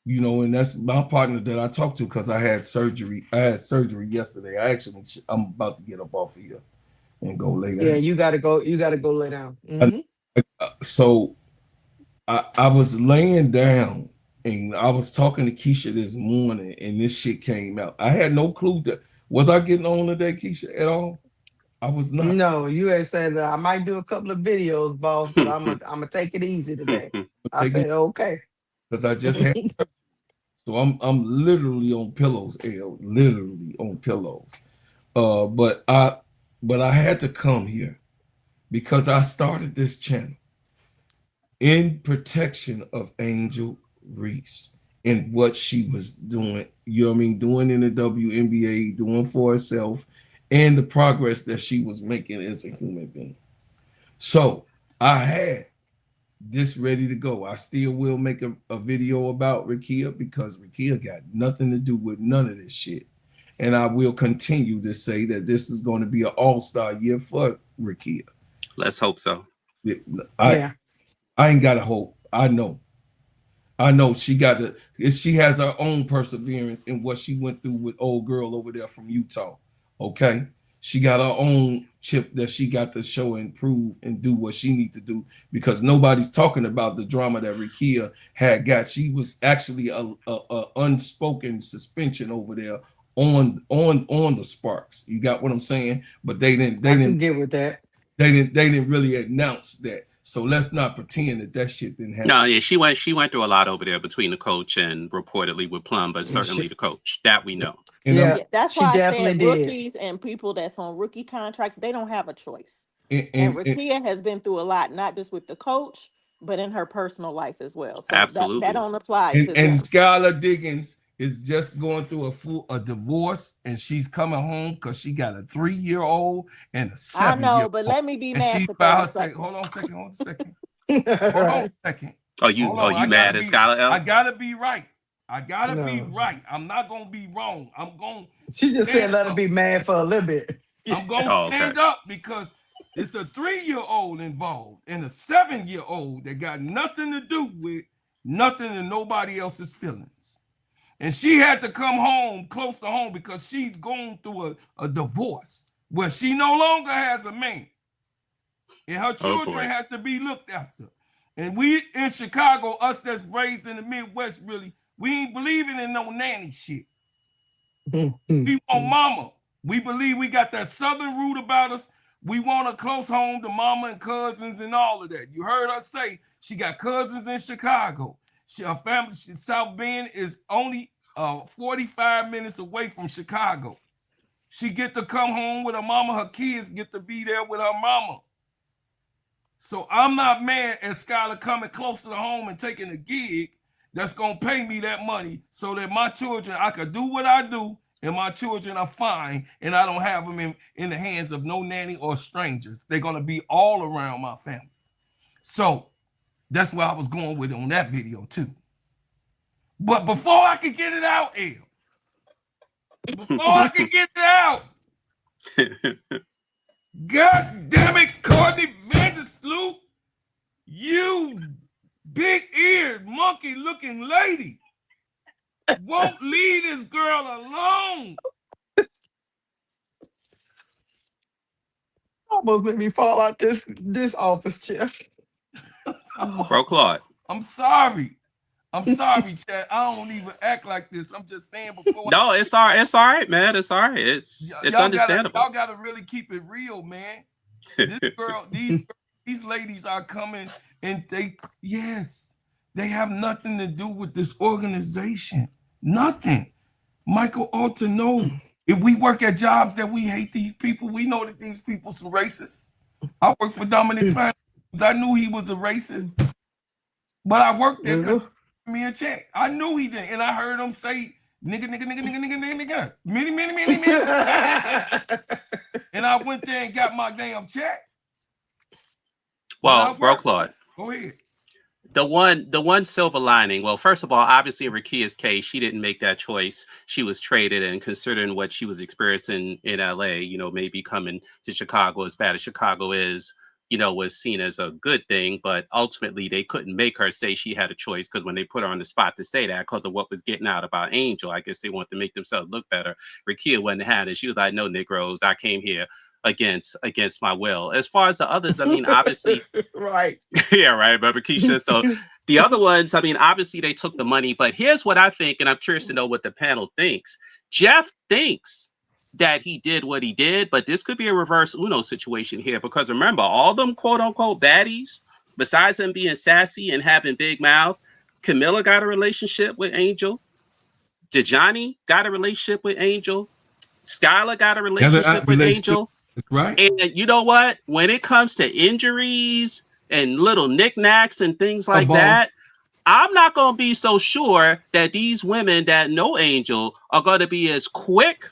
You know, and that's my partner that I talked to because I had surgery. I had surgery yesterday. I'm about to get up off of here and go lay Yeah, down. you gotta go. You gotta go lay down. So I was laying down and I was talking to Keisha this morning and this shit came out. I had no clue that was I getting on today, Keisha, at all? I was not. No, you had said that I might do a couple of videos, boss, but I'm gonna take it easy today. I said okay. Because I just had so I'm literally on pillows, L, literally on pillows. But I had to come here because I started this channel in protection of Angel Reese and what she was doing, you know what I mean, doing in the WNBA, doing for herself, and the progress that she was making as a human being. So I had this ready to go. I still will make a video about Rikia because Rikia got nothing to do with none of this shit. And I will continue to say that this is going to be an all-star year for Rikia. Let's hope so. I ain't got to hope. I know she has her own perseverance in what she went through with old girl over there from Utah. Okay. She got her own chip that she got to show and prove and do what she need to do because nobody's talking about the drama that Rikia had got. She was actually a unspoken suspension over there on the Sparks. You got what I'm saying? But they didn't get with that. They didn't really announce that. So let's not pretend that shit didn't happen. No, yeah, she went through a lot over there between the coach and reportedly with Plum, but certainly the coach. That we know. Yeah, that's why I said rookies and people that's on rookie contracts, they don't have a choice. And Rikia has been through a lot, not just with the coach, but in her personal life as well. So absolutely, that don't apply to them. And Skylar Diggins is just going through a divorce, and she's coming home because she got a 3-year-old and a 7-year-old. I know, but let me be mad for 30 seconds. Hold on a second. Hold on a second. Are you mad at Skylar L? I gotta be right. Be right. I'm not gonna be wrong. She just said let her be mad for a little bit. I'm gonna stand up because it's a 3-year-old involved and a 7-year-old that got nothing to do with nothing and nobody else's feelings. And she had to come home close to home because she's going through a divorce where she no longer has a man. And her children has to be looked after. And we in Chicago, us that's raised in the Midwest, really, we ain't believing in no nanny shit. We want mama. We believe we got that Southern root about us. We want a close home to mama and cousins and all of that. You heard her say she got cousins in Chicago. Her family, South Bend, is only 45 minutes away from Chicago. She get to come home with her mama. Her kids get to be there with her mama. So I'm not mad at Skylar coming closer to home and taking a gig that's going to pay me that money so that my children, I could do what I do and my children are fine and I don't have them in the hands of no nanny or strangers. They're going to be all around my family. So that's where I was going with on that video too. But before I could get it out, God damn it, Courtney Vanersloot, you big-eared, monkey-looking lady won't leave this girl alone. Almost made me fall out this office chair. Bro, Claude. I'm sorry, Chad. I don't even act like this. I'm just saying before. No, it's all right. It's all right, man. It's all right. It's understandable. Y'all gotta really keep it real, man. This girl, these ladies are coming and they have nothing to do with this organization. Nothing. Michael ought to know. If we work at jobs that we hate these people, we know that these people some racists. I worked for Dominic Fine because I knew he was a racist. But I worked there because he gave me a check. I knew he did. And I heard him say, nigga, many. And I went there and got my damn check. Well, bro, Claude. Go ahead. The one silver lining. Well, first of all, obviously in Rikia's case, she didn't make that choice. She was traded, and considering what she was experiencing in LA, maybe coming to Chicago, as bad as Chicago is, was seen as a good thing, but ultimately they couldn't make her say she had a choice, because when they put her on the spot to say that, because of what was getting out about Angel, I guess they wanted to make themselves look better. Rakia wasn't had it. She was like, no, Negroes, I came here against my will. As far as the others, I mean, obviously, Right. yeah, right, Barbara Keisha. So the other ones, I mean, obviously they took the money, but here's what I think, and I'm curious to know what the panel thinks. Jeff thinks that he did what he did, but this could be a reverse Uno situation here, because remember, all them quote unquote baddies, besides them being sassy and having big mouth, Camilla got a relationship with Angel, Dejani got a relationship with Angel, Skylar got a relationship with Angel. That's right. And you know what? When it comes to injuries and little knickknacks and things like that, I'm not going to be so sure that these women that know Angel are going to be as quick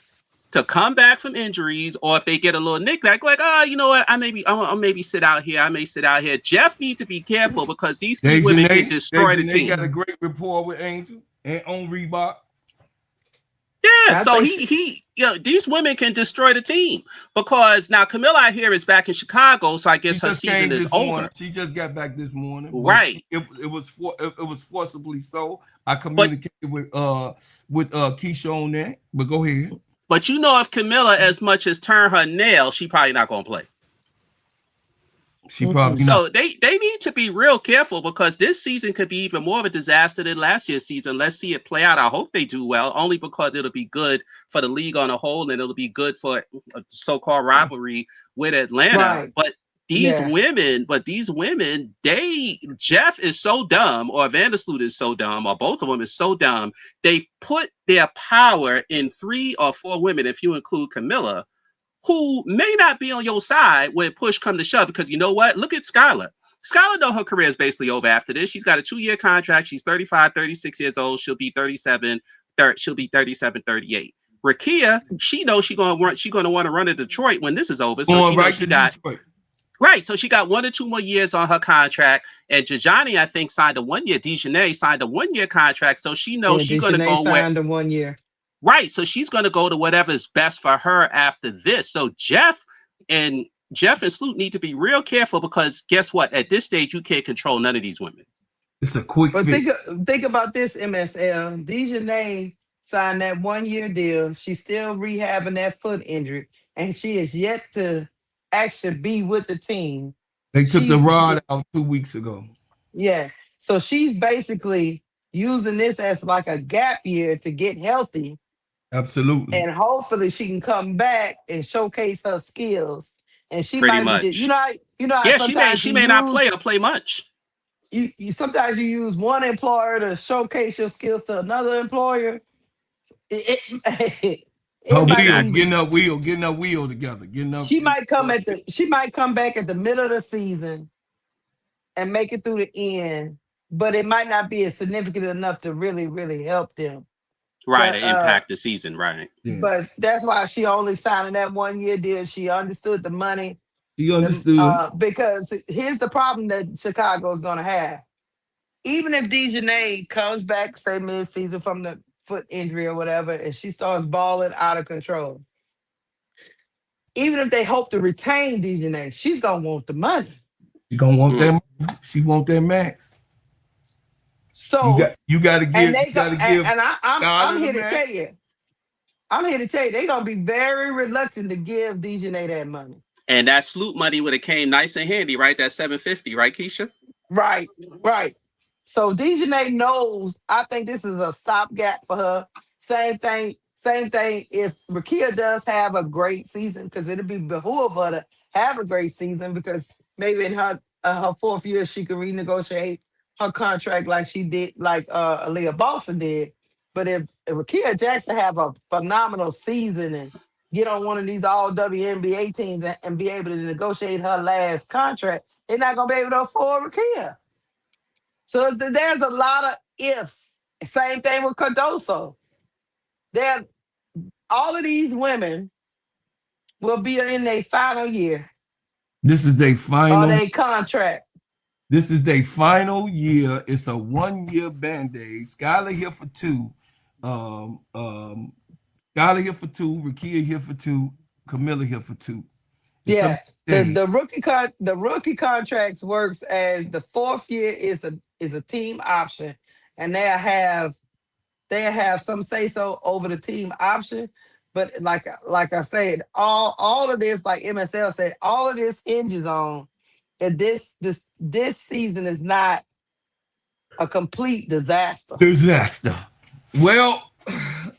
to come back from injuries, or if they get a little knickknack, like, oh, you know what? I'll maybe sit out here. I may sit out here. Jeff needs to be careful, because these two women can destroy the team. They got a great rapport with Angel and on Reebok. Yeah, so these women can destroy the team, because now Camilla, I hear, is back in Chicago, so I guess her season is over. She just got back this morning, right? It was forcibly so. I communicated with Keisha on that, but go ahead. But if Camilla as much as turn her nail, she probably not gonna play. She probably so not. They need to be real careful, because this season could be even more of a disaster than last year's season. Let's see it play out. I hope they do well, only because it'll be good for the league on a whole, and it'll be good for a so-called rivalry with Atlanta. Right. But these women, Jeff is so dumb, or Vanersloot is so dumb, or both of them is so dumb. They put their power in 3 or 4 women, if you include Camilla, who may not be on your side when push come to shove. Because you know what? Look at Skylar. Skylar know her career is basically over after this. She's got a 2-year contract. She's 35, 36 years old. She'll be 37, 38. Rakia, she knows she's gonna want to run to Detroit when this is over. So she knows she got Detroit. Right. So she got 1 or 2 more years on her contract. And Dejani, I think, signed a 1-year. Dejanay signed a 1-year contract. So she knows she's going to go signed a 1 year. Right. So she's going to go to whatever's best for her after this. So Jeff and Sloot need to be real careful, because guess what? At this stage, you can't control none of these women. It's a quick fix. Think about this, MSL. Dejanay signed that 1-year deal. She's still rehabbing that foot injury, and she is yet to actually be with the team. They took the rod out 2 weeks ago. Yeah. So she's basically using this as like a gap year to get healthy. Absolutely. And hopefully she can come back and showcase her skills. And she pretty might much. Yeah, she may not play or play much. You sometimes you use one employer to showcase your skills to another employer. Getting that wheel together. She might come back at the middle of the season and make it through the end, but it might not be as significant enough to really, really help them. Right, to impact the season, right. Yeah. But that's why she only signed that 1-year deal. She understood the money. She understood. Because here's the problem that Chicago is going to have. Even if Dejanay comes back, say mid-season from the foot injury or whatever, and she starts balling out of control, even if they hope to retain Dejanay, she's going to want the money. She's going to want that. She want that max. So you got to give. I'm here to tell you. They're gonna be very reluctant to give Dejanay that money. And that Sloot money would have came nice and handy, right? That $750, right, Keisha? Right. So Dejanay knows. I think this is a stopgap for her. Same thing. If Rakia does have a great season, because it'll be behoove her to have a great season, because maybe in her 4th year she could renegotiate her contract like she did, like Aaliyah Boston did. But if Rakia Jackson have a phenomenal season and get on one of these all WNBA teams and be able to negotiate her last contract, they're not going to be able to afford Rakia. So there's a lot of ifs. Same thing with Cardoso. All of these women will be in their final year. This is their final. Or their contract. This is their final year. It's a 1-year band-aid. Skylar here for 2. Skylar here for 2. Rakia here for 2. Camilla here for 2. Yeah, Hey, the rookie contracts works as the fourth year is a team option, and they have some say so over the team option. But like I said, all of this, like MSL said, all of this hinges on that this season is not a complete disaster. disaster. Well,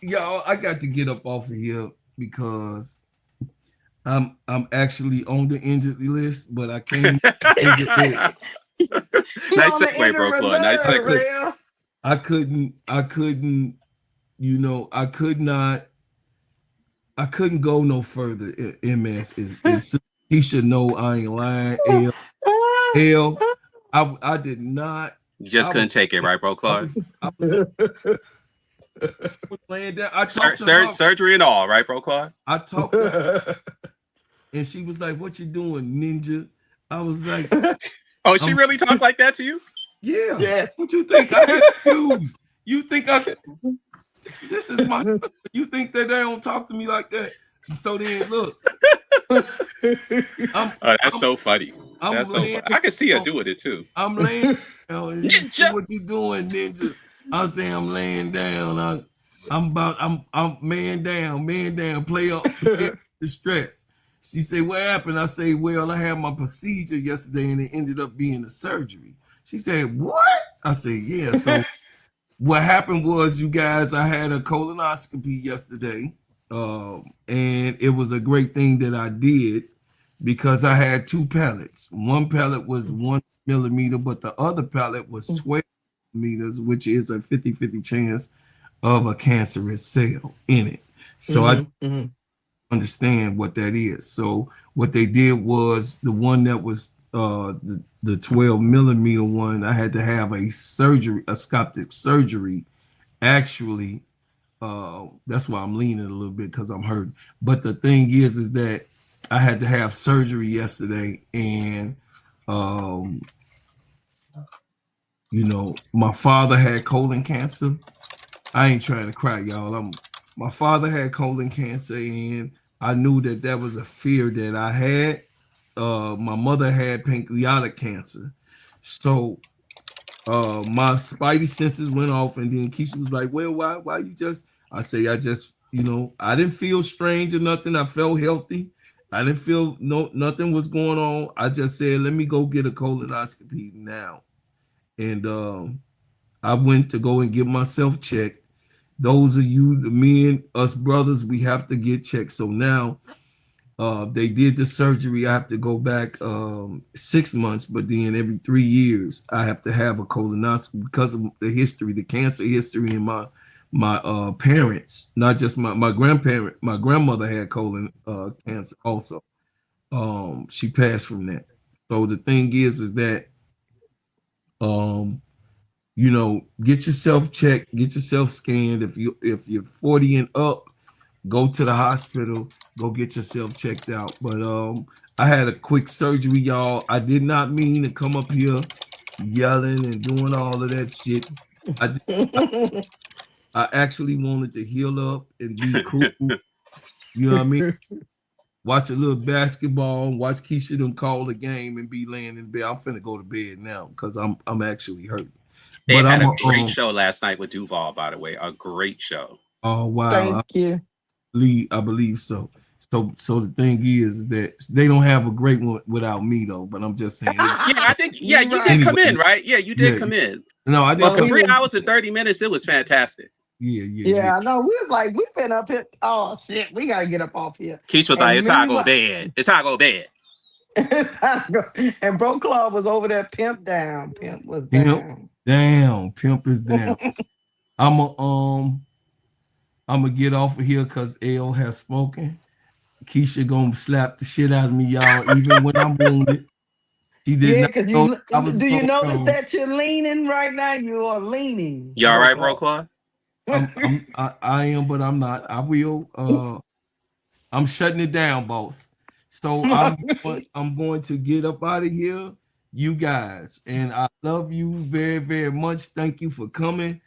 y'all, I got to get up off of here because I'm actually on the injured list, but I came injured list. Nice On the segue, bro, injured Claude. Nice reserve, segue. Real. I couldn't, I couldn't go no further. MS is he should know I ain't lying. L, I did not. You just I was couldn't take it, right, bro, I Claude? was I was, laying down. I talked to her. Surgery and all, right, bro, Claude? I talked to her, and she was like, "What you doing, ninja?" I was like, Oh, she I'm, really talked like that to you? "Yeah." Yeah. What you think? I get confused. You think this is my sister. You think that they don't talk to me like that? So then, look, Oh, that's so funny. That's so funny. I can see her doing it too. I'm laying down. And Ninja. what you doing, ninja? I say I'm laying down. I'm man down, play up the stress. She said, "What happened?" I say, "Well, I had my procedure yesterday and it ended up being a surgery." She said, "What?" I said, "Yeah." So what happened was, you guys, I had a colonoscopy yesterday. And it was a great thing that I did because I had two pellets. One pellet was 1 millimeter, but the other pellet was 12 millimeters, which is a 50-50 chance of a cancerous cell in it. So I understand what that is. So what they did was the one that was the 12 millimeter one, I had to have a scopic surgery. Actually, that's why I'm leaning a little bit, because I'm hurting. But the thing is that I had to have surgery yesterday, and my father had colon cancer. I ain't trying to cry, y'all. My father had colon cancer, and I knew that was a fear that I had. My mother had pancreatic cancer, so my spidey senses went off, and then Keisha was like, "Well, why you just?" I say, "I just, I didn't feel strange or nothing. I felt healthy. I didn't feel nothing was going on. I just said, let me go get a colonoscopy now." And I went to go and get myself checked. Those of you, me and us brothers, we have to get checked. So now they did the surgery. I have to go back 6 months, but then every 3 years I have to have a colonoscopy because of the history, the cancer history in my parents, not just my grandparent. My grandmother had colon cancer also. She passed from that. So the thing is that get yourself checked, get yourself scanned. If you're 40 and up, go to the hospital, go get yourself checked out. But I had a quick surgery, y'all. I did not mean to come up here yelling and doing all of that shit. I actually wanted to heal up and be cool. You know what I mean? Watch a little basketball, watch Keisha them call the game, and be laying in bed. I'm finna go to bed now because I'm actually hurting. They But had a great show last night with Duval, by the way. A great show. Oh wow! Thank you. I believe so. So the thing is that they don't have a great one without me though. But I'm just saying. Yeah, I think you did come in, right? Yeah, you did come in. No, I didn't. But for 3 hours and 30 minutes, it was fantastic. Yeah, I know. We was like, we've been up here. Oh shit, we gotta get up off here. Keith was like, "It's time to go to bed. It's time to go to bed." And Bro Club was over there, pimp down. Pimp was down. Pimp is down. I'm gonna get off of here because L has spoken. Keisha gonna slap the shit out of me, y'all, even when I'm wounded. She did not know do you notice that you're leaning right now? You are leaning. You all right, Bro Claude? I am, but I'm not. I will. I'm shutting it down, boss. So I'm going to get up out of here, you guys, and I love you very, very much. Thank you for coming.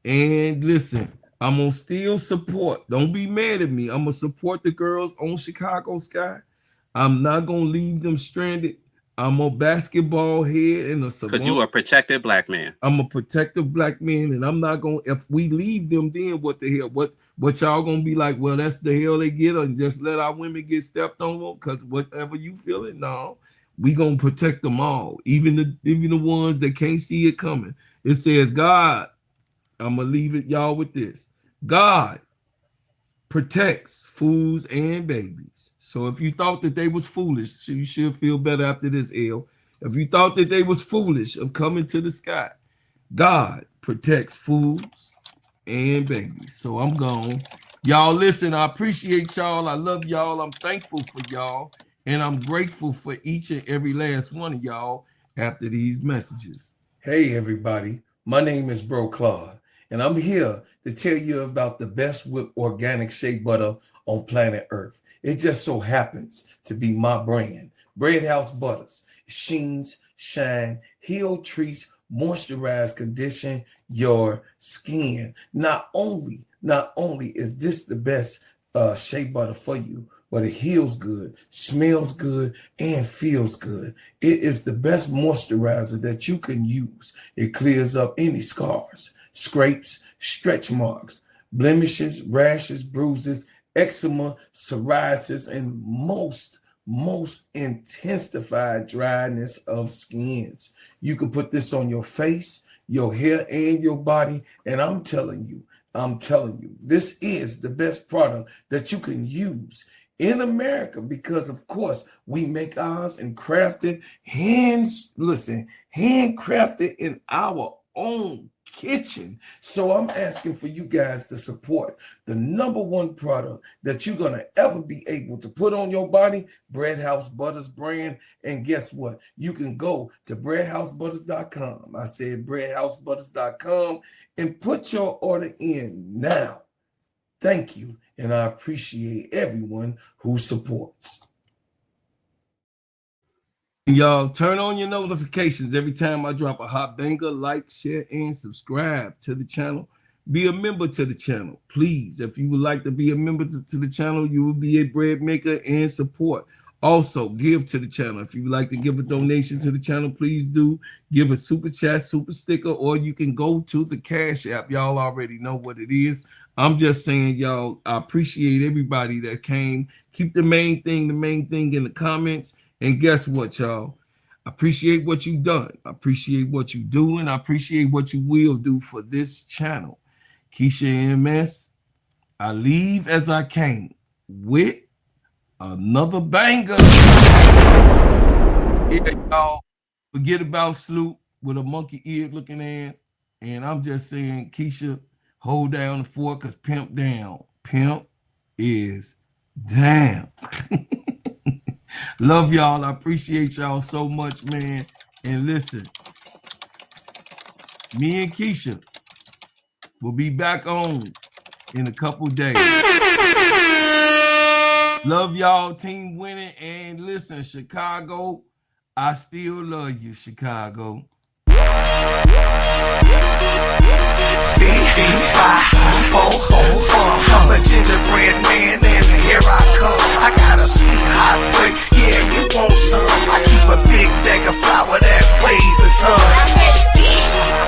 And listen, I'm gonna still support. Don't be mad at me. I'm gonna support the girls on Chicago Sky. I'm not gonna leave them stranded. I'm a basketball head and a savant. Because you are a protected black man. I'm a protective black man, and I'm not gonna. If we leave them, then what the hell? What y'all gonna be like? Well, that's the hell they get, and just let our women get stepped on because whatever you feel it. No, we gonna protect them all, even the ones that can't see it coming. It says God. I'm gonna leave it y'all with this. God protects fools and babies. So if you thought that they was foolish, you should feel better after this, L. If you thought that they was foolish of coming to the sky, God protects fools and babies. So I'm gone. Y'all listen, I appreciate y'all. I love y'all. I'm thankful for y'all. And I'm grateful for each and every last one of y'all after these messages. Hey, everybody. My name is Bro Claude, and I'm here to tell you about the best whipped organic shea butter on planet Earth. It just so happens to be my brand. Bread House Butters. Sheens, shine, heal, treats, moisturize, condition your skin. Not only is this the best shea butter for you, but it heals good, smells good, and feels good. It is the best moisturizer that you can use. It clears up any scars, scrapes, stretch marks, blemishes, rashes, bruises, eczema, psoriasis, and most intensified dryness of skins. You can put this on your face, your hair, and your body, and I'm telling you, this is the best product that you can use in America because, of course, we make ours and crafted, handcrafted in our own kitchen. So I'm asking for you guys to support the #1 product that you're going to ever be able to put on your body, Bread House Butters brand. And guess what? You can go to breadhousebutters.com. I said breadhousebutters.com and put your order in now. Thank you. And I appreciate everyone who supports. Y'all turn on your notifications every time I drop a hot banger. Like, share, and subscribe to the channel. Be a member to the channel, please. If you would like to be a member to the channel, you will be a bread maker and support. Also, give to the channel. If you would like to give a donation to the channel, please do. Give a super chat, super sticker, or you can go to the Cash App. Y'all already know what it is. I'm just saying, y'all, I appreciate everybody that came. Keep the main thing in the comments. And guess what, y'all? I appreciate what you've done. I appreciate what you do, and I appreciate what you will do for this channel. Keisha MS, I leave as I came with another banger. Yeah, y'all, forget about Sloot with a monkey ear looking ass. And I'm just saying, Keisha, hold down the fort because pimp down. Pimp is down. Love y'all. I appreciate y'all so much, man. And listen, me and Keisha will be back on in a couple days. Love y'all, team winning. And listen, Chicago, I still love you, Chicago. 5, 4,